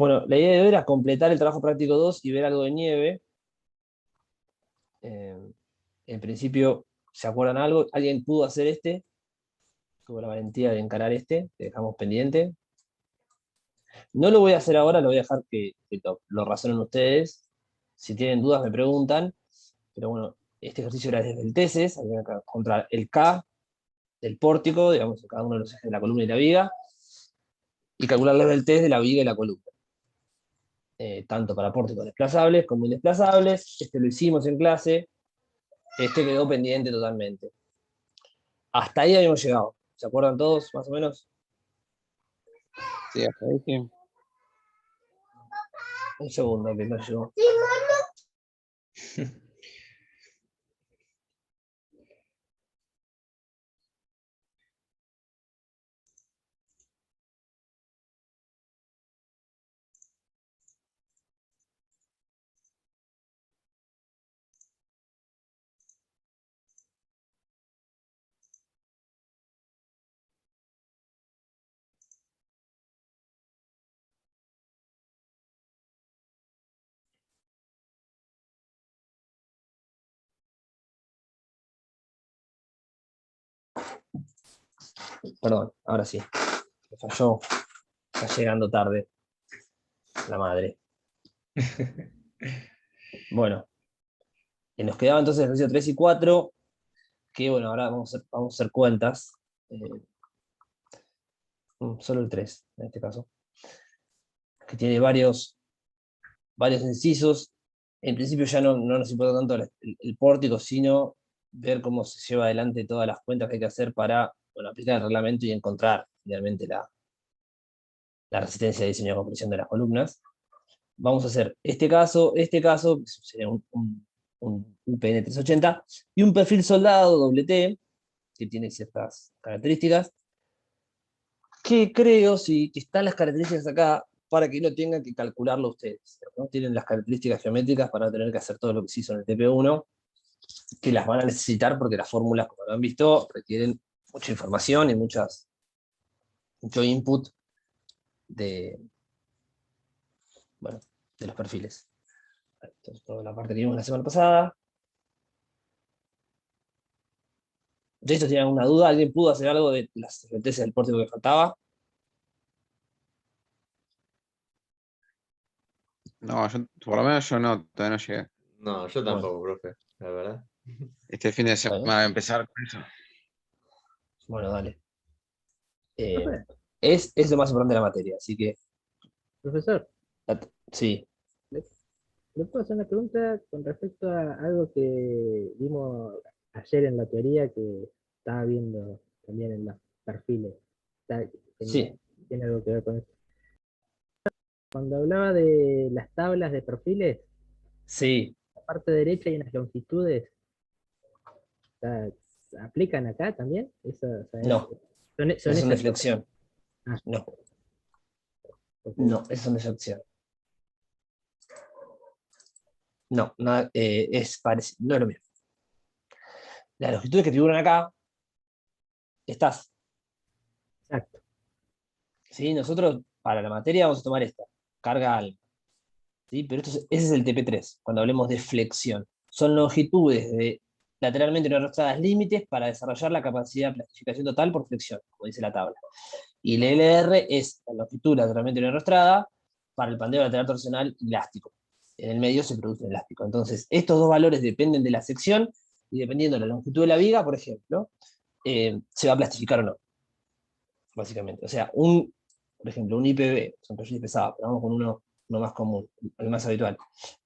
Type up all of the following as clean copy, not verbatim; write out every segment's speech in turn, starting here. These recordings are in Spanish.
Bueno, la idea de hoy era completar el trabajo práctico 2 y ver algo de nieve. En principio, ¿se acuerdan algo? ¿Alguien pudo hacer este? Tuvo la valentía de encarar este, que dejamos pendiente. No lo voy a hacer ahora, lo voy a dejar que lo razonen ustedes. Si tienen dudas me preguntan. Pero bueno, este ejercicio era desde el tesis, había que encontrar el K del pórtico, digamos, cada uno de los ejes de la columna y la viga, y calcular el test de la viga y la columna. Tanto para pórticos desplazables como indesplazables. Este lo hicimos en clase, este quedó pendiente totalmente. Hasta ahí habíamos llegado. ¿Se acuerdan todos, más o menos? Sí, hasta ahí sí. Un segundo que no llegó. Perdón, ahora sí. Me falló. Está llegando tarde. La madre. Bueno. Nos quedaba entonces el ejercicio 3 y 4, que bueno, ahora vamos a hacer cuentas. Solo el 3, en este caso. Que tiene varios incisos. En principio ya no nos importa tanto el pórtico, sino ver cómo se lleva adelante todas las cuentas que hay que hacer para, bueno, aplicar el reglamento y encontrar finalmente la resistencia de diseño de compresión de las columnas. Vamos a hacer este caso, que sería un UPN 380, y un perfil soldado doble T, que tiene ciertas características, que creo sí, que están las características acá para que no tengan que calcularlo ustedes, ¿no? Tienen las características geométricas para no tener que hacer todo lo que se hizo en el TP1, que las van a necesitar porque las fórmulas, como lo han visto, requieren mucha información y mucho input de, bueno, de los perfiles. Entonces, toda la parte que vimos la semana pasada. ¿Ya esto tiene alguna duda? ¿Alguien pudo hacer algo de las sentencias del pórtico que faltaba? No, por lo menos yo no, todavía no llegué. No, yo Bueno, tampoco, profe, la verdad. Este fin de bueno, semana voy a empezar con eso. bueno, dale. Profe, Es lo más importante de la materia, así que profesor, sí. ¿le, le puedo hacer una pregunta con respecto a algo que vimos ayer en la teoría que estaba viendo también en los perfiles? Tiene, Sí, tiene algo que ver con eso. Cuando hablaba de las tablas de perfiles, sí, la parte derecha y en las longitudes, ¿se aplican acá también? Eso, o sea, no, son es una esas. flexión. Ah, No, ok. no, es una excepción. No, nada, es parecido, no es lo mismo. Las longitudes que figuran acá, estas, Exacto. ¿sí? Nosotros para la materia vamos a tomar esta, carga alfa, ¿sí? Pero ese es el TP3, cuando hablemos de flexión. Son longitudes de lateralmente no arrastradas límites para desarrollar la capacidad de plastificación total por flexión, como dice la tabla. Y la LR es la longitud lateralmente no arrastrada para el pandeo lateral torsional elástico. En el medio se produce un elástico. Entonces, estos dos valores dependen de la sección y dependiendo de la longitud de la viga, por ejemplo, se va a plastificar o no, básicamente. O sea, por ejemplo, un IPB, son perfiles pesados, pero vamos con uno más común, el más habitual.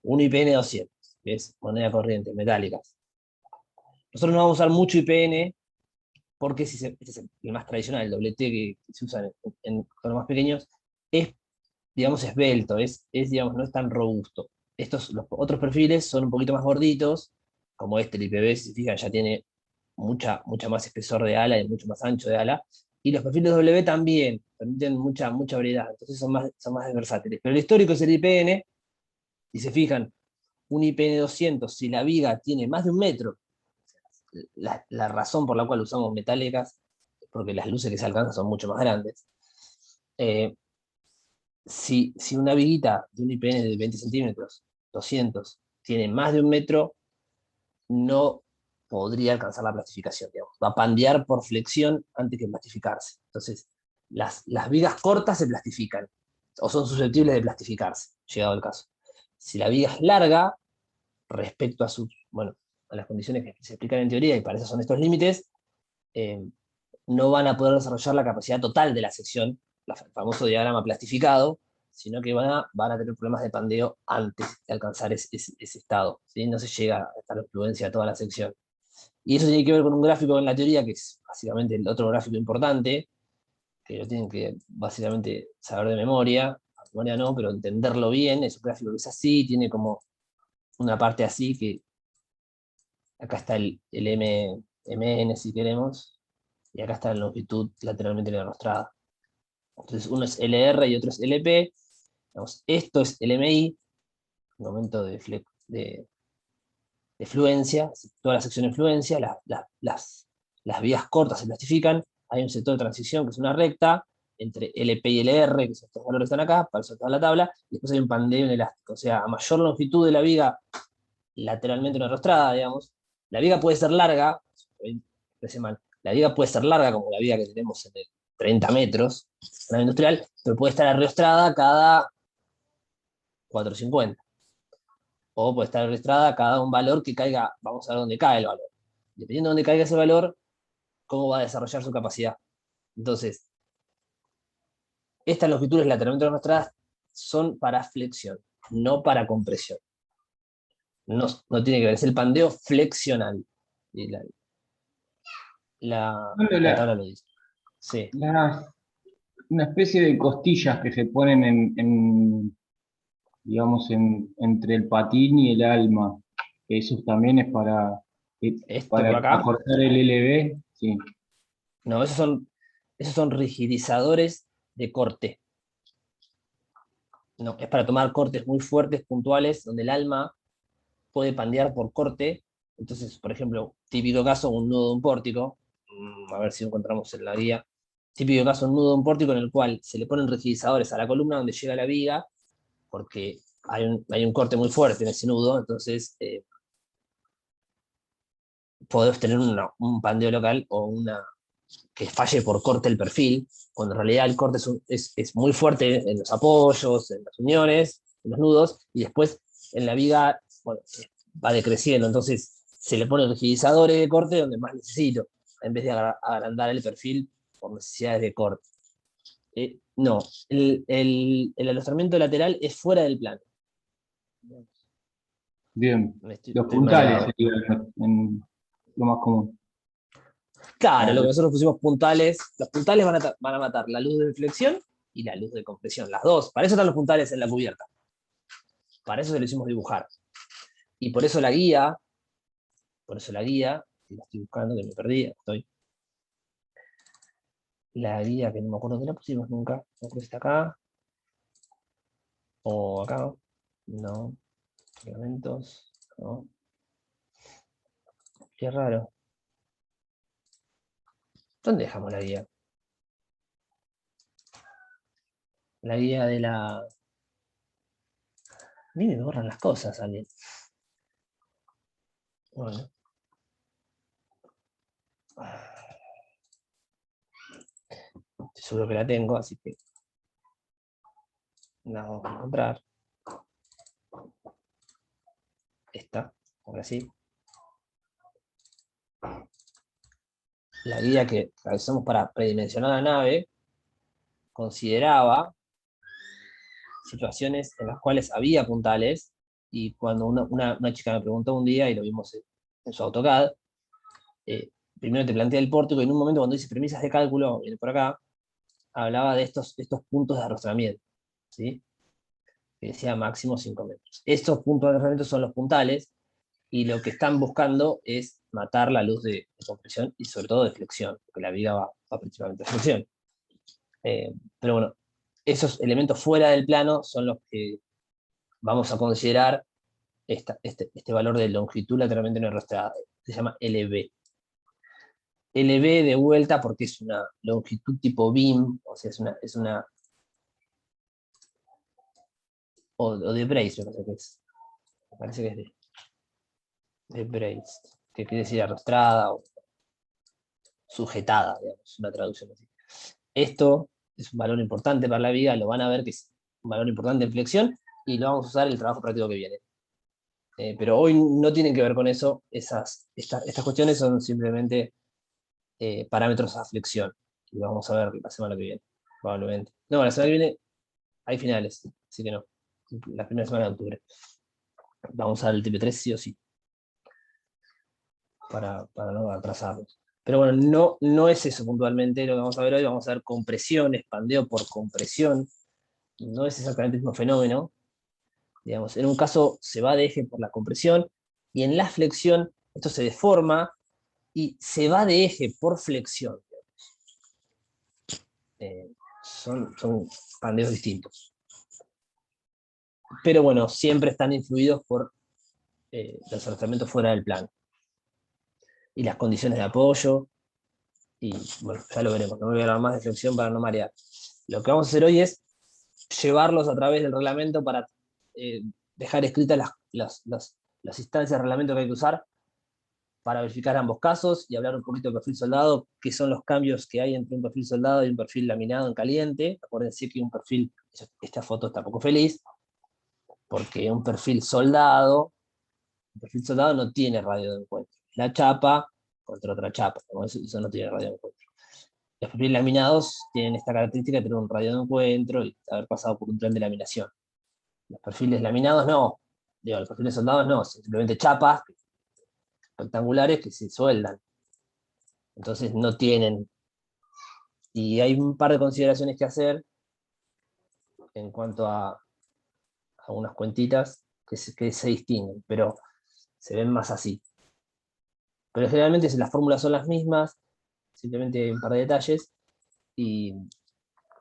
Un IPN 200, que es moneda corriente, metálicas. Nosotros no vamos a usar mucho IPN porque este es el más tradicional, el doble T que se usa en tonos más pequeños, es, digamos, esbelto, digamos, no es tan robusto. Los otros perfiles son un poquito más gorditos, como este, el IPB, si se fijan, ya tiene mucha más espesor de ala y mucho más ancho de ala. Y los perfiles W también permiten mucha variedad, entonces son más versátiles. Pero el histórico es el IPN, y se fijan, un IPN 200, si la viga tiene más de 1 metro, la razón por la cual usamos metálicas es porque las luces que se alcanzan son mucho más grandes. si una viguita de un IPN de 20 centímetros, 200, tiene más de 1 metro, no podría alcanzar la plastificación, digamos. Va a pandear por flexión antes que plastificarse. Entonces, las vigas cortas se plastifican, o son susceptibles de plastificarse, llegado el caso. Si la viga es larga, respecto a bueno, a las condiciones que se explican en teoría, y para eso son estos límites, no van a poder desarrollar la capacidad total de la sección, el famoso diagrama plastificado, sino que van a tener problemas de pandeo antes de alcanzar ese estado, ¿sí? No se llega a esta fluencia de toda la sección. Y eso tiene que ver con un gráfico en la teoría, que es básicamente el otro gráfico importante, que lo tienen que básicamente saber de memoria no, pero entenderlo bien. Es un gráfico que es así, tiene como una parte así, que acá está el MN si queremos, y acá está la longitud lateralmente enrostrada. Entonces uno es LR y otro es LP. Digamos, esto es LMI, momento de fluencia, toda la sección de fluencia, las vías cortas se plastifican, hay un sector de transición que es una recta, entre LP y LR, que son estos valores que están acá, para soltar la tabla, y después hay un pandeo inelástico, o sea, a mayor longitud de la viga lateralmente enrostrada, digamos, la viga puede ser larga, la viga puede ser larga como la viga que tenemos en el 30 metros, en la industrial, pero puede estar arrostrada cada 450. O puede estar registrada cada un valor que caiga, vamos a ver dónde cae el valor. Dependiendo de dónde caiga ese valor, cómo va a desarrollar su capacidad. Entonces, estas longitudes lateralmente demostradas son para flexión, no para compresión. No tiene que ver, es el pandeo flexional. Y Cuando la tabla lo dice. Sí. una especie de costillas que se ponen digamos, entre el patín y el alma. Eso también es Esto por para acá, acortar el LB. Sí. no, esos son rigidizadores de corte. No, es para tomar cortes muy fuertes, puntuales, donde el alma puede pandear por corte. Entonces, por ejemplo, típico caso, un nudo de un pórtico, a ver si encontramos en la guía, típico caso, un nudo de un pórtico en el cual se le ponen rigidizadores a la columna donde llega la viga, porque hay un corte muy fuerte en ese nudo, entonces podés tener un pandeo local o que falle por corte el perfil, cuando en realidad el corte es muy fuerte en los apoyos, en las uniones, en los nudos, y después en la viga, bueno, va decreciendo, entonces se le pone rigidizadores de corte donde más necesito, en vez de agrandar el perfil por necesidades de corte. No, el alostramiento lateral es fuera del plano. Bien. Los Estoy puntales mareado. serían lo más común. Claro, lo que Ah, nosotros pusimos puntales, los puntales van a matar la luz de flexión y la luz de compresión, las dos. Para eso están los puntales en la cubierta. Para eso se lo hicimos dibujar. Y por eso la guía, que la estoy buscando, que me perdí, estoy. La guía que no me acuerdo que la pusimos nunca, no creo que está acá, o acá, no, elementos, no. Qué raro. ¿Dónde dejamos la guía? La guía de la... A mí me borran las cosas, alguien. Bueno. Estoy seguro que la tengo, así que la vamos a encontrar. Esta, ahora sí. La guía que realizamos para predimensionar la nave consideraba situaciones en las cuales había puntales, y cuando una chica me preguntó un día, y lo vimos en su AutoCAD, primero te plantea el pórtico, y en un momento cuando dice premisas de cálculo, viene por acá, hablaba de estos puntos de arrostramiento, ¿sí? Que decía máximo 5 metros. Estos puntos de arrostramiento son los puntales, y lo que están buscando es matar la luz de compresión y sobre todo de flexión, porque la viga va principalmente a flexión. Pero bueno, esos elementos fuera del plano son los que vamos a considerar este valor de longitud lateralmente no arrastrada. Se llama LB. LB de vuelta porque es una longitud tipo BIM, o sea, es una o de brace, me parece que es. Me parece que es de brace, que quiere decir arrastrada o sujetada, digamos, una traducción así. Esto es un valor importante para la viga, lo van a ver que es un valor importante en flexión, y lo vamos a usar en el trabajo práctico que viene. Pero hoy no tienen que ver con eso, estas cuestiones son simplemente parámetros a flexión, y lo vamos a ver la semana que viene, probablemente. No, la semana que viene hay finales, así que no, la primera semana de octubre. Vamos a usar el TP3 sí o sí, para no atrasarnos. Pero bueno, no es eso puntualmente lo que vamos a ver hoy. Vamos a ver compresión, expandeo por compresión. No es exactamente el mismo fenómeno. Digamos, en un caso se va de eje por la compresión, y en la flexión esto se deforma y se va de eje por flexión. Son expandeos distintos. Pero bueno, siempre están influidos por los arrastramientos fuera del plano. Y las condiciones de apoyo. Y bueno, ya lo veremos. No me voy a hablar más de flexión para no marear. Lo que vamos a hacer hoy es llevarlos a través del reglamento para dejar escritas las instancias de reglamento que hay que usar para verificar ambos casos y hablar un poquito de perfil soldado, qué son los cambios que hay entre un perfil soldado y un perfil laminado en caliente. Acuérdense que un perfil, esta foto está poco feliz, porque un perfil soldado no tiene radio de encuentro. La chapa contra otra chapa, eso no tiene radio de encuentro. Los perfiles laminados tienen esta característica de tener un radio de encuentro y haber pasado por un tren de laminación. Los perfiles laminados no. Los perfiles soldados no, simplemente chapas rectangulares que se sueldan. Entonces no tienen. Y hay un par de consideraciones que hacer en cuanto a unas cuentitas que se distinguen, pero se ven más así. Pero generalmente las fórmulas son las mismas, simplemente un par de detalles, y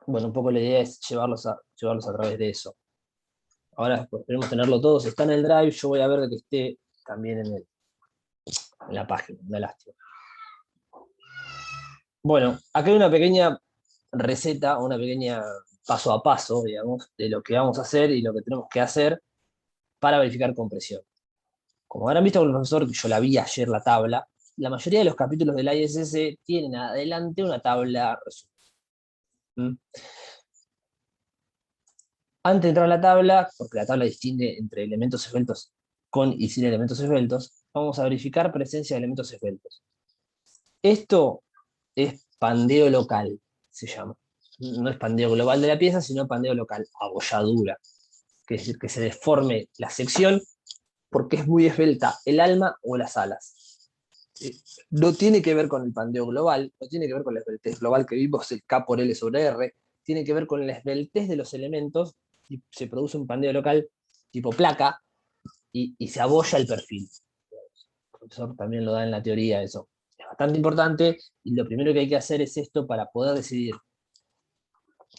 bueno, un poco la idea es llevarlos a través de eso. Ahora pues, esperemos tenerlo todos, está en el drive, yo voy a ver de que esté también en la página, una lástima. Bueno, acá hay una pequeña receta, una pequeña paso a paso, digamos, de lo que vamos a hacer y lo que tenemos que hacer para verificar compresión. Como habrán visto con el profesor, que yo la vi ayer la tabla, la mayoría de los capítulos del ISS tienen adelante una tabla resumen. Antes de entrar a la tabla, porque la tabla distingue entre elementos esbeltos con y sin elementos esbeltos, vamos a verificar presencia de elementos esbeltos. Esto es pandeo local, se llama. No es pandeo global de la pieza, sino pandeo local, abolladura. Que es decir, que se deforme la sección porque es muy esbelta el alma o las alas. No tiene que ver con el pandeo global, no tiene que ver con la esbeltez global que vimos, el K por L sobre R, tiene que ver con la esbeltez de los elementos, y se produce un pandeo local tipo placa, y se abolla el perfil. El profesor también lo da en la teoría eso. Es bastante importante, y lo primero que hay que hacer es esto para poder decidir,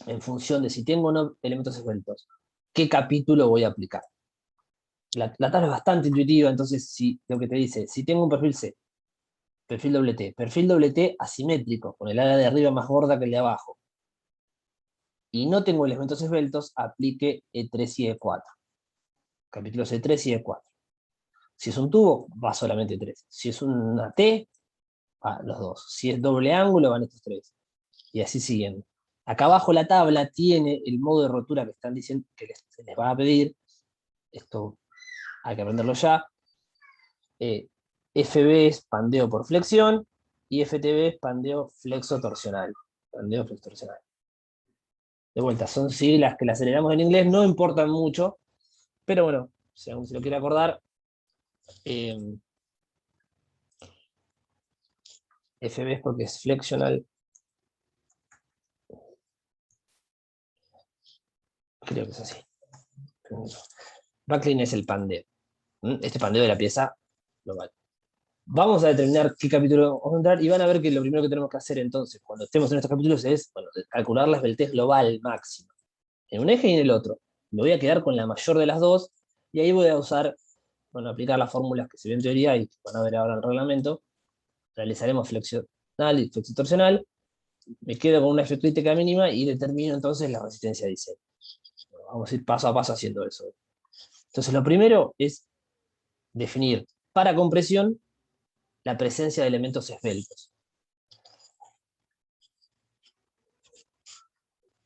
en función de si tengo o no elementos esbeltos, qué capítulo voy a aplicar. La tabla es bastante intuitiva, entonces si lo que te dice, si tengo un perfil C, perfil doble T asimétrico, con el ala de arriba más gorda que el de abajo, y no tengo elementos esbeltos, aplique E3 y E4. Capítulos E3 y E4. Si es un tubo, va solamente 3. Si es una T, va los dos. Si es doble ángulo, van estos 3. Y así siguiendo. Acá abajo la tabla tiene el modo de rotura que están diciendo que se les va a pedir. Esto hay que aprenderlo ya. FB es pandeo por flexión y FTB es pandeo flexo-torsional. Pandeo flexo-torsional. De vuelta, son siglas que las aceleramos en inglés, no importan mucho, pero bueno, si aún se lo quiere acordar, FB es porque es flexional. Creo que es así. Backlink es el pandeo. Este pandeo de la pieza global. Vamos a determinar qué capítulo vamos a entrar y van a ver que lo primero que tenemos que hacer entonces, cuando estemos en estos capítulos, es calcular la esbeltez global máxima. En un eje y en el otro. Me voy a quedar con la mayor de las dos y ahí voy a usar, aplicar las fórmulas que se ven en teoría y que van a ver ahora en el reglamento. Realizaremos flexional y flexitorsional. Me quedo con una F crítica mínima y determino entonces la resistencia de diseño. vamos a ir paso a paso haciendo eso. Entonces, lo primero es definir para compresión la presencia de elementos esbeltos.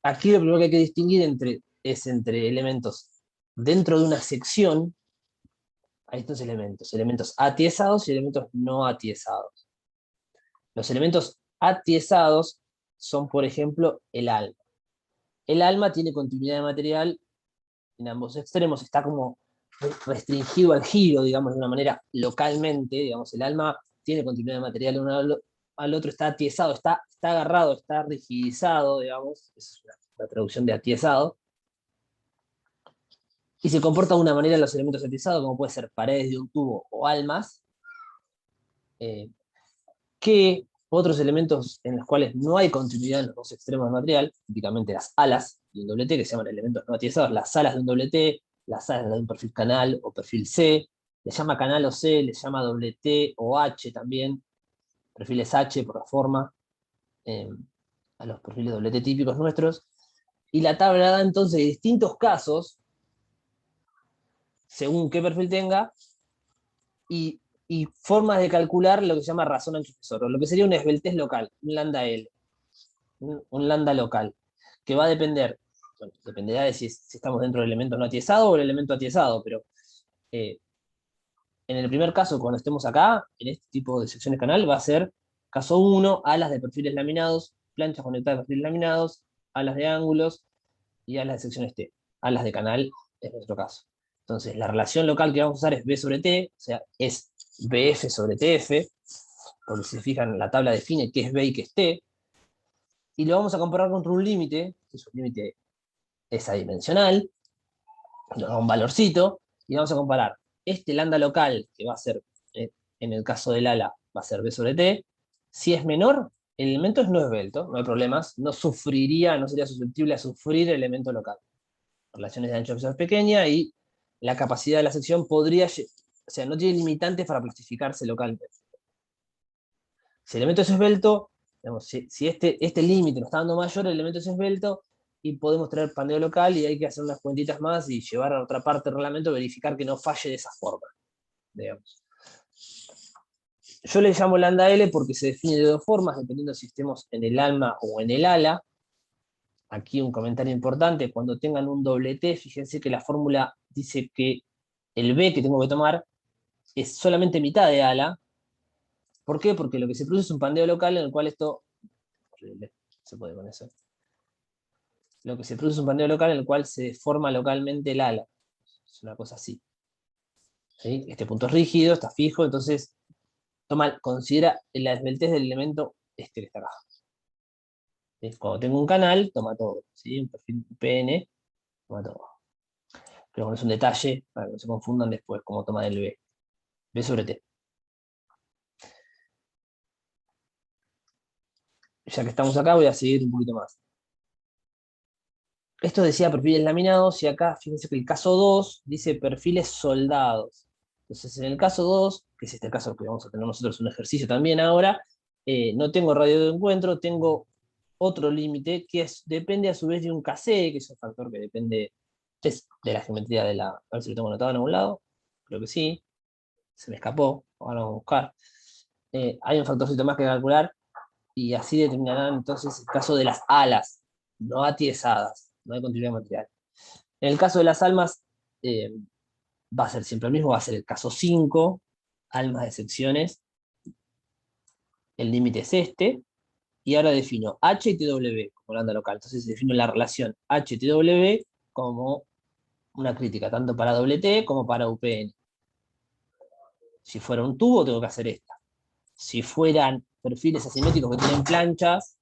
Aquí lo primero que hay que distinguir es entre elementos dentro de una sección. Hay estos elementos atiesados y elementos no atiesados. Los elementos atiesados son, por ejemplo, el alma. El alma tiene continuidad de material en ambos extremos, está como restringido al giro, digamos, de una manera localmente, digamos, el alma tiene continuidad de material de uno al otro, está atiesado, está agarrado, está rigidizado, digamos, esa es la traducción de atiesado, y se comporta de una manera en los elementos atiesados, como puede ser paredes de un tubo o almas, que otros elementos en los cuales no hay continuidad en los dos extremos del material, típicamente las alas de un doble T, que se llaman elementos no atiesados, las alas de un doble T, las alas de un perfil canal o perfil C, le llama canal o C, le llama doble T o H también, perfiles H por la forma, a los perfiles doble T típicos nuestros, y la tabla da entonces distintos casos, según qué perfil tenga, y formas de calcular lo que se llama razón ancho espesor, o lo que sería una esbeltez local, un lambda L, un lambda local, que va a depender, bueno, dependerá de si estamos dentro del elemento no atiesado o el elemento atiesado, pero en el primer caso, cuando estemos acá, en este tipo de secciones canal, va a ser caso 1, alas de perfiles laminados, planchas conectadas de perfiles laminados, alas de ángulos y alas de secciones T. Alas de canal es nuestro caso. Entonces, la relación local que vamos a usar es B sobre T, o sea, es BF sobre TF, porque si se fijan, la tabla define qué es B y qué es T, y lo vamos a comparar contra un límite, que es un límite adimensional, un valorcito, y vamos a comparar este lambda local, que va a ser, en el caso del ala, va a ser B sobre T, si es menor, el elemento no esbelto, no hay problemas, no sufriría, no sería susceptible a sufrir el elemento local. Relaciones de ancho es pequeña y la capacidad de la sección podría, o sea, no tiene limitantes para plastificarse localmente. Si el elemento es esbelto, digamos, si este límite nos está dando mayor, el elemento es esbelto, y podemos tener pandeo local y hay que hacer unas cuentitas más y llevar a otra parte del reglamento, verificar que no falle de esa forma, digamos. Yo le llamo lambda L porque se define de dos formas, dependiendo si estemos en el alma o en el ala. Aquí un comentario importante, cuando tengan un doble T, fíjense que la fórmula dice que el B que tengo que tomar es solamente mitad de ala. ¿Por qué? Porque lo que se produce es un pandeo local en el cual esto... Se puede con eso. Lo que se produce es un pandeo local en el cual se deforma localmente el ala. Es una cosa así. ¿Sí? Este punto es rígido, está fijo, entonces considera la esbeltez del elemento este que está acá. ¿Sí? Cuando tengo un canal, toma todo. ¿Sí? Un perfil PN, toma todo. Pero bueno, es un detalle para que no se confundan después como toma del B. B sobre T. Ya que estamos acá, voy a seguir un poquito más. Esto decía perfiles laminados, y acá fíjense que el caso 2 dice perfiles soldados. Entonces, en el caso 2, que es este caso que vamos a tener nosotros un ejercicio también ahora, no tengo radio de encuentro, tengo otro límite que depende a su vez de un KC, que es un factor que depende de la geometría de la... A ver si lo tengo anotado en algún lado. Creo que sí. Se me escapó. Ahora vamos a buscar. Hay un factorcito más que calcular, y así determinarán entonces el caso de las alas, no atiesadas, no hay continuidad material. En el caso de las almas, va a ser siempre el mismo, va a ser el caso 5, almas de secciones, el límite es este, y ahora defino H y TW como lambda local. Entonces defino la relación H-TW como una crítica, tanto para WT como para UPN. Si fuera un tubo, tengo que hacer esta. Si fueran perfiles asimétricos que tienen planchas,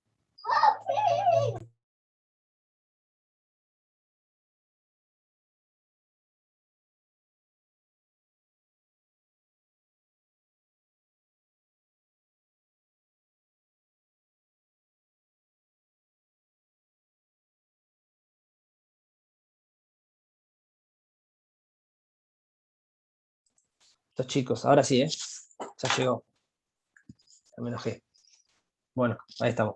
estos chicos, ahora sí, ya llegó. Ya me enojé. Bueno, ahí estamos.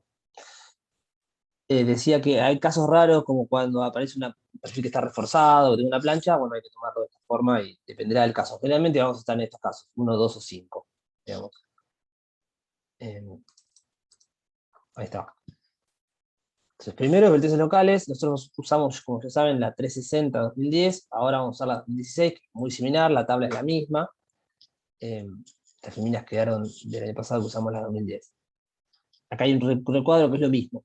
decía que hay casos raros como cuando aparece un perfil que está reforzado de una plancha, bueno, hay que tomarlo de esta forma y dependerá del caso. Generalmente vamos a estar en estos casos, 1, 2 o 5, digamos. Ahí está. Entonces, primero, VLTs locales, nosotros usamos, como ya saben, la 360-2010, ahora vamos a usar la 2016, que es muy similar, la tabla es la misma. Las feminas quedaron del año pasado que usamos la 2010. Acá hay un recuadro que es lo mismo.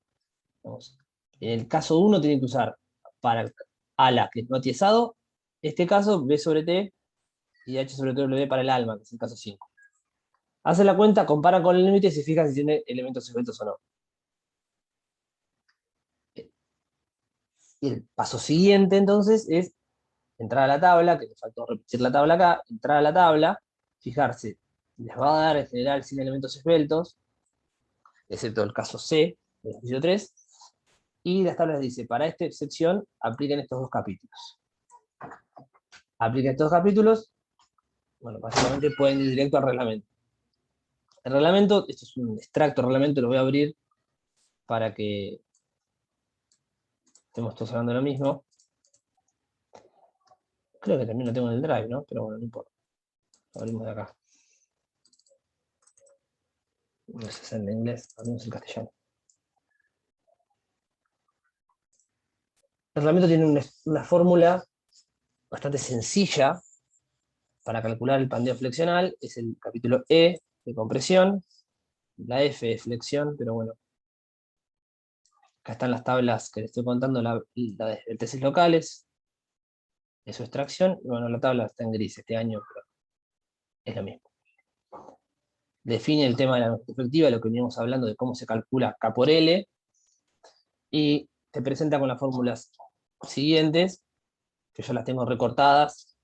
Vamos. En el caso 1 tienen que usar para el ala, que es no atiezado, este caso B sobre T y H sobre W para el alma, que es el caso 5. Hacen la cuenta, comparan con el límite y se fijan si tiene elementos sujetos o no. Y el paso siguiente, entonces, es entrar a la tabla, que nos faltó repetir la tabla acá, entrar a la tabla, fijarse, les va a dar en general sin elementos esbeltos, excepto el caso C, del ejercicio 3, y las tablas dice, para esta sección apliquen estos dos capítulos. Apliquen estos capítulos, bueno, básicamente pueden ir directo al reglamento. El reglamento, esto es un extracto del reglamento, lo voy a abrir para que estemos todos hablando de lo mismo. Creo que también lo tengo en el drive, ¿no? Pero bueno, no importa. Lo abrimos de acá. No sé si es en inglés, abrimos en castellano. El reglamento tiene una fórmula bastante sencilla para calcular el pandeo flexional. Es el capítulo E de compresión, la F de flexión, pero bueno. Acá están las tablas que les estoy contando, la de tesis locales, de su extracción, y bueno, la tabla está en gris este año, pero es lo mismo. Define el tema de la perspectiva, lo que veníamos hablando de cómo se calcula K por L, y te presenta con las fórmulas siguientes, que yo las tengo recortadas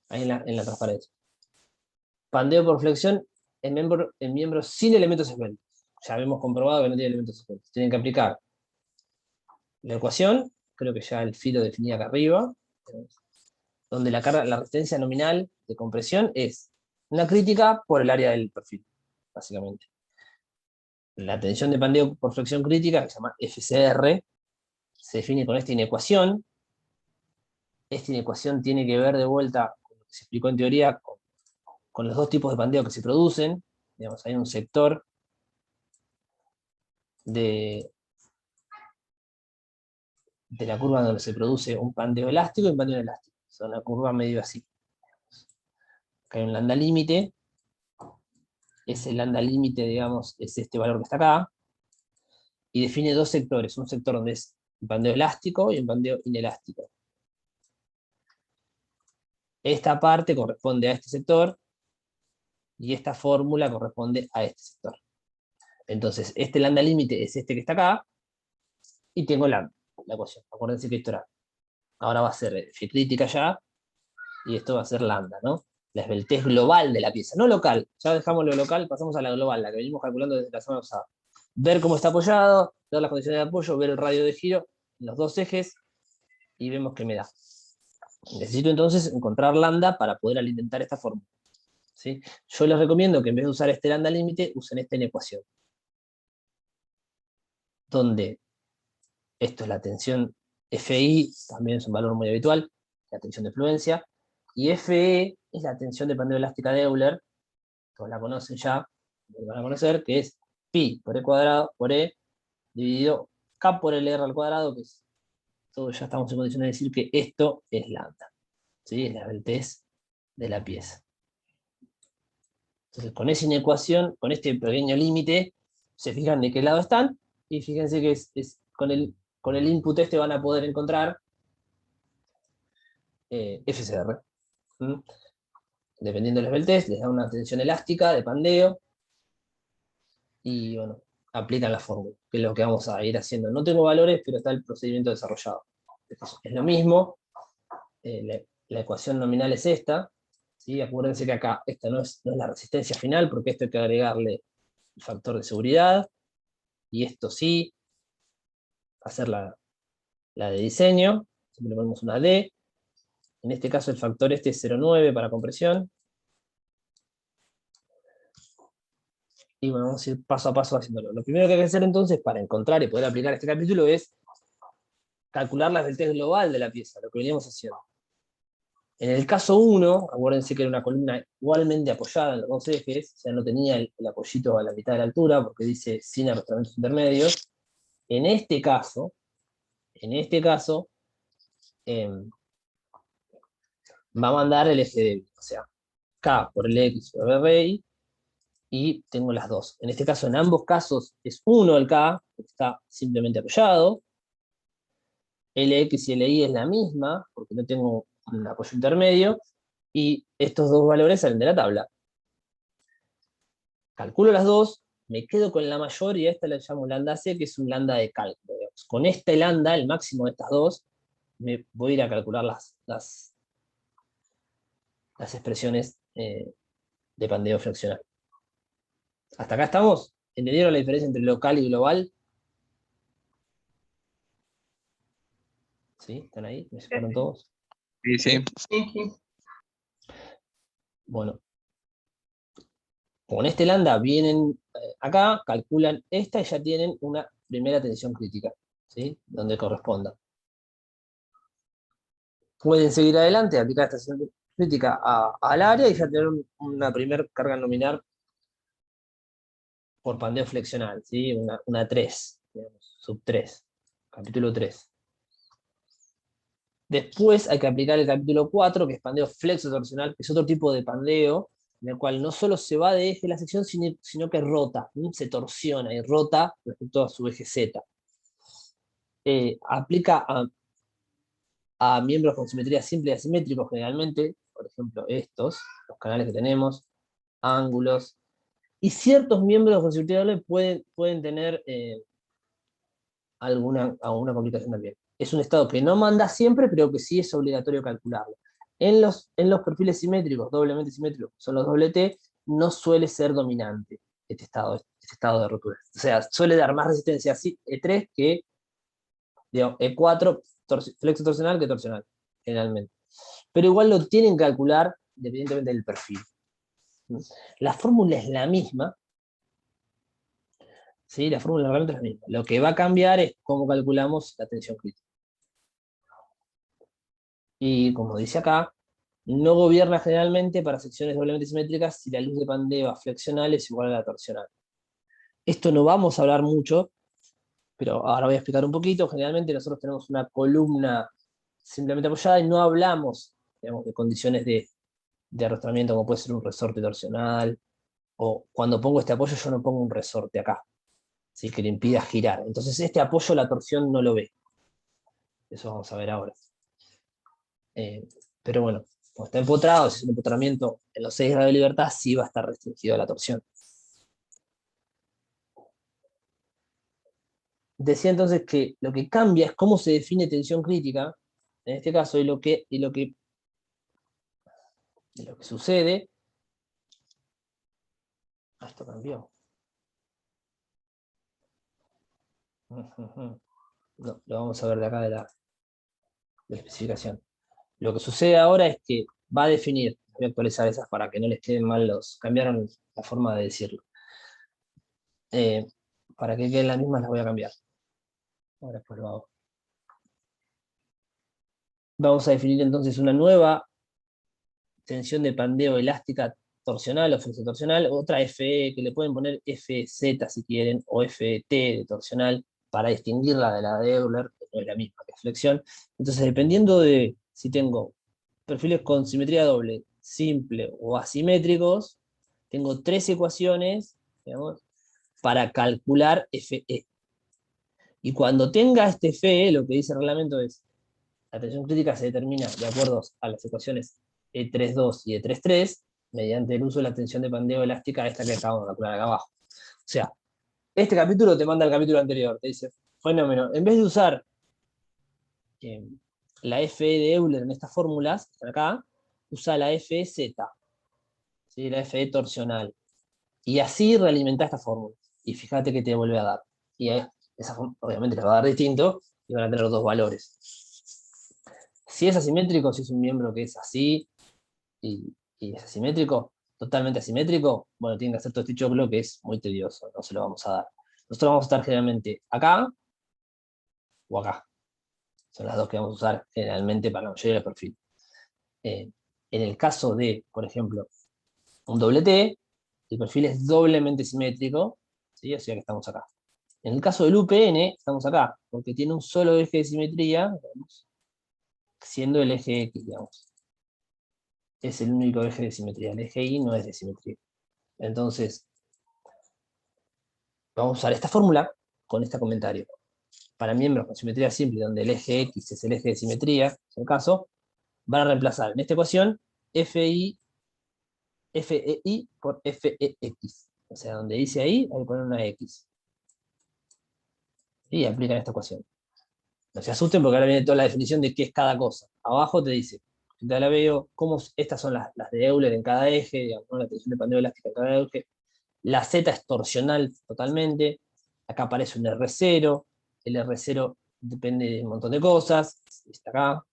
ahí en la transparencia. Pandeo por flexión en miembros sin elementos esbeltos. Ya habíamos comprobado que no tiene elementos esbeltos. Tienen que aplicar la ecuación, creo que ya el filo definía acá arriba, donde la resistencia nominal de compresión es una crítica por el área del perfil, básicamente. La tensión de pandeo por flexión crítica, que se llama FCR, se define con esta inecuación. Esta inecuación tiene que ver de vuelta con lo que se explicó en teoría, con los dos tipos de pandeo que se producen. Digamos, hay un sector de la curva donde se produce un pandeo elástico y un pandeo inelástico. Son una curva medio así. Acá hay un lambda límite. Ese lambda límite, digamos, es este valor que está acá. Y define dos sectores. Un sector donde es un pandeo elástico y un pandeo inelástico. Esta parte corresponde a este sector y esta fórmula corresponde a este sector. Entonces, este lambda límite es este que está acá y tengo la ecuación. Acuérdense que esto era, ahora va a ser F crítica ya y esto va a ser lambda, ¿no? La esbeltez global de la pieza, no local. Ya dejamos lo local, pasamos a la global, la que venimos calculando desde la semana pasada. Ver cómo está apoyado, ver las condiciones de apoyo, ver el radio de giro en los dos ejes y vemos qué me da. Necesito entonces encontrar lambda para poder alimentar esta fórmula. ¿Sí? Yo les recomiendo que en vez de usar este lambda límite, usen esta inecuación. Donde esto es la tensión FI, también es un valor muy habitual, la tensión de fluencia, y FE es la tensión de pandeo elástica de Euler, todos la conocen ya, lo van a conocer, que es pi por E cuadrado, por E, dividido K por L R al cuadrado, que es, todos ya estamos en condiciones de decir que esto es lambda, ¿sí? Es la esbeltez de la pieza. Entonces, con esa inecuación, con este pequeño límite, se fijan de qué lado están, y fíjense que con el input este van a poder encontrar FCR. ¿Mm? Dependiendo del esbeltez, les da una tensión elástica de pandeo, y bueno, aplican la fórmula, que es lo que vamos a ir haciendo. No tengo valores, pero está el procedimiento desarrollado. Es lo mismo, la ecuación nominal es esta, ¿sí? Acuérdense que acá esta no es la resistencia final, porque esto hay que agregarle el factor de seguridad, y esto sí, hacer la de diseño, siempre le ponemos una D, en este caso el factor este es 0,9 para compresión, Y bueno, vamos a ir paso a paso haciéndolo. Lo primero que hay que hacer entonces para encontrar y poder aplicar este capítulo es calcular la delta global de la pieza, lo que veníamos haciendo. En el caso 1, acuérdense que era una columna igualmente apoyada en los dos ejes, o sea, no tenía el apoyito a la mitad de la altura, porque dice sin arrastramientos intermedios. En este caso, va a mandar el eje débil, o sea, K por el X sobre Y, y tengo las dos. En este caso, en ambos casos, es 1 el K, porque está simplemente apoyado. LX y LY es la misma, porque no tengo un apoyo intermedio, y estos dos valores salen de la tabla. Calculo las dos, me quedo con la mayor, y a esta la llamo lambda C, que es un lambda de cálculo. Digamos. Con este lambda, el máximo de estas dos, me voy a ir a calcular las expresiones de pandeo fraccional. ¿Hasta acá estamos? ¿Entendieron la diferencia entre local y global? ¿Sí? ¿Están ahí? ¿Me separan todos? Sí, sí. Bueno. Con este lambda vienen acá, calculan esta y ya tienen una primera tensión crítica, ¿sí? Donde corresponda. Pueden seguir adelante, aplicar esta tensión crítica al área y ya tener una primera carga nominal por pandeo flexional, ¿sí? Una 3, digamos, sub 3, capítulo 3. Después hay que aplicar el capítulo 4, que es pandeo flexo-torsional, que es otro tipo de pandeo, en el cual no solo se va de eje la sección, sino que rota, se torsiona y rota respecto a su eje Z. Aplica a miembros con simetría simple y asimétricos generalmente, por ejemplo estos, los canales que tenemos, ángulos, y ciertos miembros con simetría doble pueden tener alguna complicación también. Es un estado que no manda siempre, pero que sí es obligatorio calcularlo. En los perfiles simétricos, doblemente simétricos, son los doble T, no suele ser dominante este estado de rotura. O sea, suele dar más resistencia E3 que digamos, E4 flexo torsional que torsional, generalmente. Pero igual lo tienen que calcular independientemente del perfil. La fórmula es la misma, ¿sí? La fórmula realmente es la misma. Lo que va a cambiar es cómo calculamos la tensión crítica. Y como dice acá, no gobierna generalmente para secciones doblemente simétricas si la luz de pandeo flexional es igual a la torsional. Esto no vamos a hablar mucho, pero ahora voy a explicar un poquito. Generalmente nosotros tenemos una columna simplemente apoyada y no hablamos, digamos, de condiciones de arrastramiento como puede ser un resorte torsional, o cuando pongo este apoyo yo no pongo un resorte acá, ¿sí? Que le impida girar. Entonces este apoyo la torsión no lo ve. Eso vamos a ver ahora. Pero bueno, como está empotrado, si es un empotramiento en los 6 grados de libertad, sí va a estar restringido a la torsión. Decía entonces que lo que cambia es cómo se define tensión crítica, en este caso, y lo que sucede. Esto cambió. No, lo vamos a ver de acá de la especificación. Lo que sucede ahora es que va a definir, voy a actualizar esas para que no les queden mal cambiaron la forma de decirlo. Para que queden las mismas las voy a cambiar. Ahora después lo hago. Vamos a definir entonces una nueva tensión de pandeo elástica torsional o flexotorsional, otra FE, que le pueden poner FZ si quieren, o FT de torsional, para distinguirla de la de Euler, que no es la misma que flexión. Entonces, dependiendo de si tengo perfiles con simetría doble, simple o asimétricos, tengo 3 ecuaciones, digamos, para calcular FE. Y cuando tenga este FE, lo que dice el reglamento es, la tensión crítica se determina de acuerdo a las ecuaciones E32 y E33, mediante el uso de la tensión de pandeo elástica, esta que acabamos de calcular acá abajo. O sea, este capítulo te manda al capítulo anterior, te dice, fenómeno, en vez de usar la FE de Euler en estas fórmulas, acá, usa la FZ, ¿sí? La FE torsional. Y así realimenta esta fórmula. Y fíjate que te vuelve a dar. Y esa obviamente les va a dar distinto, y van a tener dos valores. Si es asimétrico, si es un miembro que es así, y es asimétrico, totalmente asimétrico, bueno, tienen que hacer todo este choclo que es muy tedioso, no se lo vamos a dar. Nosotros vamos a estar generalmente acá o acá. Son las dos que vamos a usar generalmente para la mayoría del perfil. En el caso de, por ejemplo, un doble T, el perfil es doblemente simétrico, ¿sí? O sea que estamos acá. En el caso del UPN, estamos acá, porque tiene un solo eje de simetría, digamos, siendo el eje X, digamos. Es el único eje de simetría. El eje Y no es de simetría. Entonces, vamos a usar esta fórmula con este comentario. Para miembros con simetría simple, donde el eje X es el eje de simetría, en el caso, van a reemplazar en esta ecuación FEI por FEX. O sea, donde dice ahí, hay que poner una X. Y aplican esta ecuación. No se asusten porque ahora viene toda la definición de qué es cada cosa. Abajo te dice, ya la veo, cómo estas son las de Euler en cada eje, digamos, ¿no? La tensión de pandeo elástica en cada eje. La Z es torsional totalmente. Acá aparece un R0. El R0 depende de un montón de cosas. Está acá.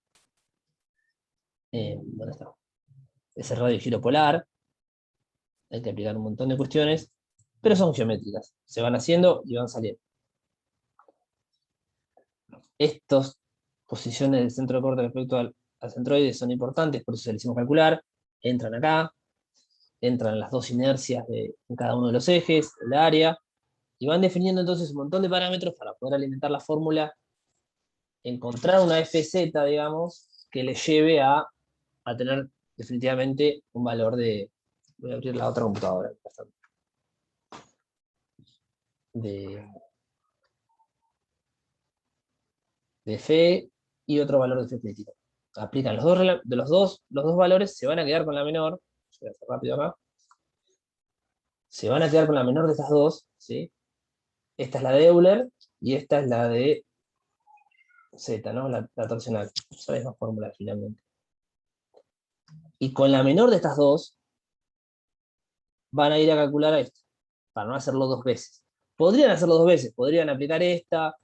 ¿Dónde está? Es el radio giro polar. Hay que aplicar un montón de cuestiones, pero son geométricas. Se van haciendo y van saliendo. Estas posiciones del centro de corte respecto al centroide son importantes, por eso se les hicimos calcular. Entran acá, entran las dos inercias en cada uno de los ejes, el área, y van definiendo entonces un montón de parámetros para poder alimentar la fórmula, encontrar una FZ, digamos, que le lleve a tener definitivamente un valor de... Voy a abrir la otra computadora. De fe y otro valor de fe crítica. Aplican los dos valores, se van a quedar con la menor. Voy a hacer rápido acá. Se van a quedar con la menor de estas dos, ¿sí? Esta es la de Euler y esta es la de Z, ¿no? La torsional. Son las mismas fórmulas finalmente. Y con la menor de estas dos, van a ir a calcular esto, para no hacerlo dos veces. Podrían hacerlo dos veces, podrían aplicar esta,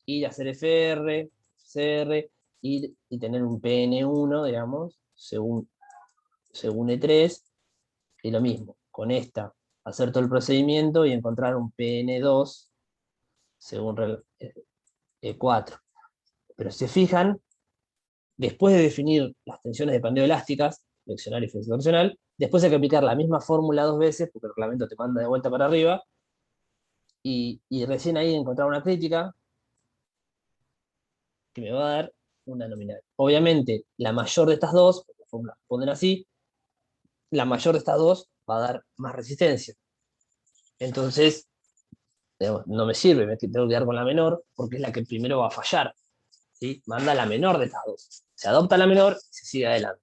ir a hacer FR, CR, y tener un PN1, digamos, según E3, y lo mismo, con esta, hacer todo el procedimiento y encontrar un PN2 según E4. Pero si se fijan, después de definir las tensiones de pandeo elásticas, flexional y flexional, después hay que aplicar la misma fórmula dos veces, porque el reglamento te manda de vuelta para arriba, y recién ahí encontrar una crítica que me va a dar una nominal. Obviamente, la mayor de estas dos, porque la fórmula ponen así, la mayor de estas dos va a dar más resistencia. Entonces, digamos, no me sirve, me tengo que quedar con la menor, porque es la que primero va a fallar. ¿Sí? Manda la menor de estas dos. Se adopta la menor y se sigue adelante.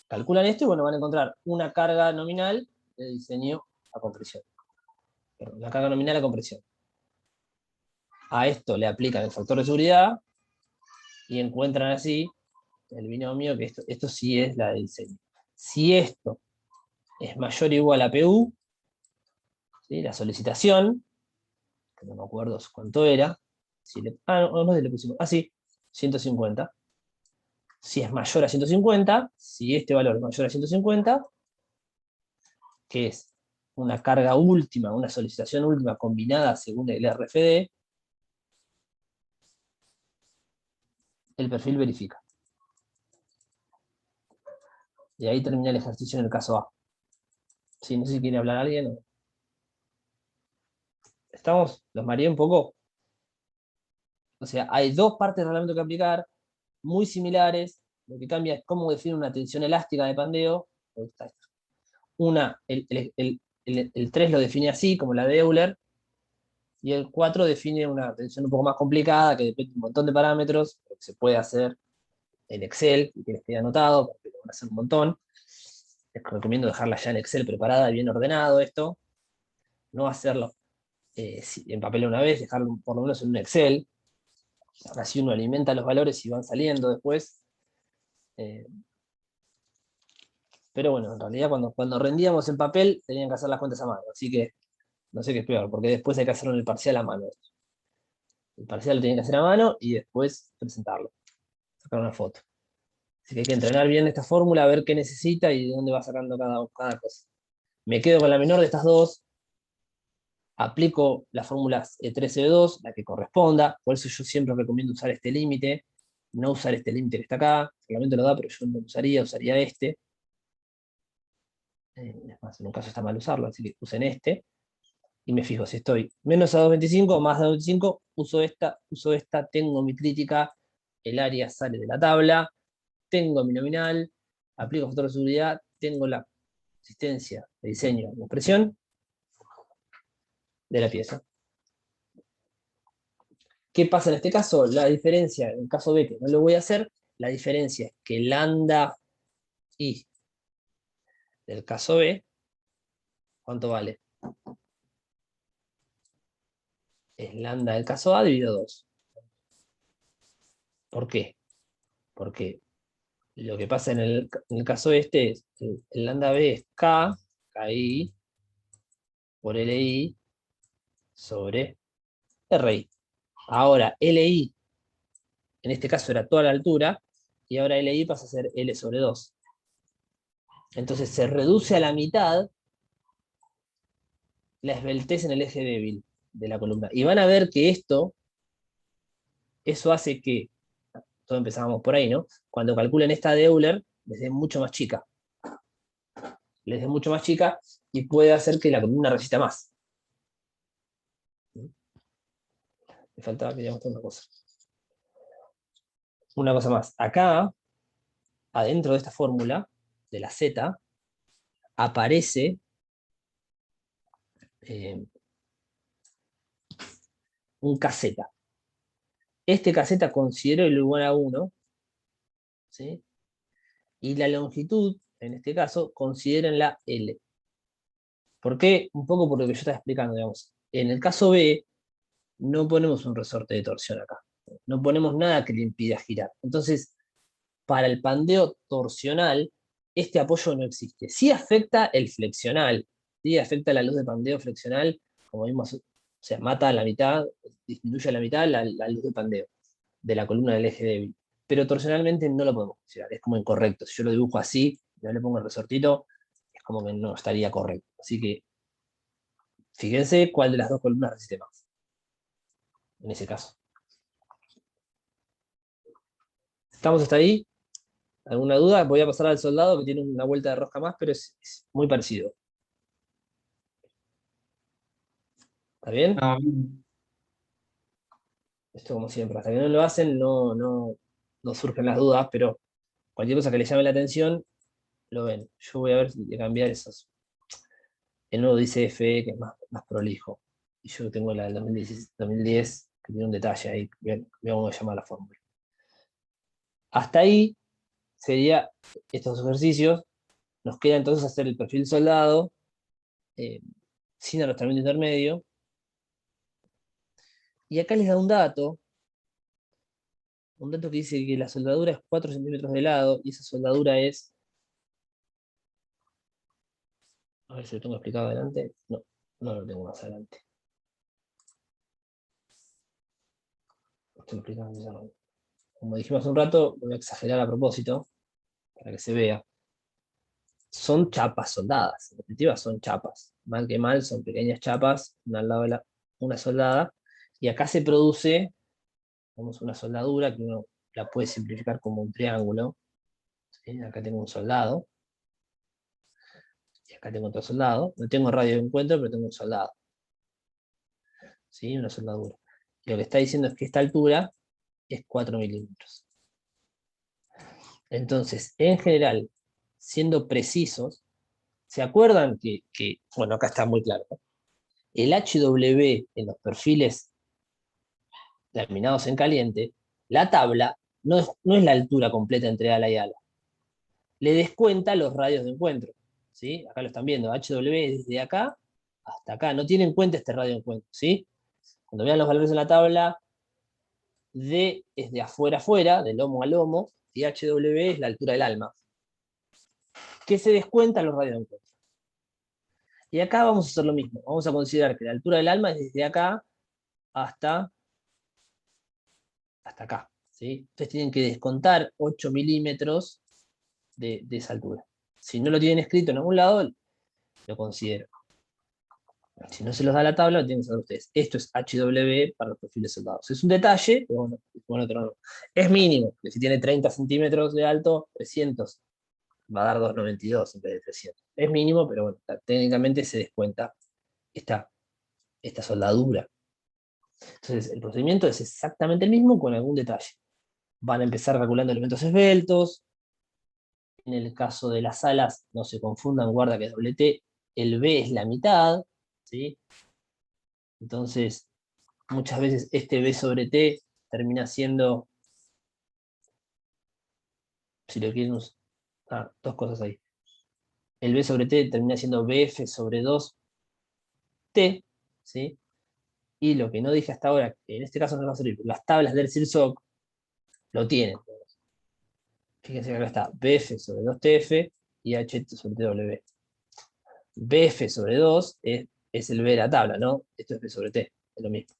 Calculan esto y bueno, van a encontrar una carga nominal de diseño a compresión. Perdón, la carga nominal a compresión. A esto le aplican el factor de seguridad y encuentran así el binomio que esto sí es la de diseño. Si esto es mayor o igual a PU, ¿sí? La solicitación, que no me acuerdo cuánto era, si le, no le pusimos, sí, 150. Si es mayor a 150, si este valor es mayor a 150, que es una carga última, una solicitación última combinada según el RFD, el perfil verifica. Y ahí termina el ejercicio en el caso A. Sí, no sé si quiere hablar alguien. ¿O? ¿Estamos? ¿Los mareé un poco? O sea, hay dos partes del reglamento que aplicar, muy similares. Lo que cambia es cómo define una tensión elástica de pandeo. Una, el 3 lo define así, como la de Euler, y el 4 define una tensión un poco más complicada, que depende de un montón de parámetros, pero que se puede hacer en Excel, y que les quede anotado, porque lo van a hacer un montón. Les recomiendo dejarla ya en Excel preparada y bien ordenado esto. No hacerlo en papel una vez, dejarlo por lo menos en un Excel. Así uno alimenta los valores y van saliendo después. Pero bueno, en realidad cuando rendíamos en papel tenían que hacer las cuentas a mano, así que no sé qué es peor, porque después hay que hacerlo en el parcial a mano. El parcial lo tienen que hacer a mano y después presentarlo, sacar una foto. Así que hay que entrenar bien esta fórmula, a ver qué necesita y de dónde va sacando cada cosa. Me quedo con la menor de estas dos, aplico las fórmulas E3, E2, la que corresponda, por eso yo siempre recomiendo usar este límite, no usar este límite que está acá, el reglamento lo da, pero yo no lo usaría este. Es más, en un caso está mal usarlo, así que usen este. Y me fijo, si estoy menos a 225 o más de 225, uso esta, tengo mi crítica, el área sale de la tabla, tengo mi nominal, aplico factor de seguridad, tengo la asistencia de diseño de impresión de la pieza. ¿Qué pasa en este caso? La diferencia, en el caso B, que no lo voy a hacer, la diferencia es que lambda I del caso B, ¿cuánto vale? Es lambda del caso A dividido 2. ¿Por qué? Porque lo que pasa en el caso este es el lambda B es KI por LI sobre RI. Ahora, LI en este caso era toda la altura, y ahora LI pasa a ser L sobre 2. Entonces se reduce a la mitad la esbeltez en el eje débil de la columna. Y van a ver que eso hace que, todos empezábamos por ahí, ¿no? Cuando calculen esta de Euler, les dé mucho más chica. Les dé mucho más chica y puede hacer que la columna resista más. Me faltaba que digamos una cosa. Una cosa más. Acá, adentro de esta fórmula, de la Z, aparece un KZ. Este KZ considero el igual a 1, ¿sí? Y la longitud, en este caso, consideren la L. ¿Por qué? Un poco por lo que yo estaba explicando, digamos. En el caso B, no ponemos un resorte de torsión acá. No ponemos nada que le impida girar. Entonces, para el pandeo torsional, este apoyo no existe. Sí afecta el flexional, sí afecta la luz de pandeo flexional, como vimos, o sea, mata a la mitad, disminuye a la mitad la luz de pandeo de la columna del eje débil. Pero torsionalmente no lo podemos considerar, es como incorrecto. Si yo lo dibujo así, no le pongo el resortito, es como que no estaría correcto. Así que fíjense cuál de las dos columnas resiste más, en ese caso. ¿Estamos hasta ahí? ¿Alguna duda? Voy a pasar al soldado, que tiene una vuelta de rosca más, pero es muy parecido. ¿Está bien? No, Esto como siempre, hasta que no lo hacen no surgen las dudas, pero cualquier cosa que les llame la atención, lo ven. Yo voy a ver si de cambiar esos. El nuevo dice FE, que es más prolijo. Y yo tengo la del 2010, que tiene un detalle ahí. Vean cómo se llama la fórmula. Hasta ahí sería estos ejercicios. Nos queda entonces hacer el perfil soldado, sin arrastramiento intermedio. Y acá les da un dato que dice que la soldadura es 4 centímetros de lado, y esa soldadura es... A ver si lo tengo explicado adelante. No, no lo tengo más adelante. Estoy explicando. Como dijimos hace un rato, voy a exagerar a propósito, para que se vea. Son chapas soldadas, en definitiva son chapas. Mal que mal, son pequeñas chapas, una al lado de una soldada, y acá se produce, tenemos una soldadura que uno la puede simplificar como un triángulo. ¿Sí? Acá tengo un soldado, y acá tengo otro soldado. No tengo radio de encuentro, pero tengo un soldado. ¿Sí? Una soldadura. Y lo que está diciendo es que esta altura es 4 milímetros. Entonces, en general, siendo precisos, ¿se acuerdan bueno, acá está muy claro, ¿no? El HW en los perfiles terminados en caliente, la tabla no es la altura completa entre ala y ala. Le descuenta los radios de encuentro. ¿Sí? Acá lo están viendo, HW es desde acá hasta acá. No tiene en cuenta este radio de encuentro. ¿Sí? Cuando vean los valores en la tabla, D es de afuera a afuera, de lomo a lomo, y HW es la altura del alma. ¿Qué se descuenta los radios de encuentro? Y acá vamos a hacer lo mismo. Vamos a considerar que la altura del alma es desde acá hasta acá. ¿sí? Ustedes tienen que descontar 8 milímetros de esa altura. Si no lo tienen escrito en algún lado, lo considero. Si no se los da la tabla, lo tienen que saber ustedes. Esto es HW para los perfiles soldados. Es un detalle, pero bueno, es mínimo. Porque si tiene 30 centímetros de alto, 300. Va a dar 292 en vez de 300. Es mínimo, pero bueno, técnicamente se descuenta esta soldadura. Entonces, el procedimiento es exactamente el mismo con algún detalle. Van a empezar calculando elementos esbeltos. En el caso de las alas, no se confundan, guarda que es doble T, el B es la mitad, ¿sí? Entonces, muchas veces este B sobre T termina siendo, si lo quieren usar, dos cosas ahí. El B sobre T termina siendo BF sobre 2T, ¿sí? Y lo que no dije hasta ahora, que en este caso no va a servir, las tablas del CIRSOC lo tienen. Fíjense que acá está BF sobre 2TF y HT sobre TW. BF sobre 2 es el B de la tabla, ¿no? Esto es B sobre T, es lo mismo.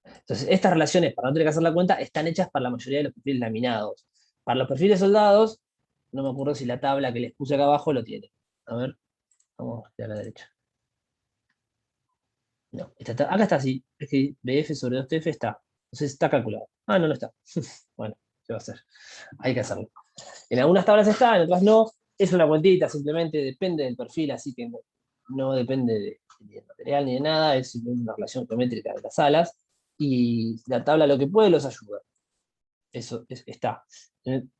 Entonces, estas relaciones, para no tener que hacer la cuenta, están hechas para la mayoría de los perfiles laminados. Para los perfiles soldados, no me acuerdo si la tabla que les puse acá abajo lo tiene. A ver, vamos a la derecha. No, acá está así. Es que BF sobre 2TF está. Entonces está calculado. Ah, no, no está. Bueno, ¿qué va a hacer? Hay que hacerlo. En algunas tablas está, en otras no. Es una cuentita, simplemente depende del perfil, así que no depende del material ni de nada. Es simplemente una relación geométrica de las alas. Y la tabla lo que puede los ayuda. Eso está.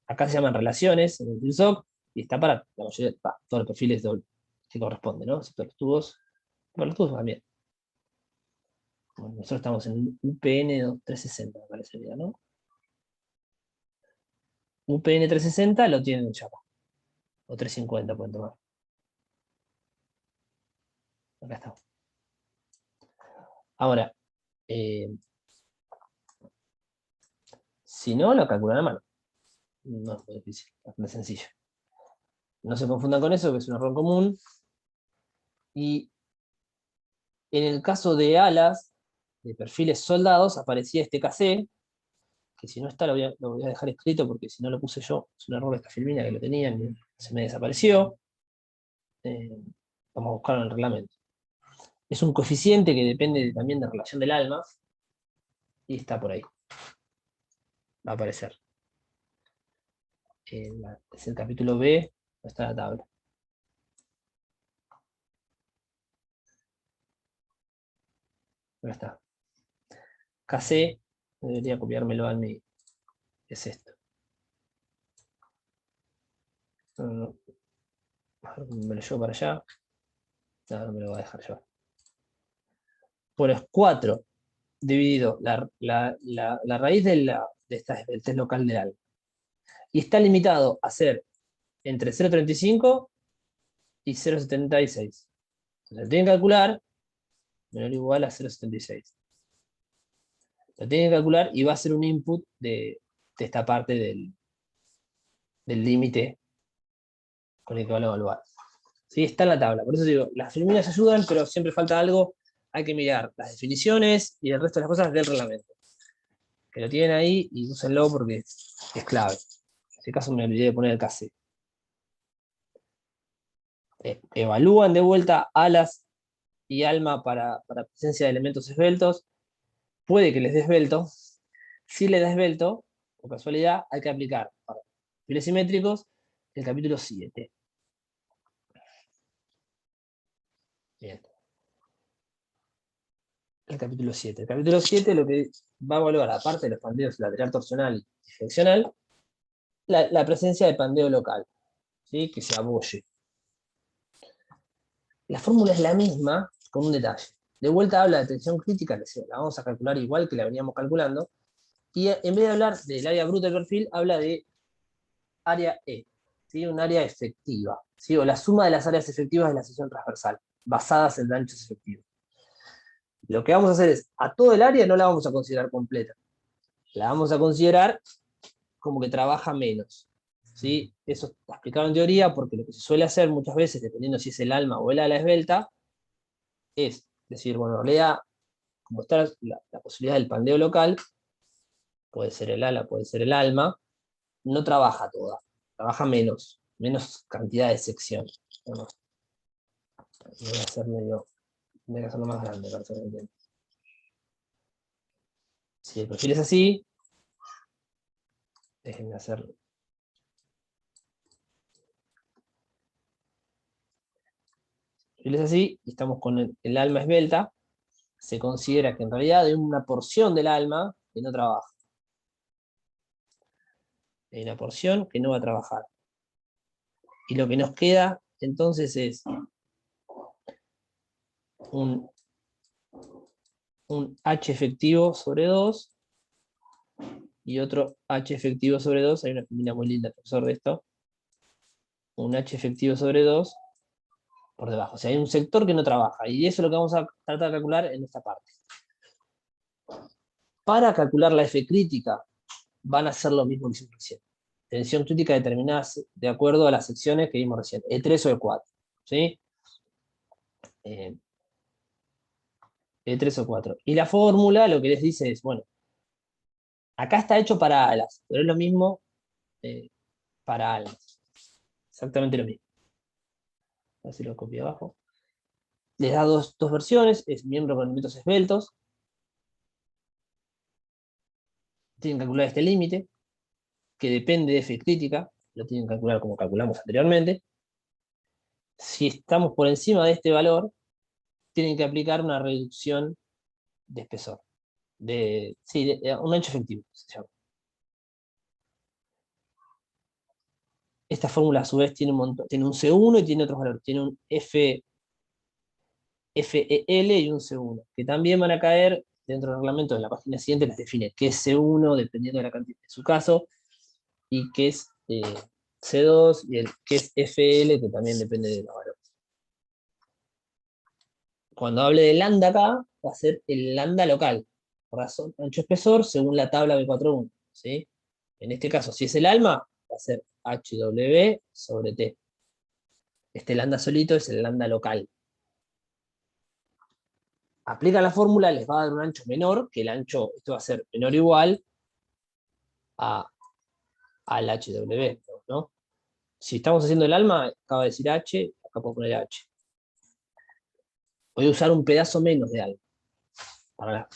Acá se llaman relaciones en el CIRSOC y está para la mayoría, todos los perfiles que corresponden, ¿no? Excepto los tubos. Bueno, los tubos también. Bueno, nosotros estamos en UPN 360, me parecería, ¿no? UPN 360 lo tienen ya acá. O 350 pueden tomar. Acá está. Ahora, si no, lo calculan a mano. No es muy difícil, es bastante sencillo. No se confundan con eso, que es un error común. Y en el caso de alas, de perfiles soldados, aparecía este KC, que si no está lo voy a dejar escrito porque si no lo puse yo, es un error de esta filmina que lo tenían y se me desapareció. Vamos a buscarlo en el reglamento. Es un coeficiente que depende también de la relación del alma, y está por ahí. Va a aparecer. Es el capítulo B, no está la tabla. Acá está. KC, debería copiármelo a mí. Es esto. Me lo llevo para allá. No me lo voy a dejar llevar. Bueno, es 4 dividido la raíz del test local del alma. Y está limitado a ser entre 0,35 y 0,76. Entonces lo tienen que calcular menor o igual a 0,76. Lo tienen que calcular y va a ser un input de esta parte del límite con el que van a evaluar. ¿Sí? Está en la tabla. Por eso digo, las filminas ayudan, pero siempre falta algo. Hay que mirar las definiciones y el resto de las cosas del reglamento. Que lo tienen ahí y úsenlo porque es clave. En este caso me olvidé de poner el KC. Evalúan de vuelta alas y alma para presencia de elementos esbeltos. Puede que les dé esbelto. Si les da esbelto, por casualidad, hay que aplicar para perfiles simétricos el capítulo 7. Bien. El capítulo 7. El capítulo 7 lo que va a evaluar, aparte de los pandeos lateral, torsional y flexional, la presencia de pandeo local, ¿sí? Que se abolle. La fórmula es la misma, con un detalle. De vuelta habla de tensión crítica, la vamos a calcular igual que la veníamos calculando, y en vez de hablar del área bruta del perfil, habla de área E, ¿sí? Un área efectiva, ¿sí? O la suma de las áreas efectivas de la sección transversal, basadas en anchos efectivos. Lo que vamos a hacer es, a todo el área no la vamos a considerar completa, la vamos a considerar como que trabaja menos. ¿Sí? Eso está explicado en teoría porque lo que se suele hacer muchas veces, dependiendo si es el alma o el ala esbelta, es decir, bueno, en realidad, como está la posibilidad del pandeo local, puede ser el ala, puede ser el alma, no trabaja toda, trabaja menos cantidad de sección. Bueno, voy a hacer voy a hacerlo más grande para que se entienda. Si el perfil es así, déjenme hacerlo. El perfil es así, y estamos con el alma esbelta, se considera que en realidad hay una porción del alma que no trabaja. Hay una porción que no va a trabajar. Y lo que nos queda entonces es un H efectivo sobre 2 y otro H efectivo sobre 2. Hay una mina muy linda, profesor, de esto. Un H efectivo sobre 2 por debajo. O sea, hay un sector que no trabaja. Y eso es lo que vamos a tratar de calcular en esta parte. Para calcular la F crítica, van a hacer lo mismo que hicimos recién. Tensión crítica determinada de acuerdo a las secciones que vimos recién, E3 o E4. ¿Sí? E3 o 4. Y la fórmula lo que les dice es, bueno, acá está hecho para alas, pero es lo mismo para almas. Exactamente lo mismo. A ver si lo copio abajo. Les da dos versiones, es miembro con elementos esbeltos. Tienen que calcular este límite, que depende de F crítica, lo tienen que calcular como calculamos anteriormente. Si estamos por encima de este valor, tienen que aplicar una reducción de espesor. Sí, un ancho efectivo, se llama. Esta fórmula a su vez tiene un montón, tiene un C1 y tiene otros valores. Tiene un FEL y un C1, que también van a caer dentro del reglamento. En la página siguiente les define qué es C1, dependiendo de la cantidad de su caso, y qué es C2, y qué es FL, que también depende de los valores. Cuando hable de lambda acá, va a ser el lambda local, por razón ancho espesor, según la tabla B41, ¿sí? En este caso, si es el alma, va a ser HW sobre T. Este lambda solito es el lambda local. Aplican la fórmula, les va a dar un ancho menor, que el ancho, esto va a ser menor o igual al HW, ¿no? Si estamos haciendo el alma, acaba de decir H, acá puedo poner H. Voy a usar un pedazo menos de alma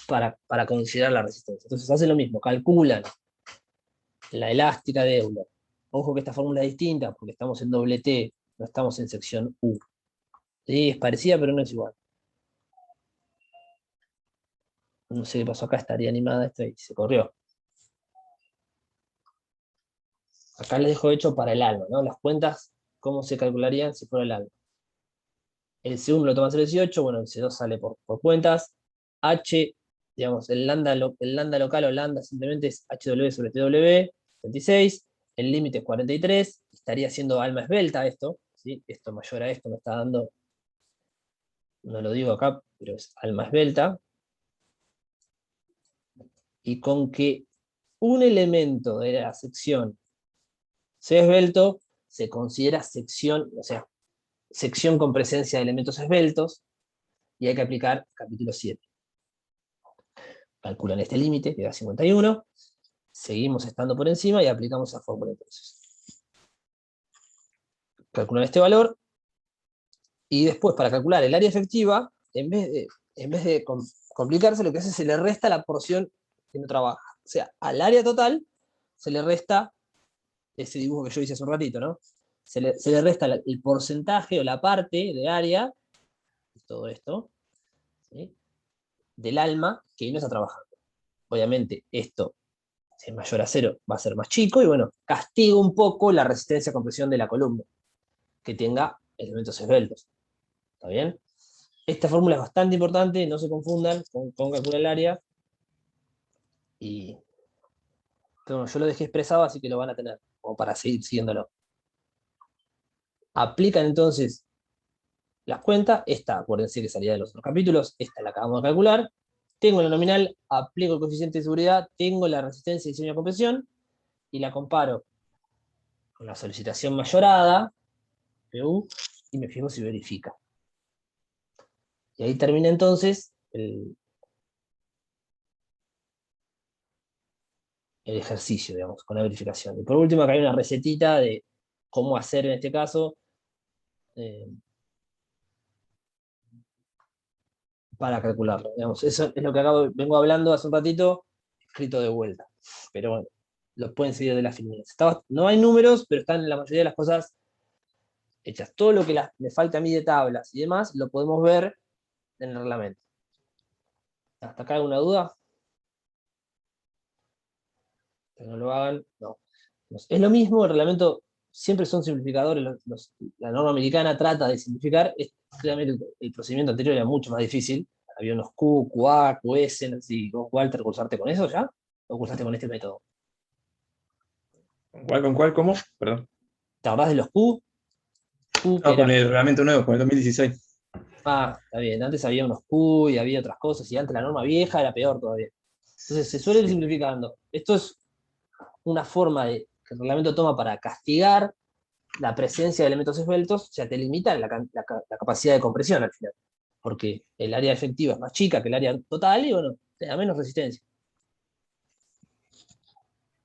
para considerar la resistencia. Entonces hacen lo mismo, calculan la elástica de Euler. Ojo que esta fórmula es distinta porque estamos en doble T, no estamos en sección U. Sí, es parecida, pero no es igual. No sé qué pasó acá, estaría animada esta y se corrió. Acá les dejo hecho para el alma, ¿no? Las cuentas, cómo se calcularían si fuera el alma. El C1 lo tomas el 18, bueno, el C2 sale por cuentas. H, digamos, el lambda local o lambda simplemente es HW sobre TW, 26. El límite es 43. Estaría siendo alma esbelta esto, ¿sí? Esto mayor a esto me está dando, no lo digo acá, pero es alma esbelta. Y con que un elemento de la sección sea esbelto, se considera sección, o sea, sección con presencia de elementos esbeltos, y hay que aplicar capítulo 7. Calculan este límite, que da 51, seguimos estando por encima y aplicamos esa fórmula entonces. Calculan este valor, y después para calcular el área efectiva, en vez de complicarse, lo que hace es se le resta la porción que no trabaja. O sea, al área total se le resta ese dibujo que yo hice hace un ratito, ¿no? Se le resta el porcentaje o la parte de área, todo esto, ¿sí? Del alma que no está trabajando. Obviamente esto, si es mayor a 0, va a ser más chico, y bueno, castiga un poco la resistencia a compresión de la columna, que tenga elementos esbeltos. ¿Está bien? Esta fórmula es bastante importante, no se confundan con calcular el área. Y bueno, yo lo dejé expresado, así que lo van a tener, como para seguir siguiéndolo. Aplican entonces las cuentas. Esta, acuérdense que salía de los otros capítulos, esta la acabamos de calcular. Tengo la nominal, aplico el coeficiente de seguridad, tengo la resistencia y diseño de compresión, y la comparo con la solicitación mayorada, PU, y me fijo si verifica. Y ahí termina entonces el ejercicio, digamos, con la verificación. Y por último, acá hay una recetita de cómo hacer en este caso para calcularlo. Digamos. Eso es lo que vengo hablando hace un ratito, escrito de vuelta. Pero bueno, lo pueden seguir de las filiales. No hay números, pero están la mayoría de las cosas hechas. Todo lo que me falta a mí de tablas y demás, lo podemos ver en el reglamento. ¿Hasta acá alguna duda? Que no lo hagan, no. Es lo mismo, el reglamento siempre son simplificadores, la norma americana trata de simplificar, realmente el procedimiento anterior era mucho más difícil, había unos Q, QA, QS, no sé si vos, Walter, cursaste con eso ya, o cursaste con este método. ¿Con cuál? ¿Cómo? Perdón. ¿Te acordás de los Q? Q que No, con era- el reglamento nuevo, con el 2016. está bien, antes había unos Q y había otras cosas, y antes la norma vieja era peor todavía. Entonces se suele ir Sí. simplificando. Esto es una forma que el reglamento toma para castigar la presencia de elementos esbeltos, o sea, te limita la capacidad de compresión al final, porque el área efectiva es más chica que el área total y bueno, te da menos resistencia.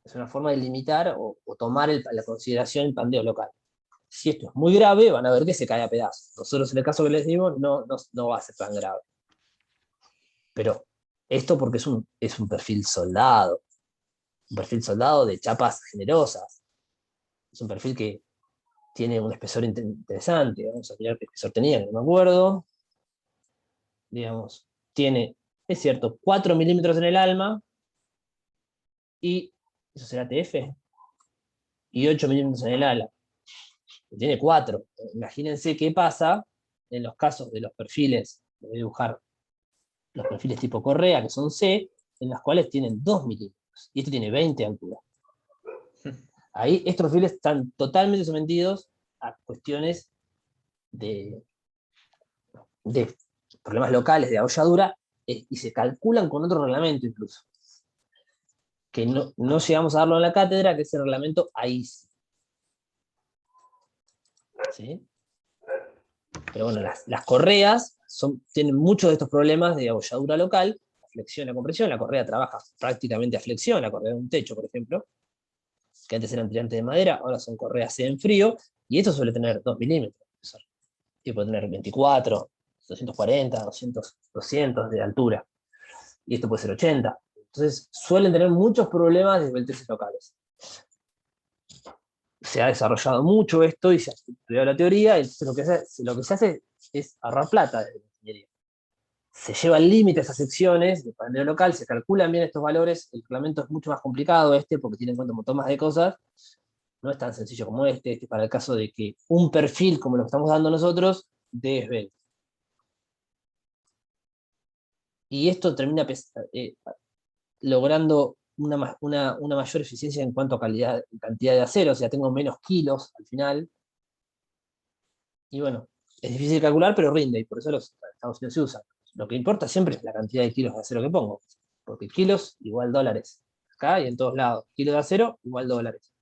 Es una forma de limitar o tomar la consideración el pandeo local. Si esto es muy grave, van a ver que se cae a pedazos. Nosotros en el caso que les dimos no va a ser tan grave. Pero esto porque es un perfil soldado de chapas generosas. Es un perfil que tiene un espesor interesante. Vamos a mirar qué espesor tenía, que no me acuerdo. Digamos, tiene, es cierto, 4 milímetros en el alma, y eso será TF, y 8 milímetros en el ala. Tiene 4. Imagínense qué pasa en los casos de los perfiles, voy a dibujar los perfiles tipo Correa, que son C, en las cuales tienen 2 milímetros, y este tiene 20 de altura. Ahí estos perfiles están totalmente sometidos a cuestiones de problemas locales, de abolladura, y se calculan con otro reglamento incluso, que no llegamos a darlo en la cátedra, que es el reglamento AIS. ¿Sí? Pero bueno, las correas tienen muchos de estos problemas de abolladura local, flexión a compresión. La correa trabaja prácticamente a flexión, la correa de un techo, por ejemplo, que antes eran tirantes de madera, ahora son correas en frío, y esto suele tener 2 milímetros, y puede tener 24, 240, 200 de altura, y esto puede ser 80. Entonces suelen tener muchos problemas de esbelteces locales. Se ha desarrollado mucho esto y se ha estudiado la teoría, entonces lo que se hace es ahorrar plata desde la ingeniería. Se lleva al límite esas secciones de pandeo local, se calculan bien estos valores, el reglamento es mucho más complicado porque tiene en cuenta un montón más de cosas, no es tan sencillo como este para el caso de que un perfil como lo que estamos dando nosotros, de esbelto. Y esto termina logrando una mayor eficiencia en cuanto a cantidad de acero, o sea, tengo menos kilos al final. Y bueno, es difícil calcular, pero rinde, y por eso los Estados Unidos se usan. Lo que importa siempre es la cantidad de kilos de acero que pongo, porque kilos igual dólares. Acá y en todos lados. Kilo de acero igual dólares.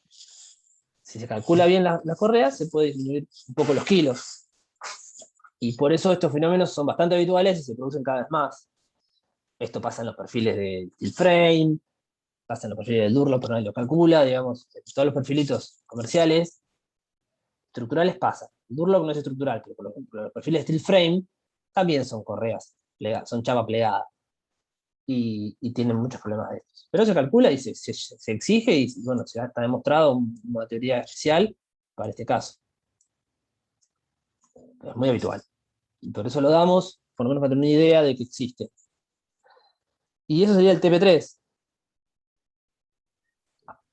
Si se calcula bien la correa, se puede disminuir un poco los kilos. Y por eso estos fenómenos son bastante habituales y se producen cada vez más. Esto pasa en los perfiles del frame, pasa en los perfiles del Durlock, pero nadie lo calcula, digamos, en todos los perfilitos comerciales, estructurales pasa. El Durlock no es estructural, pero por ejemplo, los perfiles steel frame también son correas, son chapa plegada, y tienen muchos problemas de estos. Pero se calcula y se exige, y bueno, está demostrado una teoría especial para este caso. Es muy habitual. Y por eso lo damos, por lo menos para tener una idea de que existe. Y eso sería el TP3.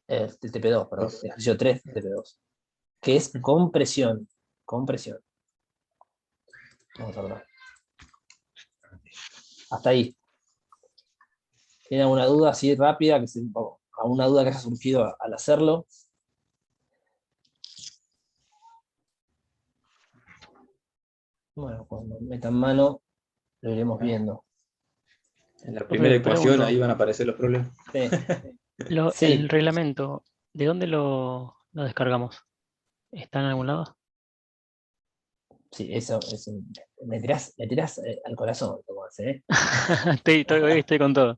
El TP2, perdón. El ejercicio 3, TP2. Que es compresión. Compresión. Vamos a ver. Hasta ahí. ¿Tiene alguna duda así rápida? ¿Alguna duda que haya surgido al hacerlo? Bueno, cuando metan mano, lo iremos viendo. En la primera ecuación pregunto. ahí van a aparecer los problemas. Sí. El Sí. reglamento, ¿de dónde lo descargamos? ¿Está en algún lado? Sí, eso me tirás al corazón, Tomás, ¿eh? Hoy estoy con todo.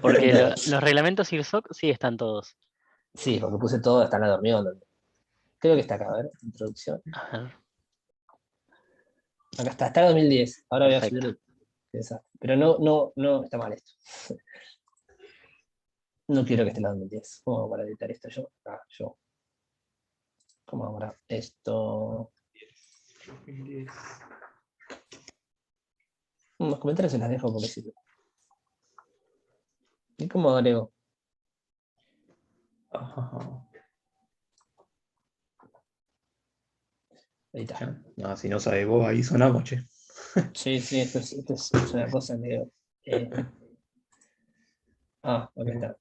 Porque los reglamentos IRSOC sí están todos. Sí, porque puse todo, están dormidos. Creo que está acá, a ver, introducción. A ver, Acá está el 2010. Ahora voy a perfecto. subir esa. Pero no, está mal esto. No quiero que esté la 2010. ¿Cómo hago para editar esto yo? Yo. ¿Cómo hago para esto? Los comentarios se las dejo porque sirve. ¿Y cómo agrego? Ajá. Ahí está. Ya. No, si no sabes vos, ahí sonamos, che. Sí, esto es una cosa medio. Acá está.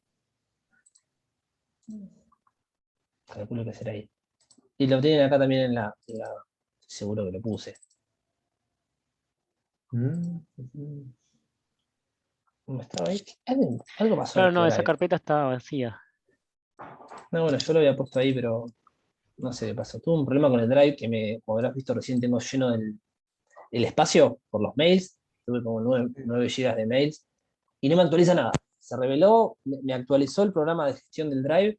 Calculo que será ahí. Y lo tienen acá también en la seguro que lo puse. ¿No estaba ahí? Algo pasó Claro, en no, este esa drive. carpeta está vacía. No, bueno, yo lo había puesto ahí, pero no sé qué pasó. Tuve un problema con el drive que como habrás visto recién, tengo lleno el espacio por los mails. Tuve como 9 GB de mails y no me actualiza nada. Se reveló, me actualizó el programa de gestión del drive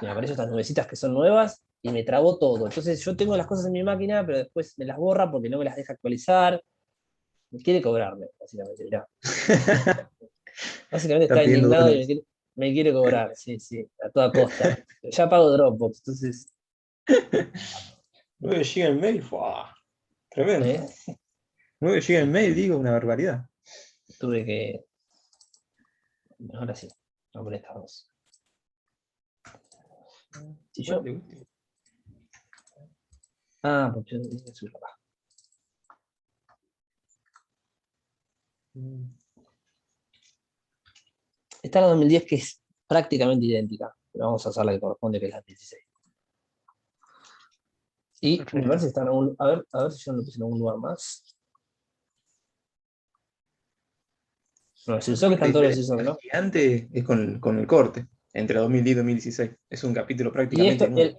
y me aparecen estas nubecitas que son nuevas y me trabó todo. Entonces yo tengo las cosas en mi máquina, pero después me las borra porque no me las deja actualizar. Me quiere cobrarme, básicamente, mirá. Básicamente Está está pidiendo indignado y dólares. me quiere cobrar, sí, a toda costa. Ya pago Dropbox, entonces 9 GB en mail, ¡fua! Tremendo. ¿eh? 9 GB en mail, digo, una barbaridad. Tuve que. Ahora sí, vamos a poner estas dos. Si yo. Porque yo tengo que subirlo acá. Está la 2010 que es prácticamente idéntica, pero vamos a usar la que corresponde, que es la 16. Y me Perfecto. parece que están en algún. A ver si yo no lo puse en algún lugar más. No, si usó que La están todos los diferencia ISO, ¿no? gigante es con el corte entre 2010 y 2016. Es un capítulo Y prácticamente nuevo.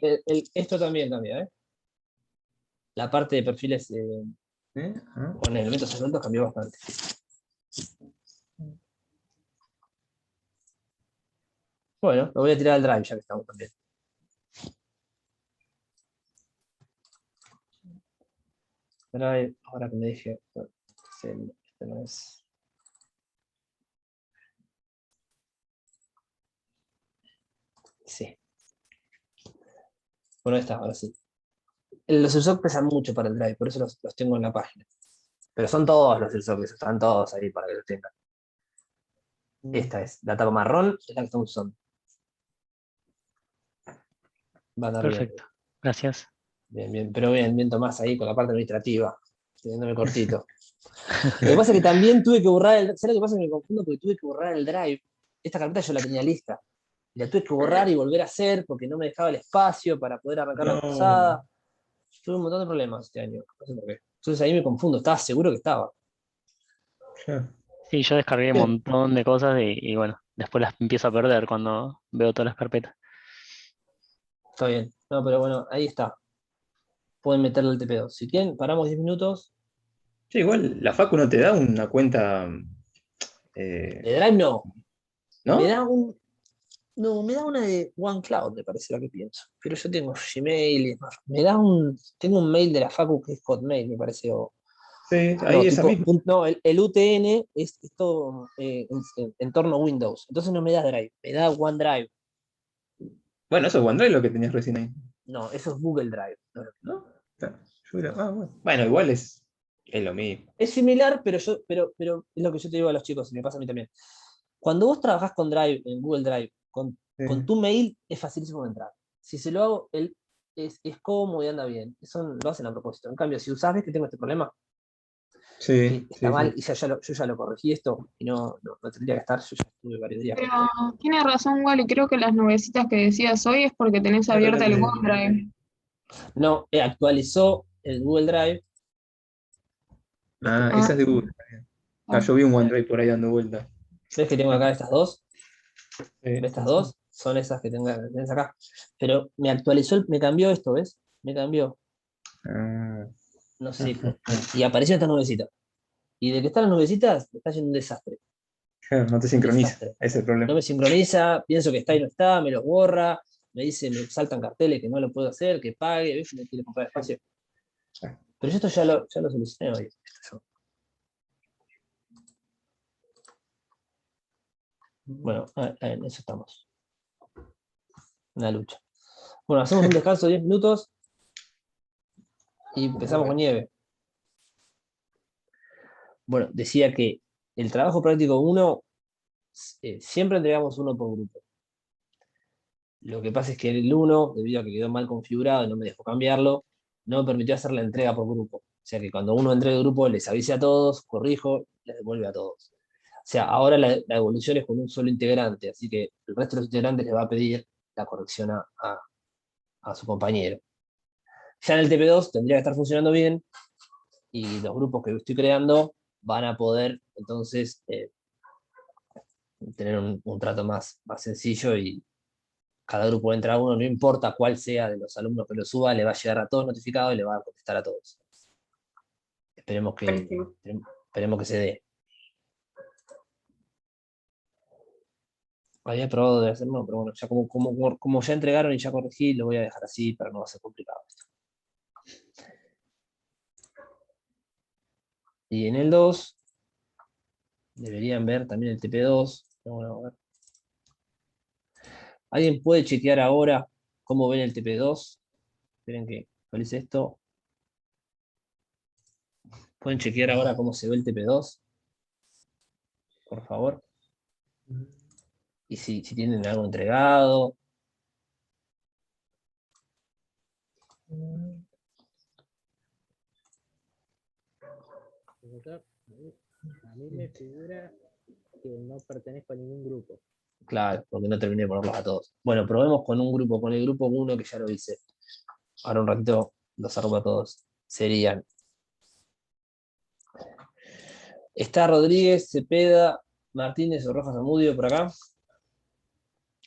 esto también cambia, ¿eh? La parte de perfiles Ajá. con elementos secretos cambió bastante. Bueno, lo voy a tirar al drive ya que estamos también. Drive, ahora que me dije. Este no es. Sí. Bueno, está, ahora sí. Los USOC pesan mucho para el drive, por eso los tengo en la página. Pero son todos los USOC, están todos ahí para que los tengan. Esta es la tapa marrón, es la que estamos usando. Va a andar bien. Perfecto. Gracias. Bien, pero bien, Tomás, ahí con la parte administrativa, teniéndome cortito. Lo que pasa es que también tuve que borrar el. ¿Sabes lo que pasa? Que me confundo porque tuve que borrar el drive. Esta carpeta yo la tenía lista. Y la tuve que borrar y volver a hacer porque no me dejaba el espacio para poder arrancar la cruzada. No. Tuve un montón de problemas este año. No sé por qué. Entonces ahí me confundo. Estaba seguro que estaba. Claro. Sí, yo descargué un montón de cosas y bueno, después las empiezo a perder cuando veo todas las carpetas. Está bien. No, pero bueno, ahí está. Pueden meterle el TP2. Si quieren, paramos 10 minutos. Che, igual la Facu no te da una cuenta, De Drive no. Me ¿no? da un. No, me da una de OneCloud, me parece la que pienso. Pero yo tengo Gmail y demás. Me da un. Tengo un mail de la Facu que es Hotmail, me parece. Sí, No, ahí esa tipo. misma. No, el UTN es todo entorno Windows. Entonces no me da Drive, me da OneDrive. Bueno, eso es OneDrive lo que tenías recién ahí, No, eso es Google Drive. No. ¿no? Bueno. Bueno, igual es lo mismo. Es similar, pero es lo que yo te digo a los chicos, y me pasa a mí también. Cuando vos trabajás con Drive, en Google Drive, con tu mail, es facilísimo de entrar. Si se lo hago, es cómodo y anda bien. Eso lo hacen a propósito. En cambio, si usás, ves que tengo este problema, que Sí, está sí, mal, sí. y yo ya lo corregí esto, y no tendría que estar, yo ya estuve varios días. Pero tiene razón, Wally, creo que las nubecitas que decías hoy es porque tenés abierta el OneDrive. No, actualizó el Google Drive. Ah, Ah, esa es de Google. Ah, yo vi un OneDrive por ahí dando vueltas. ¿Ves que tengo acá estas dos? Sí, Estas dos son esas que tenés acá. Pero me actualizó, me cambió esto, ¿ves? Me cambió. Ah, No sé. Y apareció esta nubecita. Y de que están las nubecitas, está yendo un desastre. No te sincroniza, Desastre. ese es el No problema. me sincroniza, pienso que está y no está, me los borra, me dice, me saltan carteles que no lo puedo hacer, que pague, ¿ves? Me quiere comprar espacio. Pero yo esto ya lo solucioné hoy. Bueno, en eso estamos. Una lucha. Bueno, hacemos un descanso de 10 minutos y empezamos con Nieve. Bueno, decía que el trabajo práctico 1, siempre entregamos uno por grupo. Lo que pasa es que el 1, debido a que quedó mal configurado y no me dejó cambiarlo, no me permitió hacer la entrega por grupo. O sea que cuando uno entrega el grupo, les avise a todos, corrijo, les devuelve a todos. O sea, ahora la evolución es con un solo integrante, así que el resto de los integrantes les va a pedir la corrección a su compañero. Ya en el TP2 tendría que estar funcionando bien y los grupos que estoy creando van a poder entonces tener un trato más sencillo y cada grupo entra uno, no importa cuál sea de los alumnos que lo suba, le va a llegar a todos notificado y le va a contestar a todos. Esperemos Buenísimo. que se dé. Había probado de hacerlo, pero bueno, ya como ya entregaron y ya corregí, lo voy a dejar así para no ser complicado. Y en el 2, deberían ver también el TP2. Pero bueno, a ver. ¿Alguien puede chequear ahora cómo ven el TP2? Esperen que actualice esto. ¿Pueden chequear ahora cómo se ve el TP2? Por favor. Y si tienen algo entregado. Profesor, a mí me figura que no pertenezco a ningún grupo. Claro, porque no terminé de ponerlos a todos. Bueno, probemos con un grupo, con el grupo 1 que ya lo hice. Ahora un ratito los arrobo a todos. Serían. Está Rodríguez, Cepeda, Martínez o Rojas Zamudio por acá.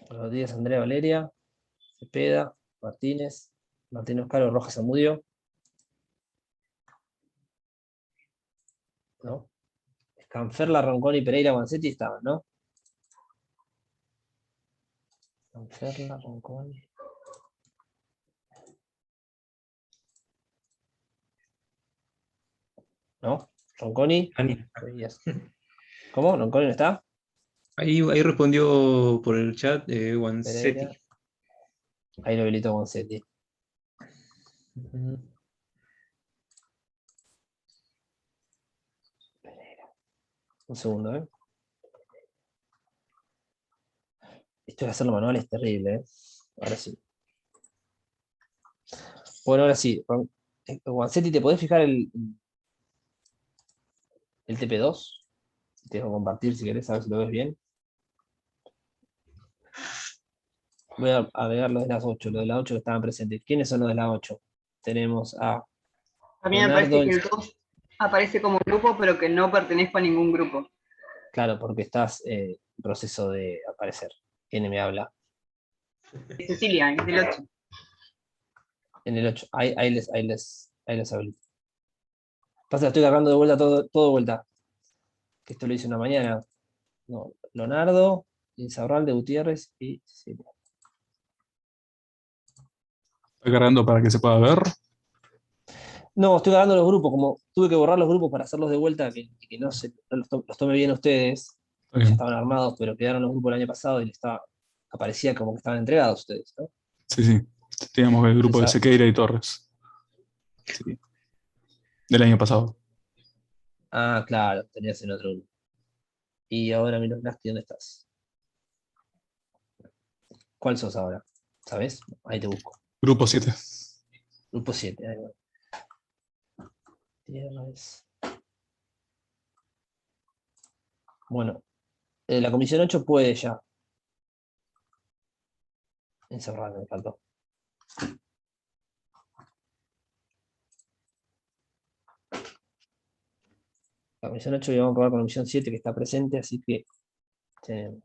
Rodríguez, Andrea, Valeria, Cepeda, Martínez Oscar o Rojas Zamudio. ¿No? Scanferla, Ronconi, Pereira, Guancetti estaban, ¿no? Scanferla, Ronconi. ¿No? Ronconi. ¿Cómo? ¿Ronconi no está? Ahí respondió por el chat Wansetti. Pereira. Ahí lo habilitó Guancetti. Un segundo, ¿eh? Esto de hacerlo manual es terrible, ¿eh? Ahora sí. Bueno, ahora sí. Guancetti, ¿te podés fijar el TP2? Te dejo compartir si querés, a ver si lo ves bien. Voy a agregar los de las 8, los de las 8 que estaban presentes. ¿Quiénes son los de las 8? Tenemos a A mí me parece que el 2 aparece como grupo, pero que no pertenezco a ningún grupo. Claro, porque estás en proceso de aparecer. ¿Quién me habla? Cecilia, es del 8. En el 8. Ahí les habilito. Pasa, estoy cargando de vuelta todo de vuelta. Que esto lo hice una mañana. No, Leonardo, Insaurralde, Gutiérrez y Cecilia. ¿Está cargando para que se pueda ver? No, estoy cargando los grupos. Como tuve que borrar los grupos para hacerlos de vuelta, que no los tome bien ustedes. Ya estaban armados, pero quedaron los grupos el año pasado y aparecía como que estaban entregados ustedes, ¿no? Sí. Teníamos el grupo de Sequeira y Torres. Sí. Del año pasado. Ah, claro, tenías en otro grupo. Y ahora, Miroslaski, ¿dónde estás? ¿Cuál sos ahora? ¿Sabes? Ahí te busco. Grupo 7. Grupo 7, ahí va. Tierras. Bueno, la comisión 8 puede ya. Encerrar, me faltó. La comisión 8 y vamos a probar con la comisión 7 que está presente, así que tenemos.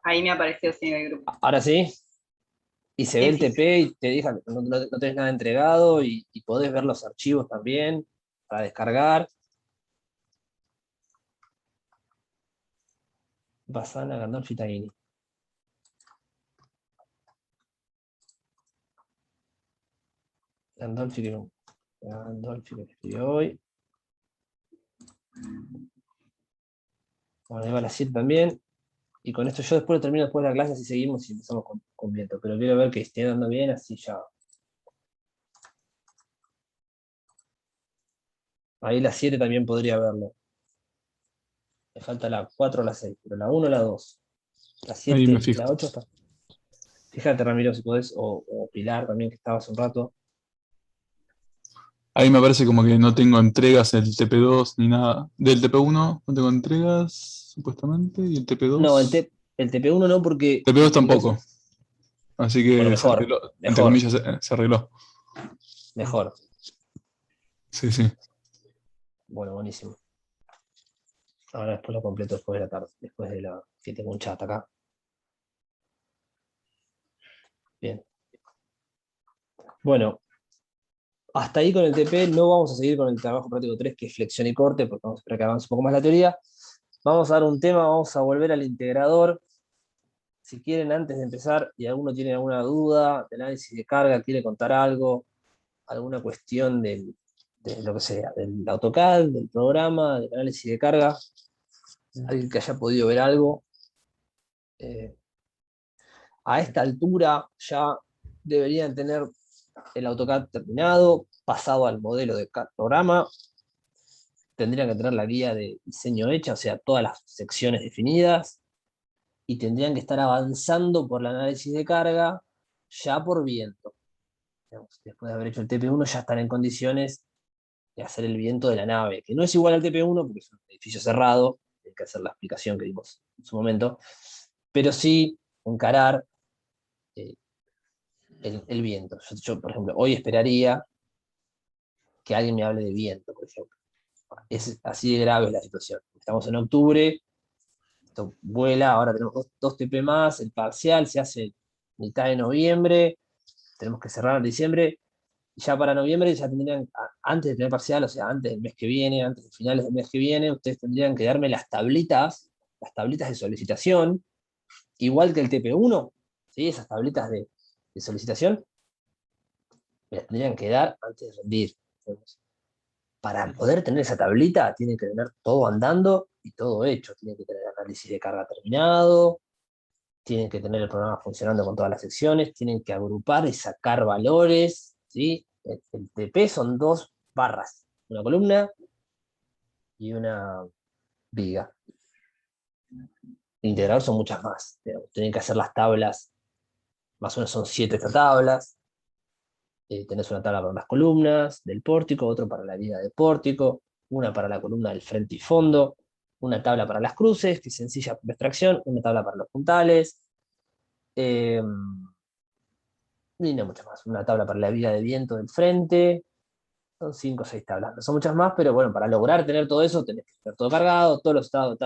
Ahí me apareció sí, el grupo. Ahora sí. Y se ve el TP y te deja que no tenés nada entregado y podés ver los archivos también para descargar. Basana, Gandolfi, Taini. Gandolfi que escribió hoy. Bueno, ahí va la 7 también. Y con esto yo después lo termino después de la clase, así seguimos y empezamos con viento. Pero quiero ver que esté dando bien, así ya. Ahí la 7 también podría verlo. Me falta la 4 o la 6, pero la 1 o la 2. La 7 Ahí me y fijo. la 8 está. Fíjate, Ramiro, si podés, o Pilar también, que estaba hace un rato. Ahí me parece como que no tengo entregas del TP2 ni nada. Del TP1 no tengo entregas, supuestamente, y el TP2. No, el TP1 no, porque TP2 tampoco. Así Bueno, que se mejor, arregló, entre mejor. comillas, se arregló. Mejor. Sí, sí. Bueno, buenísimo. Ahora después lo completo después de la tarde, después de la que tengo un chat acá. Bien. Bueno, hasta ahí con el TP, no vamos a seguir con el trabajo práctico 3, que es flexión y corte, porque vamos a esperar que avance un poco más la teoría. Vamos a dar un tema, vamos a volver al integrador. Si quieren, antes de empezar, y alguno tiene alguna duda de análisis de carga, quiere contar algo, alguna cuestión de lo que sea, del AutoCAD, del programa, del análisis de carga, alguien que haya podido ver algo. A esta altura ya deberían tener el AutoCAD terminado, pasado al modelo de CAD programa, tendrían que tener la guía de diseño hecha, o sea, todas las secciones definidas, y tendrían que estar avanzando por el análisis de carga ya por viento. Digamos, después de haber hecho el TP1 ya están en condiciones de hacer el viento de la nave, que no es igual al TP1 porque es un edificio cerrado, hay que hacer la explicación que dimos en su momento, pero sí encarar el viento. Yo, por ejemplo, hoy esperaría que alguien me hable de viento, por ejemplo. Es así de grave la situación. Estamos en octubre, esto vuela, ahora tenemos dos TP más, el parcial se hace mitad de noviembre, tenemos que cerrar en diciembre, y ya para noviembre ya tendrían, antes de tener parcial, o sea, antes del mes que viene, antes de finales del mes que viene, ustedes tendrían que darme las tablitas de solicitación, igual que el TP1, ¿sí? Esas tablitas de solicitación, me las tendrían que dar antes de rendir. Para poder tener esa tablita, tienen que tener todo andando y todo hecho. Tienen que tener análisis de carga terminado, tienen que tener el programa funcionando con todas las secciones, tienen que agrupar y sacar valores, ¿sí? El TP son 2 barras, una columna y una viga. El integrador son muchas más. Tienen que hacer las tablas, más o menos son 7 estas tablas. Tenés una tabla para las columnas del pórtico, otro para la viga del pórtico, una para la columna del frente y fondo, una tabla para las cruces, que es sencilla por extracción, una tabla para los puntales, y no muchas más. Una tabla para la viga de viento del frente, son 5 o 6 tablas. No son muchas más, pero bueno, para lograr tener todo eso, tenés que tener todo cargado, todos los estados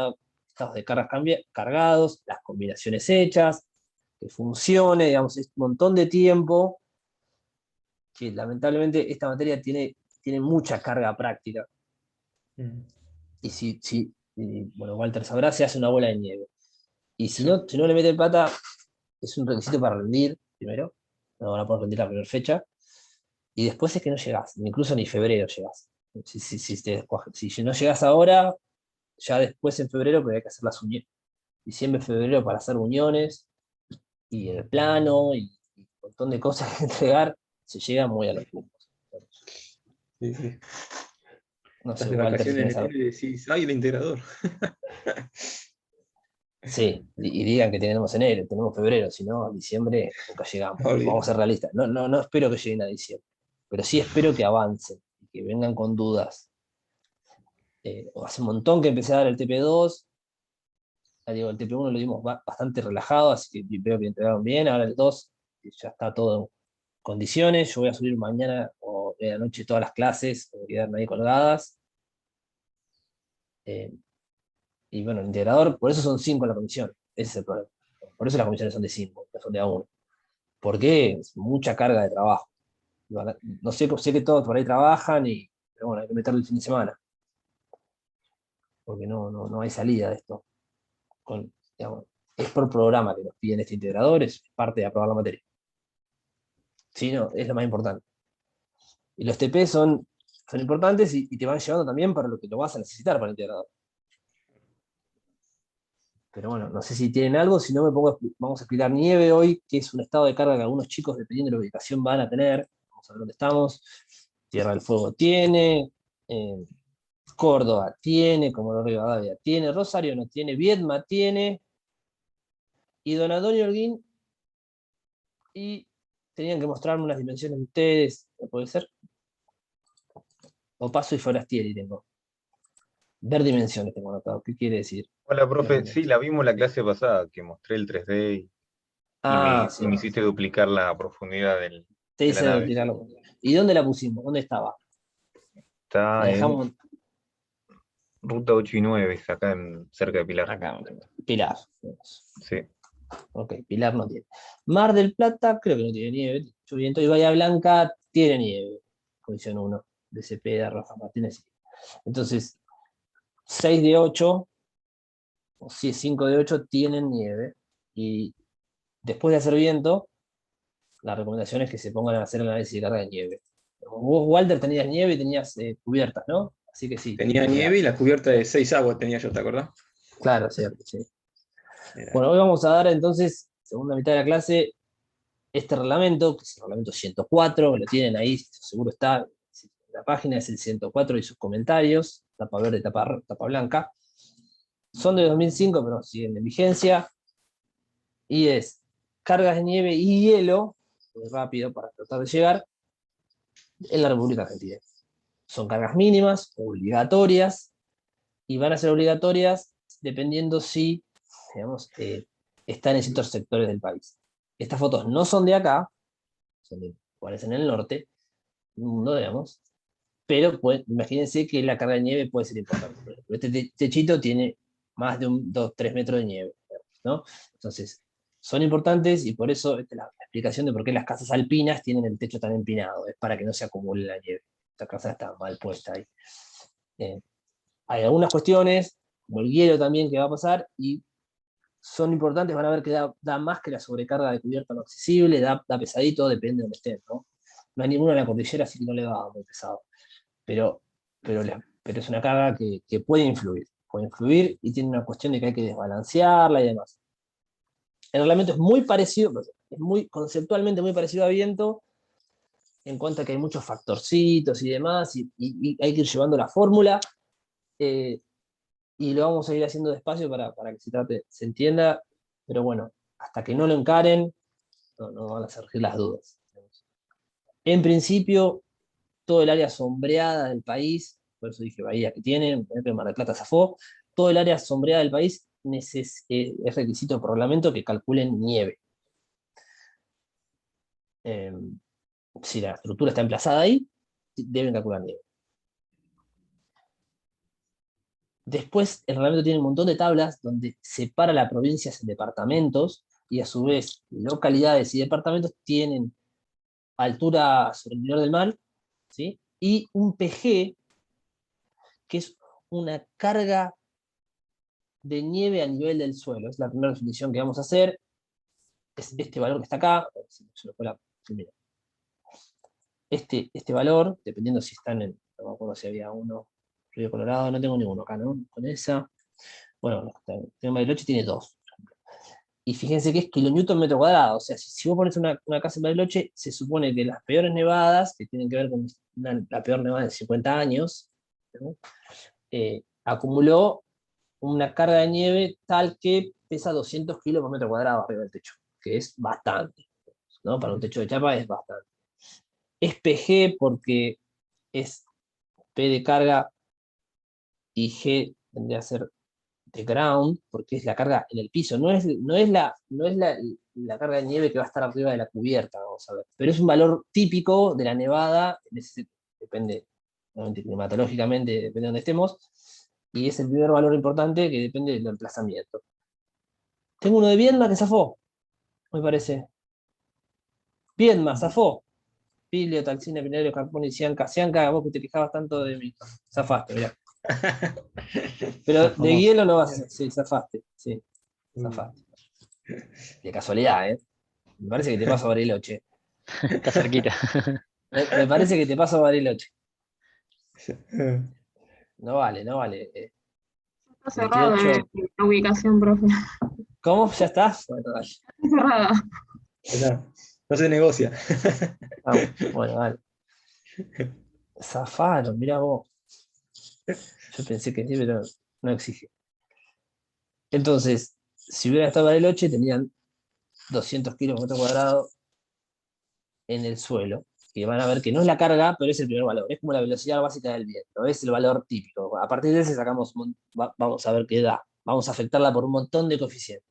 de cargas cargados, las combinaciones hechas, que funcione, digamos, es un montón de tiempo, que lamentablemente esta materia tiene mucha carga práctica. Y bueno, Walter sabrá, se hace una bola de nieve. Y si no le mete pata, es un requisito para rendir, primero. No van a poder rendir la primera fecha. Y después es que no llegás, incluso ni febrero llegás. Si no llegás ahora, ya después en febrero, pero hay que hacer las uniones. Diciembre, febrero para hacer uniones, y el plano, y un montón de cosas que entregar, se llega muy a los puntos. Sí, sí. No Las sé, de Walter, si vacaciones tenés en algo. enero y decís, ¡ay, el integrador! Sí, y digan que tenemos enero, tenemos febrero, si no, a diciembre nunca llegamos. No, olvidé. Vamos a ser realistas. No espero que lleguen a diciembre, pero sí espero que avancen, y que vengan con dudas. Hace un montón que empecé a dar el TP2, ya digo, el TP1 lo dimos bastante relajado, así que veo que entregaron bien. Ahora el 2 ya está todo en condiciones. Yo voy a subir mañana o de la noche todas las clases, voy a quedarme ahí colgadas. Y bueno, el integrador, por eso son 5 en la comisión, ese es el problema. Por eso las comisiones son de 5, no son de A1. Porque es mucha carga de trabajo. No sé que todos por ahí trabajan, pero bueno, hay que meterle el fin de semana. Porque no hay salida de esto. digamos, es por programa que nos piden este integrador, es parte de aprobar la materia. Sí, no, es lo más importante. Y los TP son importantes y te van llevando también para lo que lo vas a necesitar para el integrador. Pero bueno, no sé si tienen algo, si no vamos a explicar nieve hoy, que es un estado de carga que algunos chicos, dependiendo de la ubicación, van a tener. Vamos a ver dónde estamos. Tierra del Fuego tiene, Córdoba tiene, Comodoro Rivadavia tiene, Rosario no tiene, Viedma tiene, y Don Antonio Holguín, y tenían que mostrarme unas dimensiones de ustedes, ¿no puede ser? O Paso y Forastieri tengo. Ver dimensiones tengo anotado, ¿qué quiere decir? Hola, profe. Sí, la vimos la clase pasada, que mostré el 3D Sí. y me hiciste duplicar la profundidad Te de la hice nave. duplicarlo. ¿Y dónde la pusimos? ¿Dónde estaba? Está La dejamos ruta 8 y 9, acá cerca de Pilar. acá. Pilar. Sí. Ok, Pilar no tiene. Mar del Plata creo que no tiene nieve. Viento y Bahía Blanca tiene nieve. Condición 1 de Cepeda, Rafa Martínez. Entonces, 6 de 8 o 5 de 8 tienen nieve. Y después de hacer viento, la recomendación es que se pongan a hacer el análisis de carga de nieve. Vos, Walter, tenías nieve y tenías cubiertas, ¿no? Así que sí. Tenía nieve y la cubierta de 6 aguas tenía yo, ¿te acordás? Claro, cierto, sí. Era- Bueno, hoy vamos a dar entonces, segunda mitad de la clase, este reglamento, que es el reglamento 104, que lo tienen ahí, seguro está en la página, es el 104 y sus comentarios, tapa verde, tapa blanca. Son de 2005, pero siguen en vigencia. Y es cargas de nieve y hielo, muy rápido para tratar de llegar, en la República Argentina. Son cargas mínimas, obligatorias, y van a ser obligatorias dependiendo si, digamos, están en ciertos sectores del país. Estas fotos no son de acá, son de lugares en el norte, no digamos, pero imagínense que la carga de nieve puede ser importante. Por ejemplo, este techito tiene más de 2-3 metros de nieve, ¿no? Entonces, son importantes y por eso esta es la explicación de por qué las casas alpinas tienen el techo tan empinado, es para que no se acumule la nieve. Esta casa está mal puesta ahí. Hay algunas cuestiones, como el hielo también, que va a pasar, y son importantes, van a ver que da más que la sobrecarga de cubierta no accesible, da pesadito, depende de donde estén, ¿no? No hay ninguna en la cordillera, así que no le va muy pesado. Pero es una carga que puede influir y tiene una cuestión de que hay que desbalancearla y demás. El reglamento es muy parecido, es conceptualmente muy parecido a viento, en cuanto a que hay muchos factorcitos y demás, y hay que ir llevando la fórmula, y lo vamos a ir haciendo despacio para que se entienda, pero bueno, hasta que no lo encaren, no van a surgir las dudas. En principio, todo el área sombreada del país, por eso dije Bahía que tiene, por ejemplo, Mar del Plata zafó, todo el área sombreada del país es requisito por reglamento que calculen nieve. Si la estructura está emplazada ahí, deben calcular nieve. Después, el reglamento tiene un montón de tablas donde separa las provincias en departamentos y a su vez localidades y departamentos tienen altura sobre el nivel del mar, ¿sí? Y un PG, que es una carga de nieve a nivel del suelo. Es la primera definición que vamos a hacer. Es este valor que está acá. Este valor, dependiendo si están en, no me acuerdo si había uno, Río Colorado, no tengo ninguno acá, ¿no? Con esa. Bueno, en Bariloche tiene 2. Y fíjense que es kilonewton metro cuadrado. O sea, si vos pones una casa en Bariloche, se supone que las peores nevadas, que tienen que ver con la peor nevada de 50 años, ¿no? Acumuló una carga de nieve tal que pesa 200 kilos por metro cuadrado arriba del techo, que es bastante, ¿no? Para un techo de chapa es bastante. Es PG porque es P de carga y G tendría que ser de ground, porque es la carga en el piso, no es la carga de nieve que va a estar arriba de la cubierta, vamos a ver, pero es un valor típico de la nevada, depende, obviamente, climatológicamente, depende de donde estemos, y es el primer valor importante que depende del emplazamiento. Tengo uno de Viedma que zafó, me parece. Viedma, zafó. Pilio, Talcina, Pinario, Carponi, Cianca, vos que te quejabas tanto de mí. Zafaste, mirá. Pero de hielo no vas a hacer, sí, zafaste, sí. Zafaste. De casualidad, ¿eh? Me parece que te paso a Bariloche. Está cerquita. Me parece que te paso a Bariloche. No vale, no vale. Está cerrado 28. la ubicación, profe. ¿Cómo? ¿Ya estás? Bueno, dale. Está cerrada. No se negocia. Vamos. Bueno, dale. Zafaron, mirá vos. Yo pensé que sí, pero no exige. Entonces, si hubiera estado Bariloche, tenían 200 kilos por metro cuadrado en el suelo, que van a ver que no es la carga, pero es el primer valor. Es como la velocidad básica del viento, es el valor típico. A partir de ese sacamos, vamos a ver qué da. Vamos a afectarla por un montón de coeficientes.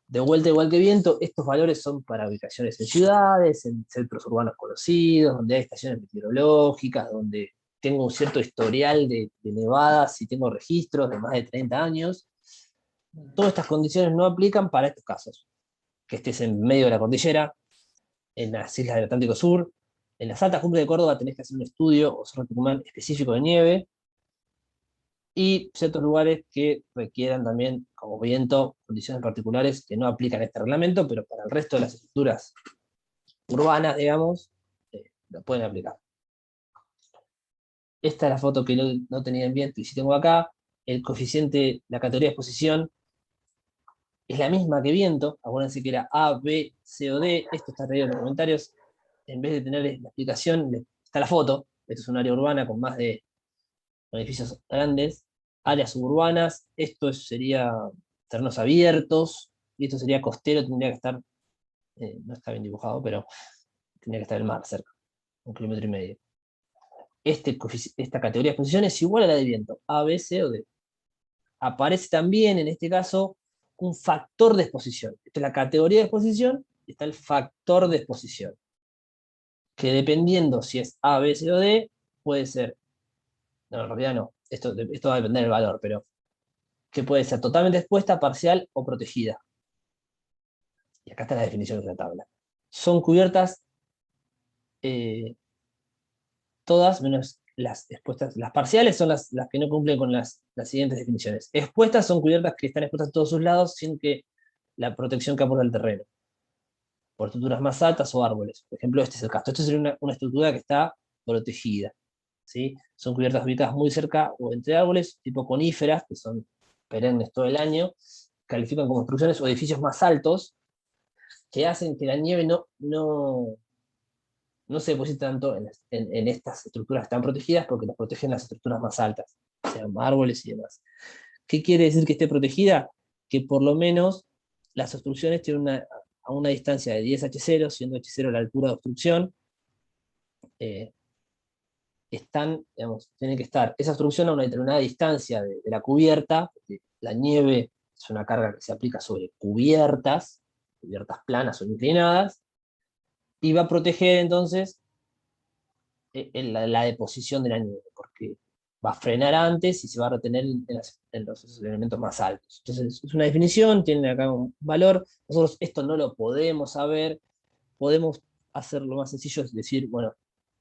De vuelta, igual que viento, estos valores son para ubicaciones en ciudades, en centros urbanos conocidos, donde hay estaciones meteorológicas, donde tengo un cierto historial de nevadas y tengo registros de más de 30 años. Todas estas condiciones no aplican para estos casos. Que estés en medio de la cordillera, en las islas del Atlántico Sur, en las altas cumbres de Córdoba tenés que hacer un estudio o Cerro Tucumán específico de nieve, y ciertos lugares que requieran también, como viento, condiciones particulares que no aplican a este reglamento, pero para el resto de las estructuras urbanas, digamos, lo pueden aplicar. Esta es la foto que no tenía en viento y sí tengo acá. El coeficiente, la categoría de exposición es la misma que viento. Acuérdense que era A, B, C o D. Esto está traído en los comentarios. En vez de tener la explicación, está la foto. Esto es un área urbana con más de edificios grandes. Áreas suburbanas, esto sería terrenos abiertos, y esto sería costero, tendría que estar, no está bien dibujado, pero tendría que estar el mar cerca, 1,5 km. Esta categoría de exposición es igual a la de viento, A, B, C o D. Aparece también, en este caso, un factor de exposición. Esta es la categoría de exposición, está el factor de exposición, que dependiendo si es A, B, C o D, puede ser, no, en realidad no, esto va a depender del valor, pero que puede ser totalmente expuesta, parcial o protegida. Y acá está la definición de la tabla. Son cubiertas todas menos las expuestas. Las parciales son las que no cumplen con las siguientes definiciones. Expuestas son cubiertas que están expuestas a todos sus lados sin que la protección que aporta el terreno, por estructuras más altas o árboles. Por ejemplo, este es el caso. Esto sería una estructura que está protegida. ¿Sí? Son cubiertas ubicadas muy cerca o entre árboles, tipo coníferas, que son perennes todo el año, califican como construcciones o edificios más altos, que hacen que la nieve no se deposite tanto en estas estructuras que están protegidas, porque las protegen las estructuras más altas, sean árboles y demás. ¿Qué quiere decir que esté protegida? Que por lo menos las obstrucciones tienen a una distancia de 10 H0, siendo H0 la altura de obstrucción, tiene que estar esa obstrucción a una determinada distancia de la cubierta, porque la nieve es una carga que se aplica sobre cubiertas planas o inclinadas, y va a proteger entonces la deposición de la nieve, porque va a frenar antes y se va a retener en los elementos más altos. Entonces es una definición, tiene acá un valor. Nosotros esto no lo podemos saber, podemos hacerlo más sencillo, es decir, bueno,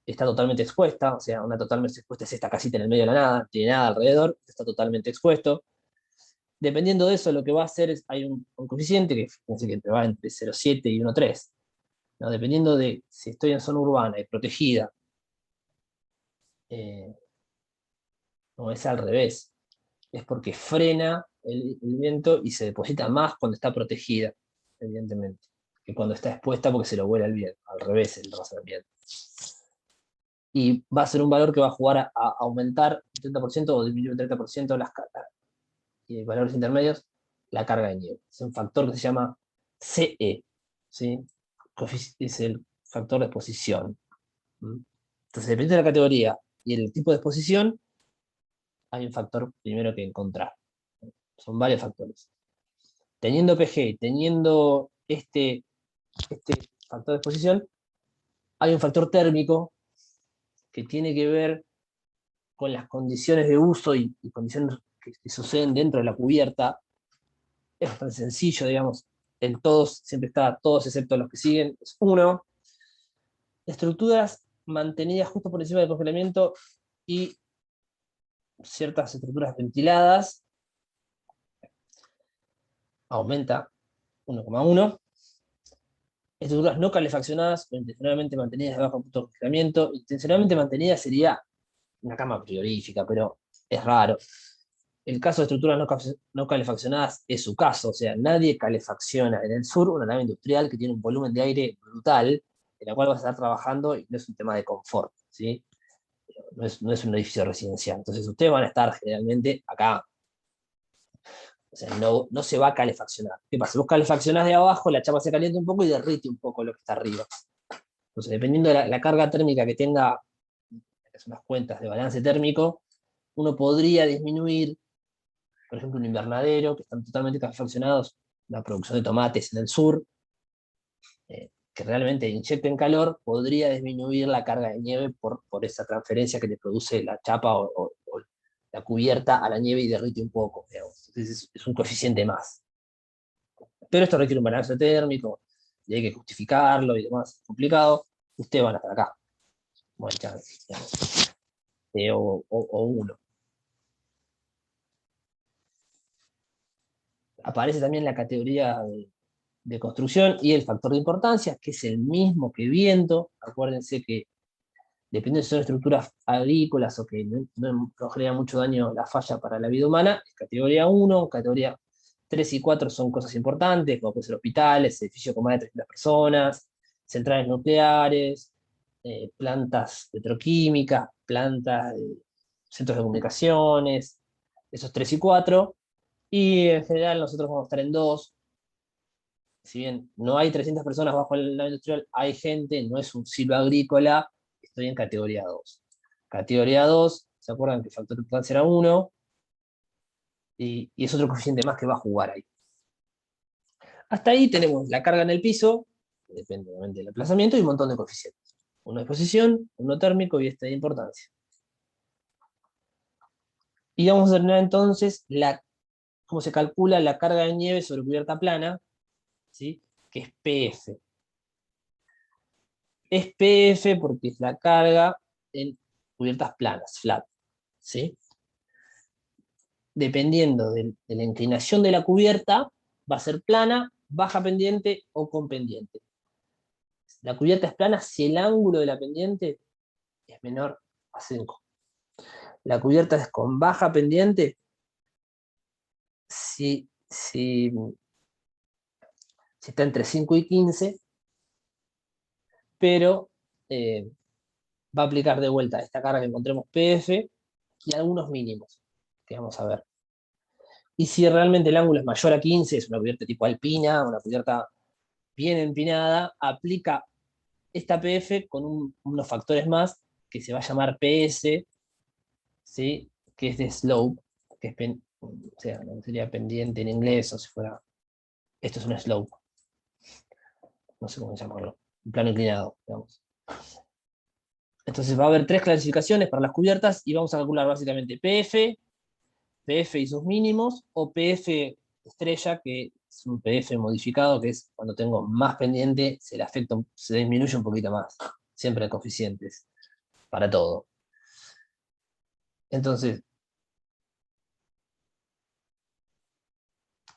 está totalmente expuesta, o sea, una totalmente expuesta es esta casita en el medio de la nada, no tiene nada alrededor, está totalmente expuesto. Dependiendo de eso, lo que va a hacer es, hay un coeficiente que fíjense que va entre 0,7 y 1,3. ¿No? Dependiendo de si estoy en zona urbana y protegida, no es al revés, es porque frena el viento y se deposita más cuando está protegida, evidentemente, que cuando está expuesta porque se lo vuela el viento, al revés el razonamiento. Y va a ser un valor que va a jugar a aumentar un 30% o disminuir un 30% las cargas, y valores intermedios, la carga de nieve. Es un factor que se llama CE, ¿sí? Es el factor de exposición. Entonces, dependiendo de la categoría y el tipo de exposición, hay un factor primero que encontrar. Son varios factores. Teniendo PG, teniendo este factor de exposición, hay un factor térmico que tiene que ver con las condiciones de uso y condiciones que suceden dentro de la cubierta. Es tan sencillo, digamos, en todos, siempre está todos excepto los que siguen, es 1. Estructuras mantenidas justo por encima del congelamiento y ciertas estructuras ventiladas aumenta 1,1. Estructuras no calefaccionadas o intencionalmente mantenidas de bajo punto de congelamiento. Intencionalmente mantenidas sería una cama frigorífica, pero es raro. El caso de estructuras no calefaccionadas es su caso, o sea, nadie calefacciona en el sur una nave industrial que tiene un volumen de aire brutal, en la cual vas a estar trabajando y no es un tema de confort, ¿sí? No es un edificio residencial. Entonces ustedes van a estar generalmente acá. O sea, no se va a calefaccionar. ¿Qué pasa? Vos calefaccionás de abajo, la chapa se calienta un poco y derrite un poco lo que está arriba. Entonces, dependiendo de la carga térmica que tenga, es unas cuentas de balance térmico, uno podría disminuir, por ejemplo, un invernadero, que están totalmente calefaccionados, la producción de tomates en el sur, que realmente inyecten calor, podría disminuir la carga de nieve por esa transferencia que le produce la chapa o la cubierta a la nieve y derrite un poco, digamos. Entonces es un coeficiente más. Pero esto requiere un balance térmico, y hay que justificarlo y demás, es complicado. Ustedes van a estar acá. Buen chance, digamos. O uno. Aparece también la categoría de construcción y el factor de importancia, que es el mismo que viento. Acuérdense que dependiendo si son estructuras agrícolas o que no generan mucho daño la falla para la vida humana, es categoría 1, categoría 3 y 4 son cosas importantes, como pueden ser hospitales, edificios con más de 300 personas, centrales nucleares, plantas petroquímicas, plantas, centros de comunicaciones, esos 3 y 4, y en general nosotros vamos a estar en 2. Si bien no hay 300 personas bajo la industrial, hay gente, no es un silo agrícola, estoy en categoría 2. Categoría 2, ¿se acuerdan que el factor de importancia era 1? Y es otro coeficiente más que va a jugar ahí. Hasta ahí tenemos la carga en el piso, depende obviamente del emplazamiento, y un montón de coeficientes. Uno de posición, uno térmico y este de importancia. Y vamos a determinar entonces cómo se calcula la carga de nieve sobre cubierta plana, ¿sí? Que es PF. Es PF porque es la carga en cubiertas planas, flat, ¿sí? Dependiendo de la inclinación de la cubierta, va a ser plana, baja pendiente o con pendiente. La cubierta es plana si el ángulo de la pendiente es menor a 5. La cubierta es con baja pendiente si está entre 5 y 15, pero va a aplicar de vuelta esta carga que encontremos PF y algunos mínimos que vamos a ver. Y si realmente el ángulo es mayor a 15, es una cubierta tipo alpina, una cubierta bien empinada, aplica esta PF con unos factores más que se va a llamar PS, ¿sí? Que es de slope, que es o sea, no sería pendiente en inglés, o si fuera, esto es un slope, no sé cómo llamarlo, un plano inclinado, digamos. Entonces va a haber 3 clasificaciones para las cubiertas y vamos a calcular básicamente PF y sus mínimos, o PF estrella, que es un PF modificado, que es cuando tengo más pendiente, se disminuye un poquito más. Siempre hay coeficientes para todo. Entonces,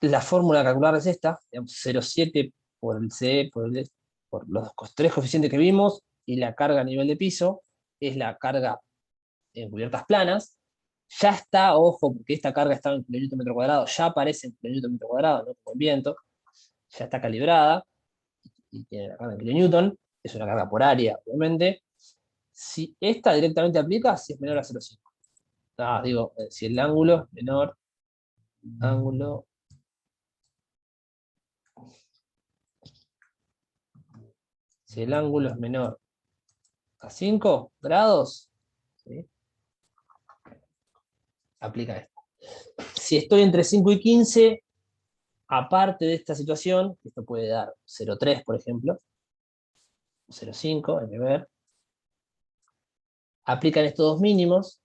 la fórmula a calcular es esta, 0,7 por el C, por los 3 coeficientes que vimos, y la carga a nivel de piso, es la carga en cubiertas planas. Ya está, ojo, porque esta carga estaba en kilonewton metro cuadrado, ya aparece en kilonewton metro cuadrado, no como el viento, ya está calibrada, y tiene la carga en kilonewton, es una carga por área, obviamente. Si esta directamente aplica, si es menor a 0,5. Digo, si el ángulo es menor, si el ángulo es menor a 5 grados, ¿sí? Aplica esto. Si estoy entre 5 y 15, aparte de esta situación, esto puede dar 0,3 por ejemplo, 0,5, hay que ver, aplican estos dos mínimos,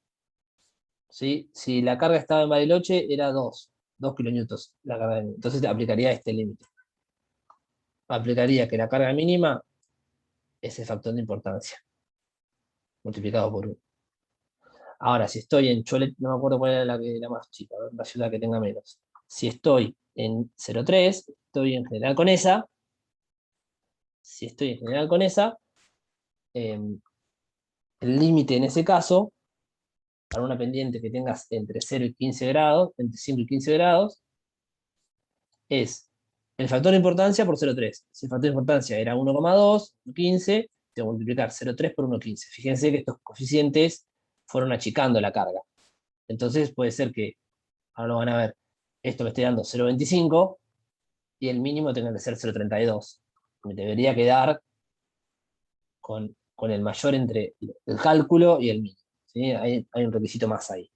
¿sí? Si la carga estaba en Bariloche era 2 kilonewtons la carga, entonces aplicaría este límite. Aplicaría que la carga mínima es el factor de importancia, multiplicado por 1. Ahora, si estoy en Cholet, no me acuerdo cuál era la más chica, la ciudad que tenga menos. Si estoy en 0,3, estoy en general con esa. Si estoy en general con esa, el límite en ese caso, para una pendiente que tengas entre 0 y 15 grados, entre 5 y 15 grados, es el factor de importancia por 0,3. Si el factor de importancia era 1,2, 15, tengo que multiplicar 0,3 por 1,15. Fíjense que estos coeficientes fueron achicando la carga. Entonces puede ser que, ahora lo van a ver, esto me esté dando 0,25 y el mínimo tenga que ser 0,32. Me debería quedar con el mayor entre el cálculo y el mínimo. ¿Sí? Hay un requisito más ahí.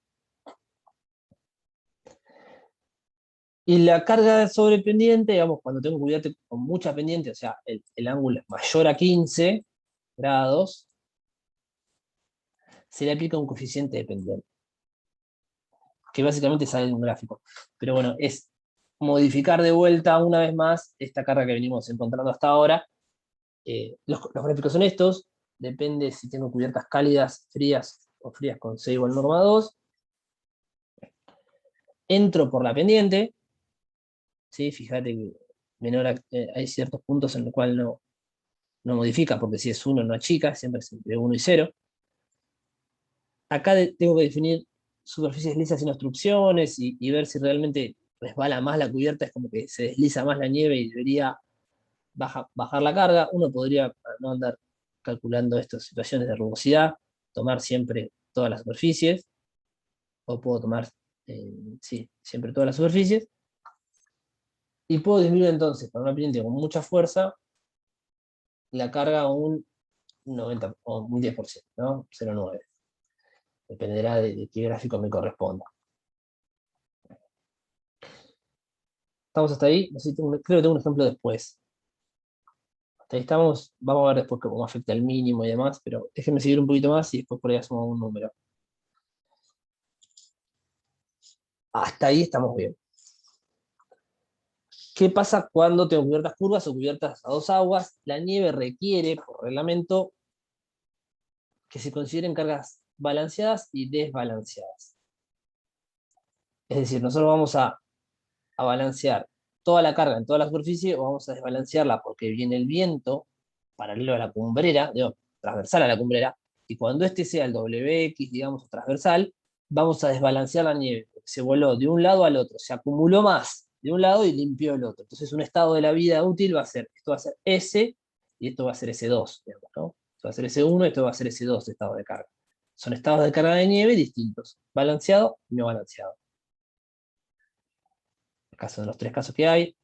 Y la carga sobre pendiente, digamos, cuando tengo cubierta con mucha pendiente, o sea, el ángulo es mayor a 15 grados, se le aplica un coeficiente de pendiente, que básicamente sale en un gráfico. Pero bueno, es modificar de vuelta una vez más esta carga que venimos encontrando hasta ahora. Los gráficos son estos, depende si tengo cubiertas cálidas, frías o frías con C igual norma 2. Entro por la pendiente, ¿sí? Fíjate que hay ciertos puntos en los cuales no modifica, porque si es 1 no achica, siempre es entre 1 y 0. Acá tengo que definir superficies lisas sin obstrucciones y ver si realmente resbala más la cubierta, es como que se desliza más la nieve y debería bajar la carga. Uno podría, para no andar calculando estas situaciones de rugosidad, tomar siempre todas las superficies, o puedo tomar sí, siempre todas las superficies, y puedo disminuir entonces para una pendiente con mucha fuerza la carga a un 90 o un 10%, ¿no? 0,9. Dependerá de qué gráfico me corresponda. ¿Estamos hasta ahí? No sé, creo que tengo un ejemplo después. Hasta ahí estamos. Vamos a ver después cómo afecta el mínimo y demás, pero déjenme seguir un poquito más y después por ahí hacemos un número. Hasta ahí estamos bien. ¿Qué pasa cuando tengo cubiertas curvas o cubiertas a dos aguas? La nieve requiere, por reglamento, que se consideren cargas balanceadas y desbalanceadas. Es decir, nosotros vamos a balancear toda la carga en toda la superficie o vamos a desbalancearla porque viene el viento paralelo a la cumbrera, transversal a la cumbrera, y cuando este sea el WX, digamos, transversal, vamos a desbalancear la nieve, porque se voló de un lado al otro, se acumuló más de un lado y limpió el otro. Entonces un estado de la vida útil va a ser, esto va a ser S y esto va a ser S2, digamos, ¿no? Esto va a ser S1 y esto va a ser S2 de estado de carga. Son estados de carga de nieve distintos, balanceado y no balanceado. En el caso de los tres casos que hay,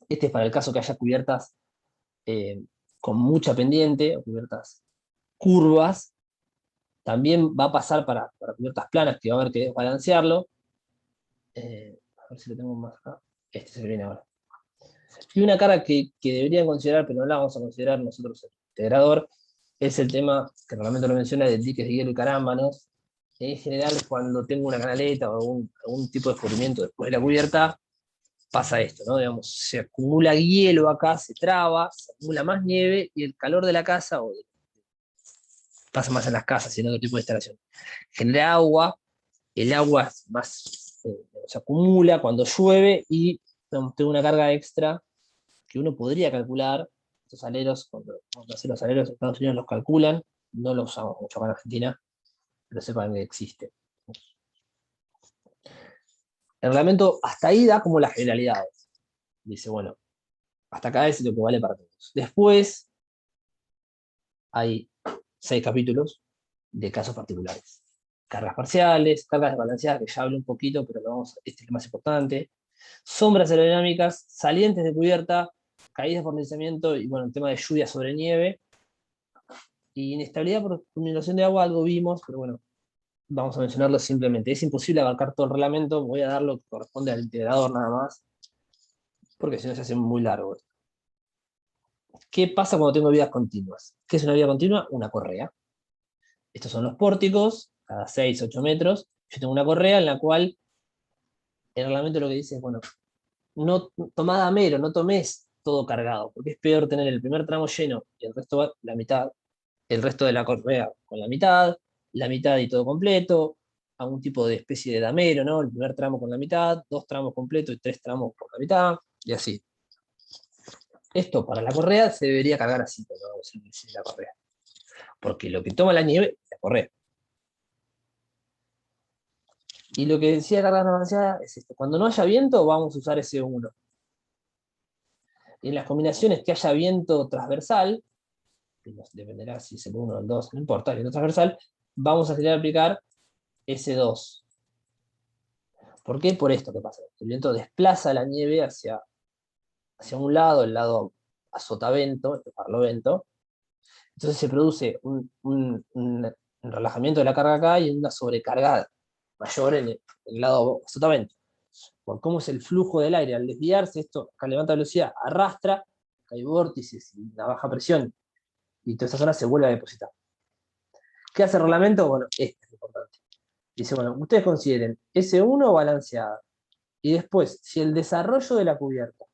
este es para el caso que haya cubiertas con mucha pendiente, o cubiertas curvas. También va a pasar para cubiertas planas, que va a haber que desbalancearlo. A ver si lo tengo más acá. Este se viene ahora. Y una carga que deberían considerar, pero no la vamos a considerar nosotros el integrador, es el tema, que realmente lo menciona, de diques de hielo y carámbanos. En general, cuando tengo una canaleta o algún tipo de descubrimiento después de la cubierta, pasa esto, ¿no? Digamos, se acumula hielo acá, se traba, se acumula más nieve, y el calor de la casa, pasa más en las casas y en otro tipo de instalación, genera agua, el agua más, se acumula cuando llueve y tengo una carga extra que uno podría calcular. Estos aleros, cuando hacen los aleros en Estados Unidos los calculan, no los usamos mucho acá en Argentina, pero sepan que existe. El reglamento hasta ahí da como las generalidades. Dice, bueno, hasta acá es lo que vale para todos. Después hay 6 capítulos de casos particulares. Cargas parciales, cargas desbalanceadas, que ya hablé un poquito, pero este es el más importante. Sombras aerodinámicas, salientes de cubierta, caídas por deslizamiento y bueno, el tema de lluvia sobre nieve. Y inestabilidad por acumulación de agua, algo vimos, pero bueno, vamos a mencionarlo simplemente. Es imposible abarcar todo el reglamento, voy a dar lo que corresponde al integrador nada más, porque si no se hace muy largo. ¿Qué pasa cuando tengo vías continuas? ¿Qué es una vía continua? Una correa. Estos son los pórticos, cada 6, 8 metros. Yo tengo una correa en la cual el reglamento lo que dice es, bueno, no tomad a mero, no tomes todo cargado, porque es peor tener el primer tramo lleno y el resto la mitad, el resto de la correa con la mitad y todo completo, un tipo de especie de damero, ¿no? El primer tramo con la mitad, 2 tramos completos y 3 tramos por la mitad, y así. Esto para la correa se debería cargar así, cuando vamos a iniciar la correa. Porque lo que toma la nieve es la correa. Y lo que decía carga avanzada es esto. Cuando no haya viento, vamos a usar ese 1. Y en las combinaciones que haya viento transversal, que dependerá si es el 1 o el 2, no importa, el viento transversal, vamos a querer aplicar ese 2. ¿Por qué? Por esto que pasa. El viento desplaza la nieve hacia un lado, el lado a sotavento, este barlovento. Entonces se produce un relajamiento de la carga acá y una sobrecarga mayor en el lado sotavento. Por cómo es el flujo del aire, al desviarse, esto acá levanta velocidad, arrastra, acá hay vórtices y una baja presión, y toda esa zona se vuelve a depositar. ¿Qué hace el reglamento? Bueno, esto es importante. Dice, bueno, ustedes consideren S1 balanceada, y después, si el desarrollo de la cubierta,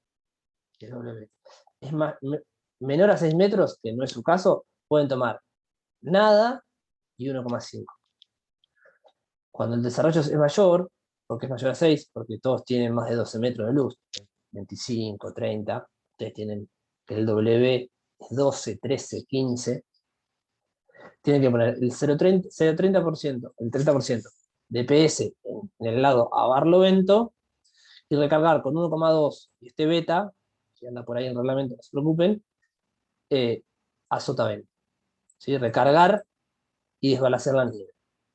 que es W, es menor a 6 metros, que no es su caso, pueden tomar nada y 1,5. Cuando el desarrollo es mayor, porque es mayor a 6, porque todos tienen más de 12 metros de luz, 25, 30, ustedes tienen que el W es 12, 13, 15, tienen que poner el 0,30%, el 30% de PS en el lado a barlovento y recargar con 1,2 y este beta, que anda por ahí en el reglamento, no se preocupen, a sotavento. ¿Sí? Recargar y desbalancear la nieve.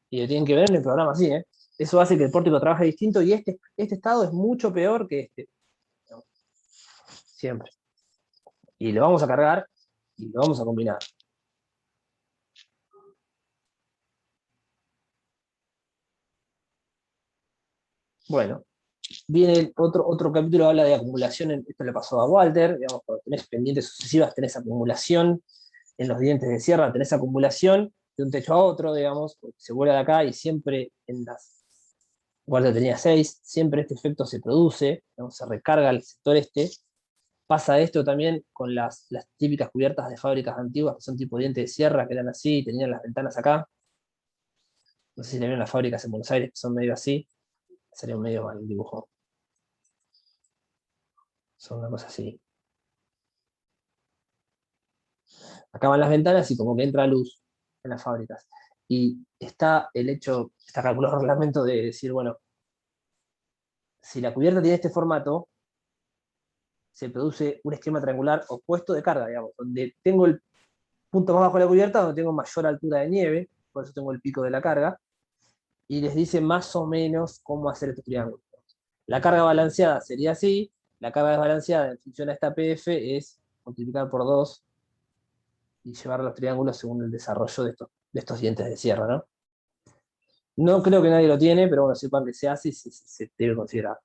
Y lo tienen que ver en el programa así, ¿eh? Eso hace que el pórtico trabaje distinto y este estado es mucho peor que este. Siempre. Y lo vamos a cargar y lo vamos a combinar. Bueno, viene otro capítulo, habla de acumulación, esto le pasó a Walter, digamos, cuando tenés pendientes sucesivas, tenés acumulación en los dientes de sierra, tenés acumulación de un techo a otro, digamos, se vuela de acá y siempre en las... Walter tenía 6, siempre este efecto se produce, digamos, se recarga el sector este. Pasa esto también con las típicas cubiertas de fábricas antiguas, que son tipo dientes de sierra, que eran así, tenían las ventanas acá. No sé si le vieron las fábricas en Buenos Aires, que son medio así. Sería un medio mal el dibujo. Son una cosa así. Acá van las ventanas y como que entra luz en las fábricas. Y está calculado el reglamento de decir, bueno, si la cubierta tiene este formato, se produce un esquema triangular opuesto de carga, digamos, donde tengo el punto más bajo de la cubierta, donde tengo mayor altura de nieve, por eso tengo el pico de la carga, y les dice más o menos cómo hacer estos triángulos. La carga balanceada sería así, la carga desbalanceada en función a esta PF es multiplicar por 2 y llevar los triángulos según el desarrollo de estos dientes de sierra, ¿no? No creo que nadie lo tiene, pero bueno, sepan que se hace y se debe considerar.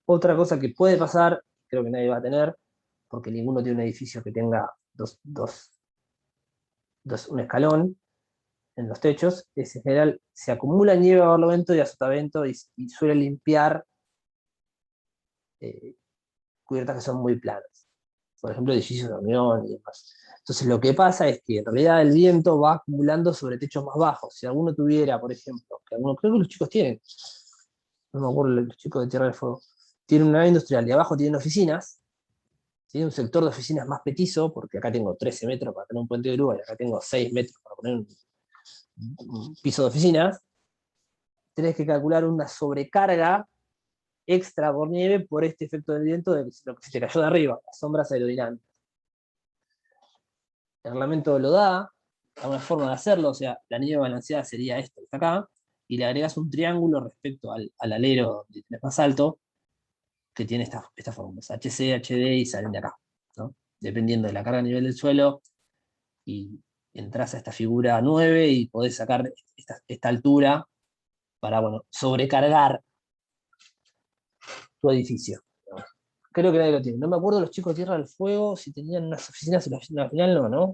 Otra cosa que puede pasar, creo que nadie va a tener, porque ninguno tiene un edificio que tenga un escalón en los techos, es en general se acumula nieve a barlovento y a sotavento y suele limpiar cubiertas que son muy planas. Por ejemplo, edificios de hormigón y demás. Entonces lo que pasa es que en realidad el viento va acumulando sobre techos más bajos. Si alguno tuviera, por ejemplo, creo que los chicos tienen, no me acuerdo, los chicos de Tierra del Fuego, tienen una nave industrial y abajo tienen oficinas, tiene un sector de oficinas más petizo, porque acá tengo 13 metros para tener un puente de grúa y acá tengo 6 metros para poner un piso de oficinas, tenés que calcular una sobrecarga extra por nieve por este efecto del viento de lo que se te cayó de arriba, las sombras aerodinámicas. El reglamento lo da una forma de hacerlo, o sea, la nieve balanceada sería esta que está acá, y le agregas un triángulo respecto al alero donde tenés más alto, que tiene estas fórmulas, HC, HD y salen de acá, ¿no? Dependiendo de la carga a nivel del suelo, y entras a esta figura 9 y podés sacar esta altura para, bueno, sobrecargar tu edificio. Creo que nadie lo tiene. No me acuerdo los chicos de Tierra del Fuego si tenían unas oficinas, al final no.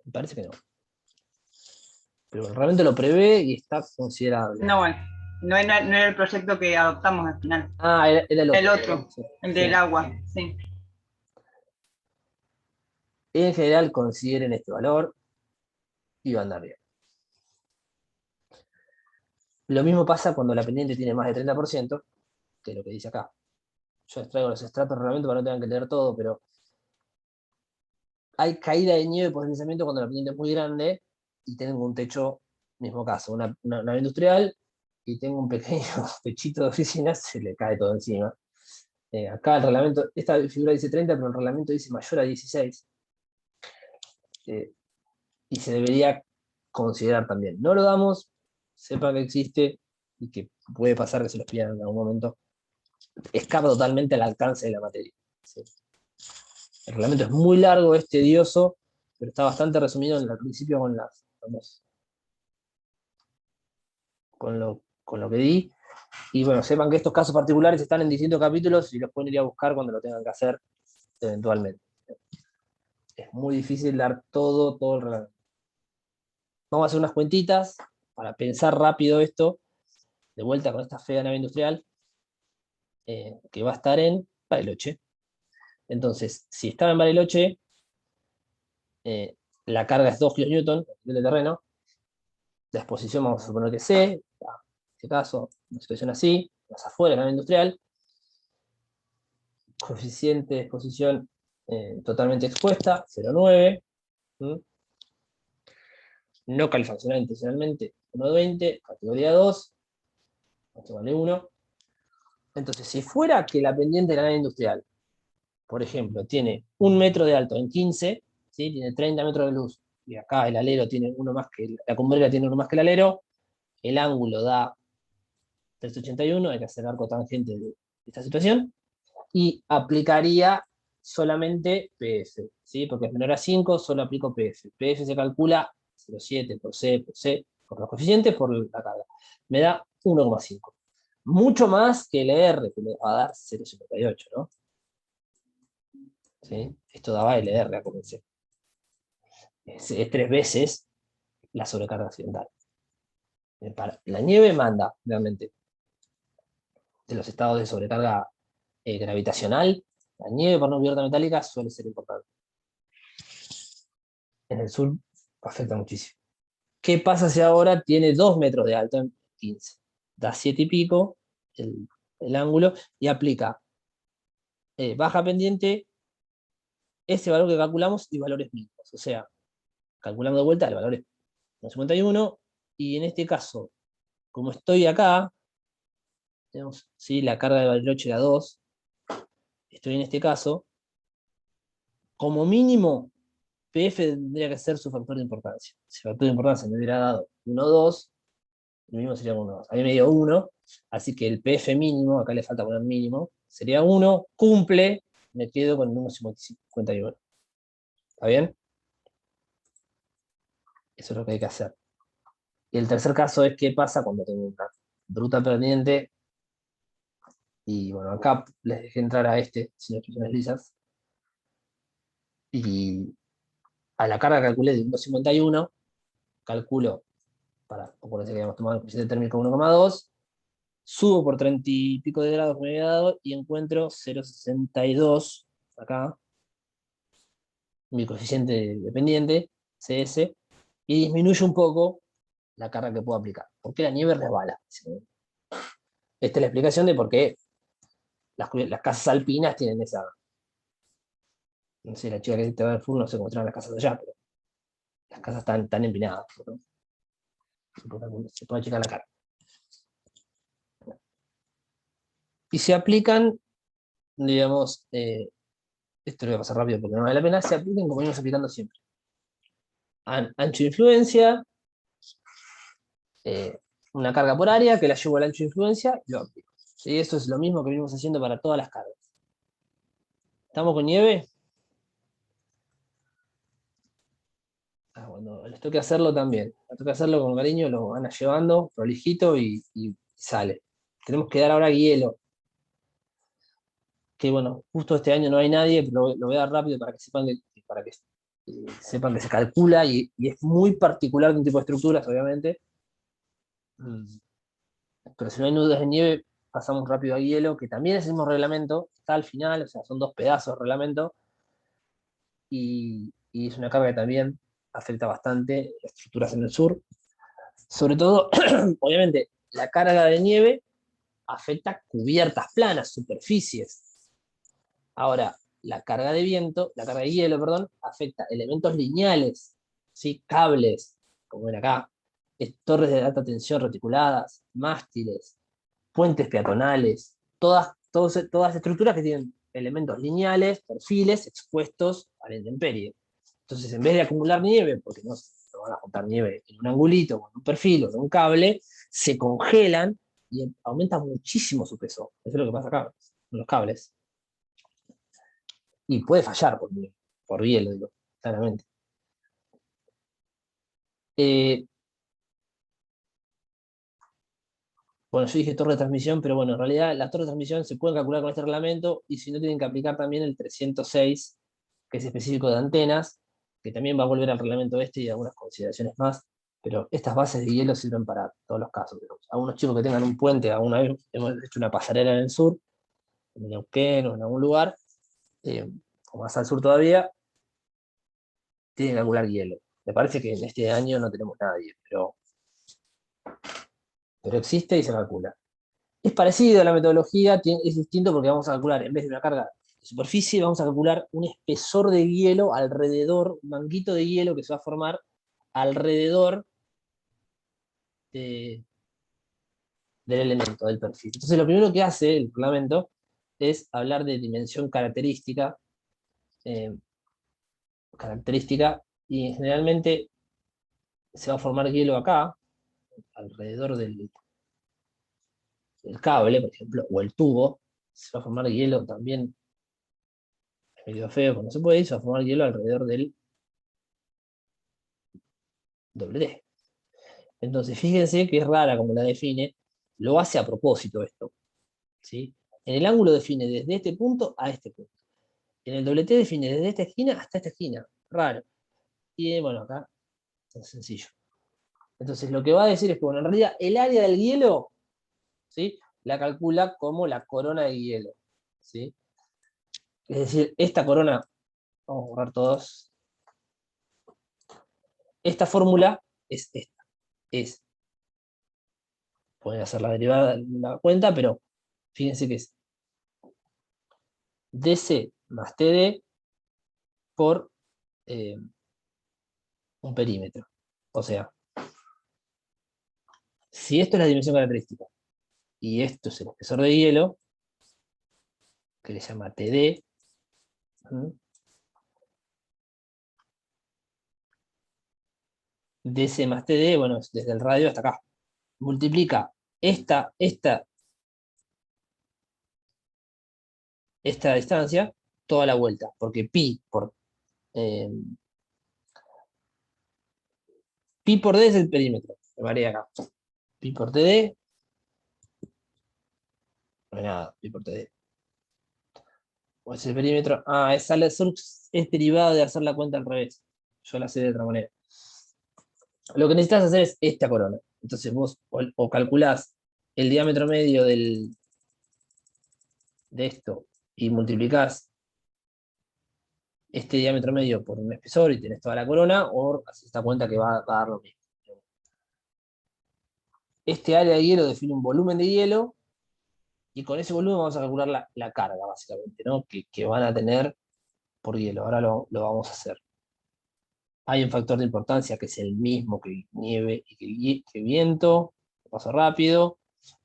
Me parece que no. Pero realmente lo prevé y está considerable. No, bueno, no era el proyecto que adoptamos al final. Ah, era el otro. El otro, Sí. el del agua, sí. En general consideren este valor. y va a andar bien. Lo mismo pasa cuando la pendiente tiene más de 30%, que es lo que dice acá. Yo les traigo los estratos de reglamento para no tengan que leer todo, pero hay caída de nieve por deslizamiento cuando la pendiente es muy grande y tengo un techo, mismo caso, una nave industrial, y tengo un pequeño techito de oficina, se le cae todo encima. Acá el reglamento, esta figura dice 30, pero el reglamento dice mayor a 16. Y se debería considerar también. No lo damos, sepa que existe y que puede pasar que se los pidan en algún momento. Escapa totalmente al alcance de la materia. ¿Sí? El reglamento es muy largo, es tedioso, pero está bastante resumido en el principio con lo que di. Y bueno, sepan que estos casos particulares están en distintos capítulos y los pueden ir a buscar cuando lo tengan que hacer eventualmente. Es muy difícil dar todo el reglamento. Vamos a hacer unas cuentitas para pensar rápido esto, de vuelta con esta fea nave industrial, que va a estar en Bariloche. Entonces, si estaba en Bariloche, la carga es 2 kN a nivel de terreno. La exposición vamos a suponer que C, en este caso, una situación así, más afuera de la nave industrial. Coeficiente de exposición totalmente expuesta, 0,9. No calefaccionada intencionalmente, 1,20, categoría 2, esto vale 1. Entonces, si fuera que la pendiente de la nave industrial, por ejemplo, tiene 1 metro de alto en 15, ¿sí? Tiene 30 metros de luz, y acá el alero tiene uno más que, la cumbrera tiene uno más que el alero, el ángulo da 381, hay que hacer arco tangente de esta situación, y aplicaría solamente PF, ¿sí? Porque es menor a 5, solo aplico PF. PF se calcula 0,7 por C, por los coeficientes, por la carga. Me da 1,5. Mucho más que el R, que me va a dar 0,58, ¿no? ¿Sí? Esto daba LR, acuérdense. Es 3 veces la sobrecarga accidental. La nieve manda, realmente, de los estados de sobrecarga gravitacional, la nieve por no cubierta metálica suele ser importante. En el sur afecta muchísimo. ¿Qué pasa si ahora tiene 2 metros de alto en 15? Da 7 y pico el ángulo y aplica baja pendiente, ese valor que calculamos y valores mínimos. O sea, calculando de vuelta el valor es 51, y en este caso, como estoy acá, tenemos, ¿sí? La carga de Bariloche era 2, estoy en este caso, como mínimo, PF tendría que ser su factor de importancia. Si el factor de importancia me hubiera dado 1, 2, lo mismo sería 1, 2. A mí me dio 1, así que el PF mínimo, acá le falta poner mínimo, sería 1, cumple, me quedo con el 1,51. ¿Está bien? Eso es lo que hay que hacer. Y el tercer caso es qué pasa cuando tengo una bruta pendiente. Y bueno, acá les dejé entrar a este, sin expresiones lisas. Y a la carga calculé de 1,51, calculo, por decir que habíamos tomado el coeficiente térmico 1,2, subo por 30 y pico de grados que me había dado y encuentro 0,62 acá, mi coeficiente dependiente, CS, y disminuye un poco la carga que puedo aplicar, porque la nieve resbala. Esta es la explicación de por qué las casas alpinas tienen esa... No sé, la chica que te va a ver full, no sé cómo están las casas de allá, pero las casas están tan empinadas, ¿no? Se puede achicar la cara. Y se aplican, digamos, esto lo voy a pasar rápido porque no vale la pena, se aplican como venimos aplicando siempre. Ancho de influencia, una carga por área, que la llevo al ancho de influencia y lo aplico. ¿Sí? Eso es lo mismo que venimos haciendo para todas las cargas. ¿Estamos con nieve? Cuando les toque hacerlo también. Les toque hacerlo con cariño, lo van a llevando prolijito y sale. Tenemos que dar ahora hielo. Que bueno, justo este año no hay nadie, pero lo voy a dar rápido para que sepan que se calcula y es muy particular de un tipo de estructuras, obviamente. Pero si no hay nudos de nieve, pasamos rápido a hielo, que también es el mismo reglamento, está al final, o sea, son 2 pedazos de reglamento, y es una carga que también afecta bastante las estructuras en el sur. Sobre todo, obviamente, la carga de nieve afecta cubiertas planas, superficies. Ahora, la carga de hielo, perdón, afecta elementos lineales, ¿sí? Cables, como ven acá, torres de alta tensión reticuladas, mástiles, puentes peatonales, todas estructuras que tienen elementos lineales, perfiles expuestos a la intemperie. Entonces, en vez de acumular nieve, porque no van a juntar nieve en un angulito, o en un perfil, o en un cable, se congelan y aumenta muchísimo su peso. Eso es lo que pasa acá, con los cables. Y puede fallar por hielo, digo, claramente. Bueno, yo dije torre de transmisión, pero bueno, en realidad las torres de transmisión se pueden calcular con este reglamento, y si no, tienen que aplicar también el 306, que es específico de antenas, que también va a volver al reglamento este y algunas consideraciones más, pero estas bases de hielo sirven para todos los casos. Algunos chicos que tengan un puente, alguna vez hemos hecho una pasarela en el sur, en Neuquén o en algún lugar, o más al sur todavía, tienen que calcular hielo. Me parece que en este año no tenemos nadie, pero existe y se calcula. Es parecido a la metodología, es distinto porque vamos a calcular, en vez de una carga de superficie, vamos a calcular un espesor de hielo alrededor, un manguito de hielo que se va a formar alrededor del elemento, del perfil. Entonces lo primero que hace el reglamento es hablar de dimensión característica, y generalmente se va a formar hielo acá, alrededor del cable, por ejemplo, o el tubo. Se va a formar hielo también, es medio feo cuando se puede, y se va a formar hielo alrededor del WD. Entonces fíjense que es rara como la define, lo hace a propósito esto, ¿sí? En el ángulo define desde este punto a este punto. En el WT define desde esta esquina hasta esta esquina, raro. Y bueno, acá es sencillo. Entonces lo que va a decir es que, bueno, en realidad el área del hielo, ¿sí?, la calcula como la corona de hielo, ¿sí? Es decir, esta corona, vamos a borrar todos, esta fórmula es esta, pueden hacer la derivada de la cuenta, pero fíjense que es DC más TD por un perímetro. O sea, si esto es la dimensión característica y esto es el espesor de hielo, que le llama TD, DC más TD, bueno, es desde el radio hasta acá. Multiplica esta distancia toda la vuelta, porque pi por D es el perímetro, me mareé acá. Pi por TD, no hay nada, pi por TD. O es el perímetro, es derivado de hacer la cuenta al revés. Yo la sé de otra manera. Lo que necesitas hacer es esta corona. Entonces vos o calculás el diámetro medio de esto y multiplicás este diámetro medio por un espesor y tenés toda la corona, o haces esta cuenta que va a dar lo mismo. Este área de hielo define un volumen de hielo, y con ese volumen vamos a calcular la carga, básicamente, ¿no?, que van a tener por hielo. Ahora lo vamos a hacer. Hay un factor de importancia que es el mismo que nieve y que viento, paso rápido,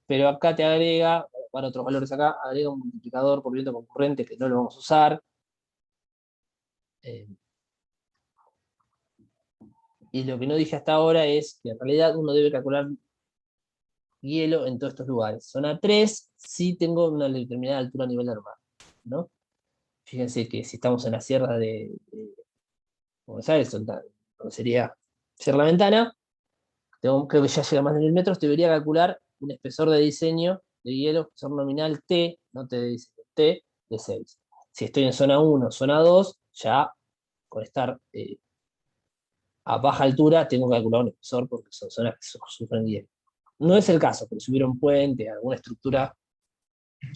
pero acá te agrega, para otros valores acá, agrega un multiplicador por viento concurrente que no lo vamos a usar. Y lo que no dije hasta ahora es que en realidad uno debe calcular hielo en todos estos lugares. Zona 3, sí tengo una determinada altura a nivel normal, ¿no? Fíjense que si estamos en la sierra de Buenos Aires, donde sería Sierra La Ventana, creo que ya llega a más de 1000 metros, debería calcular un espesor de diseño de hielo, espesor nominal T, no T de diseño, T de 6. Si estoy en zona 1, zona 2, ya con estar a baja altura tengo que calcular un espesor porque son zonas que sufren hielo. No es el caso, pero si hubiera un puente, alguna estructura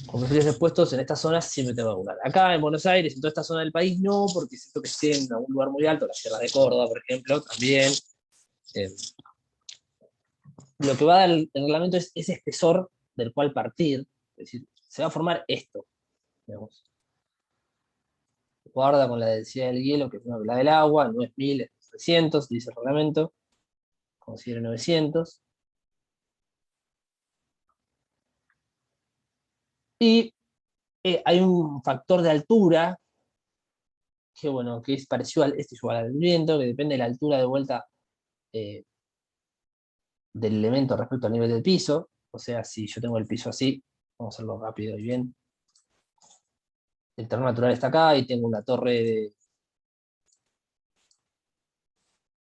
con perfiles expuestos en esta zona siempre tengo que calcular. Acá en Buenos Aires, en toda esta zona del país, no, porque siento que esté en algún lugar muy alto, la Sierra de Córdoba, por ejemplo, también. Lo que va a dar el reglamento es ese espesor del cual partir, es decir, se va a formar esto, digamos. Guarda con la densidad del hielo, que es una que la del agua, no es 1000, es 300, dice el reglamento, considero 900. Y hay un factor de altura, que bueno, que es parecido al, este es igual al viento, que depende de la altura de vuelta del elemento respecto al nivel del piso. O sea, si yo tengo el piso así, vamos a hacerlo rápido y bien. El terreno natural está acá y tengo una torre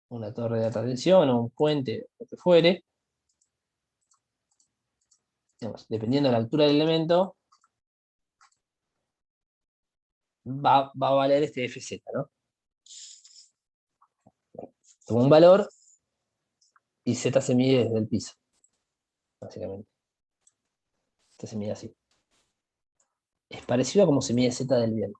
de alta tensión o un puente, lo que fuere. Digamos, dependiendo de la altura del elemento, va a valer este FZ, ¿no? Tengo un valor y Z se mide desde el piso, básicamente. Z se mide así. Es parecido a cómo se mide Z del viento.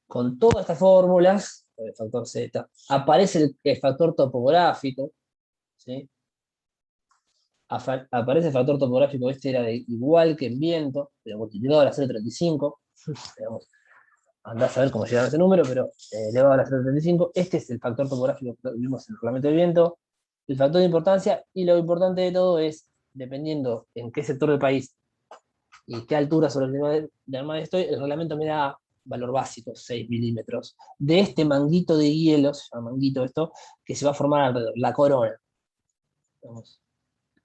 Con todas estas fórmulas, el factor Z, aparece el factor topográfico, ¿sí? Aparece el factor topográfico, este era de igual que en viento, pero multiplicado a la 0,35, digamos, andá a saber cómo llegar a ese número, pero elevado a la 0,35, este es el factor topográfico que vimos en el reglamento de viento, el factor de importancia, y lo importante de todo es, dependiendo en qué sector del país y qué altura sobre el nivel del mar estoy, el reglamento me da valor básico, 6 milímetros, de este manguito de hielo, se llama manguito esto, que se va a formar alrededor, la corona. Digamos,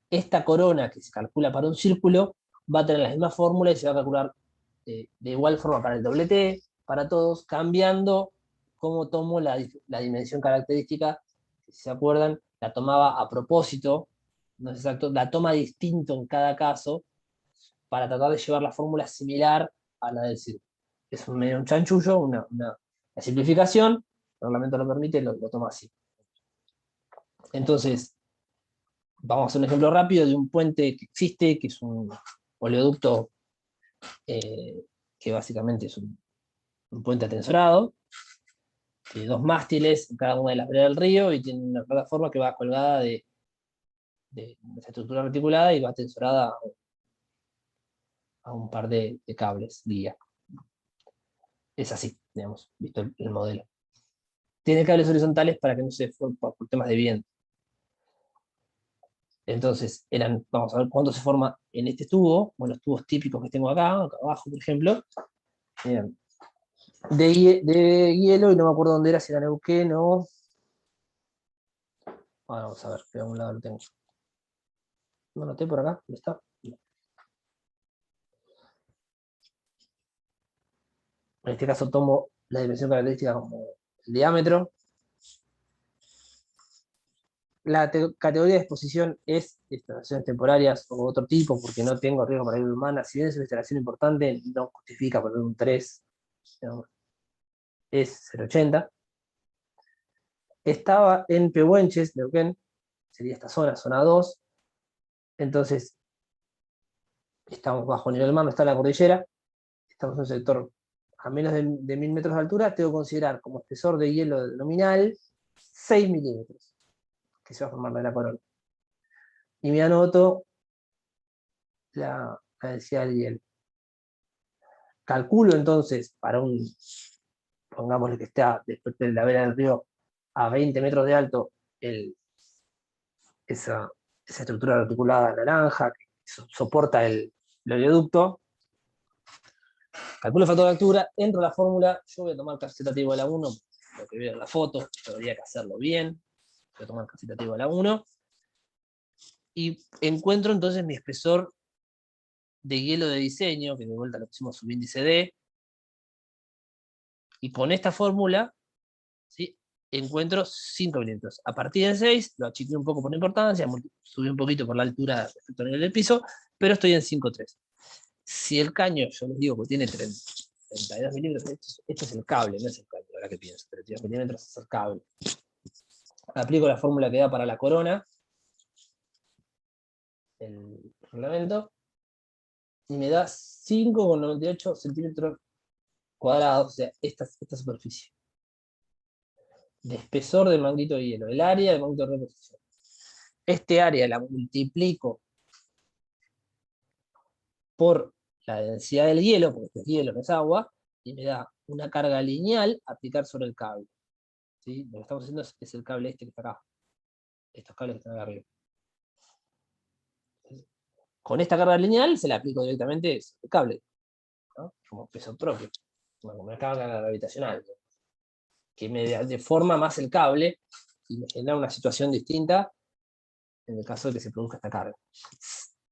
esta corona que se calcula para un círculo va a tener la misma fórmula y se va a calcular de igual forma para el doble T, para todos, cambiando cómo tomo la dimensión característica. Si se acuerdan, la tomaba a propósito, no es exacto, la toma distinto en cada caso, para tratar de llevar la fórmula similar a la del círculo. Es medio un chanchullo, una simplificación, el reglamento lo permite, lo toma así. Entonces, vamos a hacer un ejemplo rápido de un puente que existe, que es un oleoducto que básicamente es un puente atensorado, tiene 2 mástiles en cada una de las veredas del río y tiene una plataforma que va colgada de esa estructura articulada y va atensorada a un par de cables guía. Es así, digamos, visto el modelo. Tiene cables horizontales para que no se forme por temas de viento. Entonces, vamos a ver cuánto se forma en este tubo, bueno, los tubos típicos que tengo acá abajo, por ejemplo, de hielo, y no me acuerdo dónde era, si era Neuquén o... Ahora vamos a ver, que a un lado lo tengo. ¿Lo anoté por acá? ¿Dónde está? En este caso tomo la dimensión característica como el diámetro. La categoría de exposición es instalaciones temporarias o otro tipo, porque no tengo riesgo para la vida humana. Si bien es una instalación importante, no justifica poner un 3, digamos, es 0,80. Estaba en Pehuenches, Neuquén, sería esta zona 2. Entonces, estamos bajo nivel del mar, no está la cordillera. Estamos en un sector a menos de 1000 metros de altura. Tengo que considerar como espesor de hielo nominal 6 milímetros, que se va a formar de la corona. Y me anoto la densidad del hielo. Calculo entonces, para pongámosle que esté después de la vera del río a 20 metros de alto, esa estructura articulada naranja que soporta el oleoducto. Calculo el factor de altura, entro a la fórmula, yo voy a tomar casitativo de la 1, lo que veo en la foto, tendría que hacerlo bien, voy a tomar casitativo de la 1, y encuentro entonces mi espesor de hielo de diseño, que de vuelta le pusimos subíndice D, y con esta fórmula, ¿sí?, encuentro 5 milímetros. A partir de 6, lo achiqué un poco por importancia, subí un poquito por la altura respecto al nivel del piso, pero estoy en 5,3. Si el caño, yo les digo que tiene 32 milímetros, esto es el cable, no es el caño, ahora que pienso, 32 milímetros es el cable. Aplico la fórmula que da para la corona, el reglamento, y me da 5,98 centímetros cuadrados, o sea, esta superficie de espesor del manguito de hielo, el área del manguito de reposición. Este área la multiplico por la densidad del hielo, porque este es hielo, no es agua, y me da una carga lineal a aplicar sobre el cable. ¿Sí? Lo que estamos haciendo es el cable este que está acá. Estos cables que están acá arriba. Con esta carga lineal se la aplico directamente el cable, ¿no? Como peso propio, como una carga gravitacional, ¿no? Que me deforma más el cable y me genera una situación distinta en el caso de que se produzca esta carga.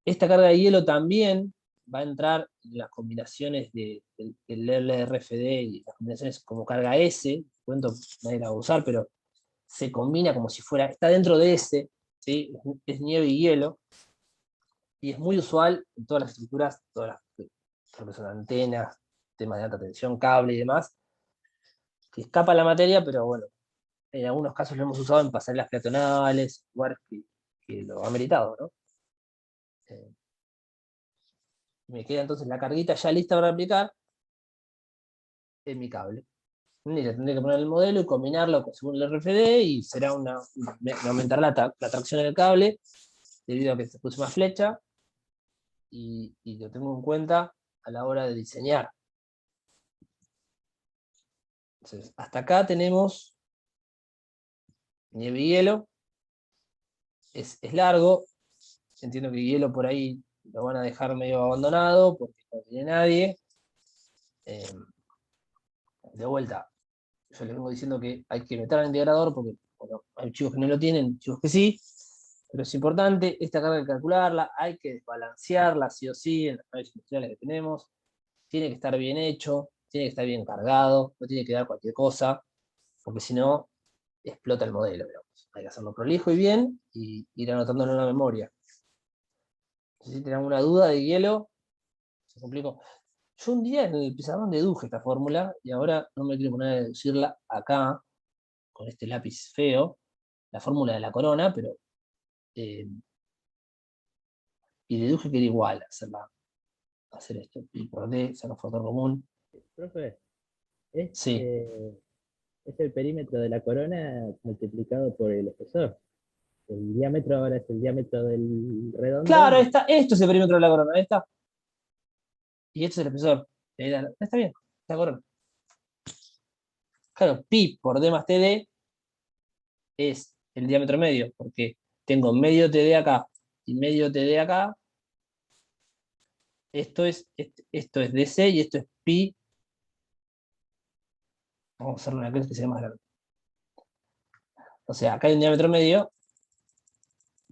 Esta carga de hielo también va a entrar en las combinaciones del LRFD y las combinaciones como carga S, cuento, nadie la va a usar, pero se combina como si fuera, está dentro de S, ¿sí? Es nieve y hielo, y es muy usual en todas las estructuras, lo que son antenas, temas de alta tensión, cable y demás, que escapa la materia, pero bueno, en algunos casos lo hemos usado en pasarelas peatonales, lugares que lo ha meritado, ¿no? Me queda entonces la carguita ya lista para aplicar en mi cable. Y le tendré que poner el modelo y combinarlo según el RFD, y será me aumentará la tracción en el cable, debido a que se puso más flecha, y lo tengo en cuenta a la hora de diseñar. Entonces, hasta acá tenemos nieve y hielo. Es largo. Entiendo que hielo por ahí lo van a dejar medio abandonado porque no tiene nadie. De vuelta, yo les vengo diciendo que hay que meter al integrador porque bueno, hay chicos que no lo tienen, chicos que sí, pero es importante, esta carga hay que calcularla, hay que desbalancearla sí o sí en las naves industriales que tenemos, tiene que estar bien hecho, tiene que estar bien cargado, no tiene que dar cualquier cosa, porque si no, explota el modelo, digamos. Hay que hacerlo prolijo y bien, y ir anotándolo en la memoria. Si tienen alguna duda de hielo, se complicó. Yo un día en el pizarrón deduje esta fórmula, y ahora no me quiero poner a deducirla acá, con este lápiz feo, la fórmula de la corona, pero y deduje que era igual hacer esto. Y por D, saca factor común. Profe, Sí. es el perímetro de la corona multiplicado por el espesor. El diámetro ahora es el diámetro del redondo. Claro, esto es el perímetro de la corona, ahí está. Y esto es el espesor. Está bien, la corona. Claro, pi por D más TD es el diámetro medio, porque tengo medio TD acá y medio TD acá. Esto es DC y esto es pi. Vamos a hacerlo una cosa que sea más grande. O sea, acá hay un diámetro medio,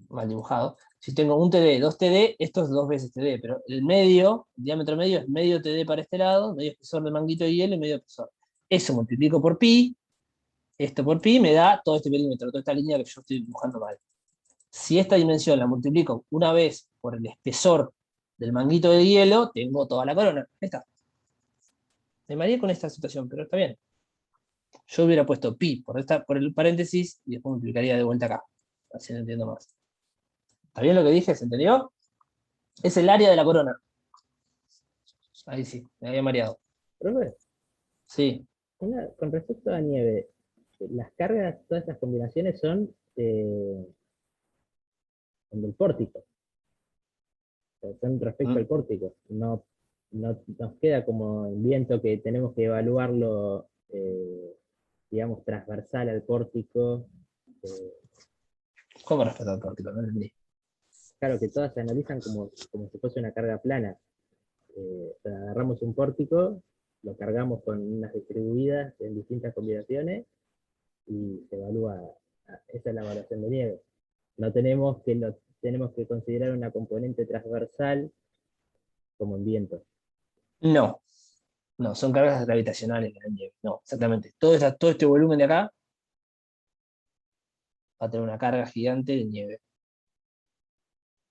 mal dibujado. Si tengo un TD, 2 TD, esto es 2 veces TD, pero el diámetro medio es medio TD para este lado, medio espesor de manguito de hielo y medio espesor. Eso multiplico por pi, esto por pi me da todo este perímetro, toda esta línea que yo estoy dibujando mal. Si esta dimensión la multiplico una vez por el espesor del manguito de hielo, tengo toda la corona. Ahí está. Me mareé con esta situación, pero está bien. Yo hubiera puesto pi por el paréntesis y después multiplicaría de vuelta acá. Así no entiendo más. ¿Está bien lo que dije? ¿Se entendió? Es el área de la corona. Ahí sí, me había mareado. Profe, Sí. con respecto a nieve, las cargas, todas estas combinaciones son del pórtico. O sea, son respecto al pórtico. No nos queda como en viento que tenemos que evaluarlo, digamos, transversal al pórtico. ¿Cómo respeto al pórtico? No entendí. Claro que todas se analizan como si fuese una carga plana. O sea, agarramos un pórtico, lo cargamos con unas distribuidas en distintas combinaciones y se evalúa. Esa es la evaluación de nieve. No tenemos que considerar una componente transversal como en viento. No, son cargas gravitacionales la nieve. No, exactamente. Todo este volumen de acá va a tener una carga gigante de nieve.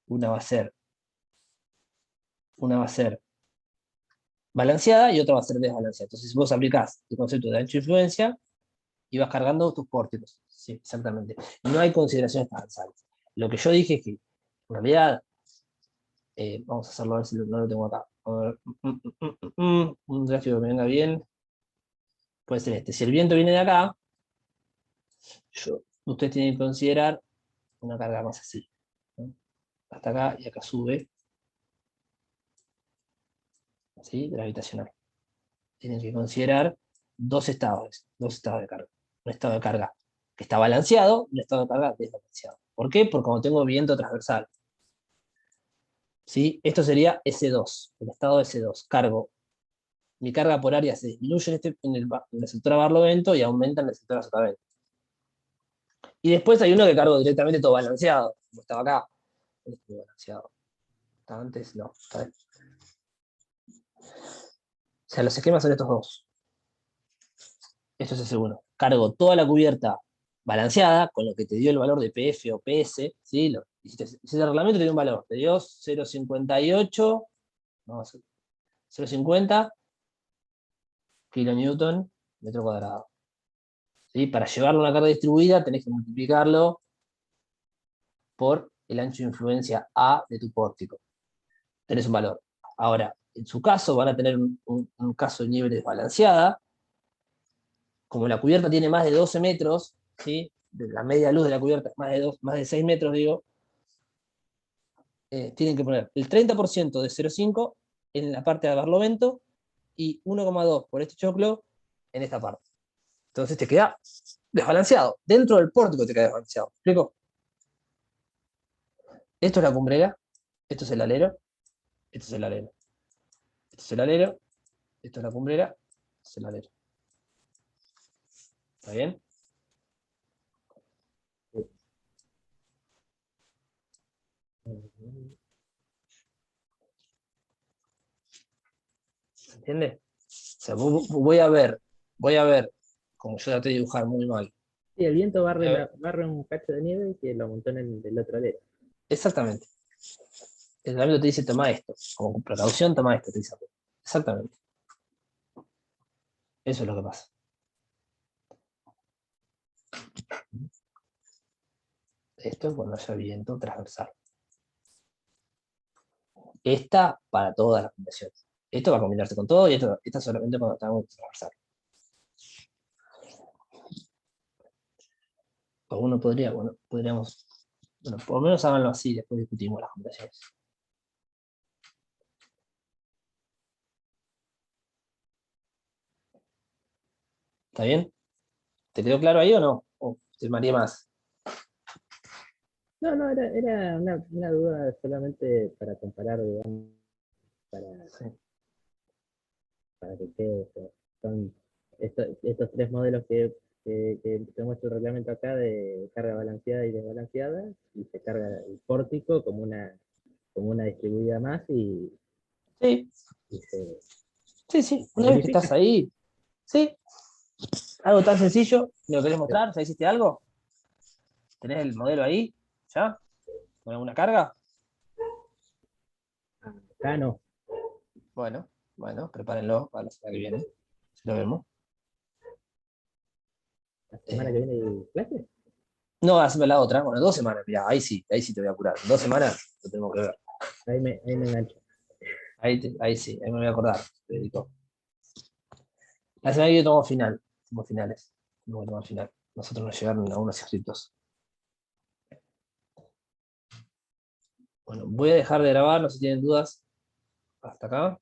Una va a ser balanceada y otra va a ser desbalanceada. Entonces vos aplicás el concepto de ancho de influencia y vas cargando tus pórticos. Sí, exactamente. No hay consideraciones transversales. Lo que yo dije es que, en realidad, Vamos a hacerlo a ver si no lo tengo acá. A ver, un gráfico que me venga bien. Puede ser este. Si el viento viene de acá, ustedes tienen que considerar una carga más así, ¿no? Hasta acá y acá sube, ¿sí? Gravitacional. Tienen que considerar dos estados de carga. Un estado de carga que está balanceado, un estado de carga desbalanceado. ¿Por qué? Porque como tengo viento transversal. ¿Sí? Esto sería S2, el estado S2. Mi carga por área se disminuye en el sector Barlovento y aumenta en el sector Sotavento. Y después hay uno que cargo directamente todo balanceado, como estaba acá. Este balanceado. Antes no. O sea, los esquemas son estos dos. Esto es S1. Cargo toda la cubierta balanceada, con lo que te dio el valor de PF o PS, ¿sí? Si el reglamento te dio un valor, te dio 0,58, vamos a 0,50 kilonewton metro cuadrado. ¿Sí? Para llevarlo a una carga distribuida tenés que multiplicarlo por el ancho de influencia A de tu pórtico. Tenés un valor. Ahora, en su caso van a tener un caso de nieve desbalanceada. Como la cubierta tiene más de 12 metros, ¿sí? De la media luz de la cubierta es más de 6 metros, digo, tienen que poner el 30% de 0,5 en la parte de Barlovento y 1,2 por este choclo en esta parte. Entonces te queda desbalanceado. Dentro del pórtico te queda desbalanceado. ¿Me explico? Esto es la cumbrera, esto es el alero, esto es el alero. Esto es el alero, esto es la cumbrera, esto es el alero. ¿Está bien? ¿Entiendes? O sea, voy a ver, como yo traté de dibujar muy mal. Sí, el viento barre un cacho de nieve que lo amontona en el otro alero. Exactamente. El reglamento te dice toma esto, como precaución toma esto, te dice. Exactamente. Eso es lo que pasa. Esto es cuando haya viento transversal. Esta para todas las combinaciones. Esto va a combinarse con todo y esta solamente cuando estamos transversal. Alguno podríamos, por lo menos háganlo así, después discutimos las combinaciones. ¿Está bien? ¿Te quedó claro ahí o no? ¿O te mareé más? No, era una duda solamente para comparar, digamos, para que quede. Son estos tres modelos que te muestra el reglamento acá de carga balanceada y desbalanceada, y se carga el pórtico como una distribuida más y Sí, una vez que estás ahí, sí, algo tan sencillo, ¿me lo querés mostrar? ¿Ya hiciste algo? ¿Tenés el modelo ahí? ¿Ya? ¿Con alguna carga? Acá no. Bueno, prepárenlo para la semana que viene. Lo vemos. ¿La semana que viene hay clase? No, haceme la otra. Bueno, 2 semanas, mirá, ahí sí te voy a apurar. 2 semanas lo tenemos que ver. Ahí me engancho. Ahí sí, ahí me voy a acordar. Te dedico. La semana que viene tomamos finales. Vamos a tomar final. Nosotros nos llegaron algunos escritos. Bueno, voy a dejar de grabar, no sé si tienen dudas. Hasta acá.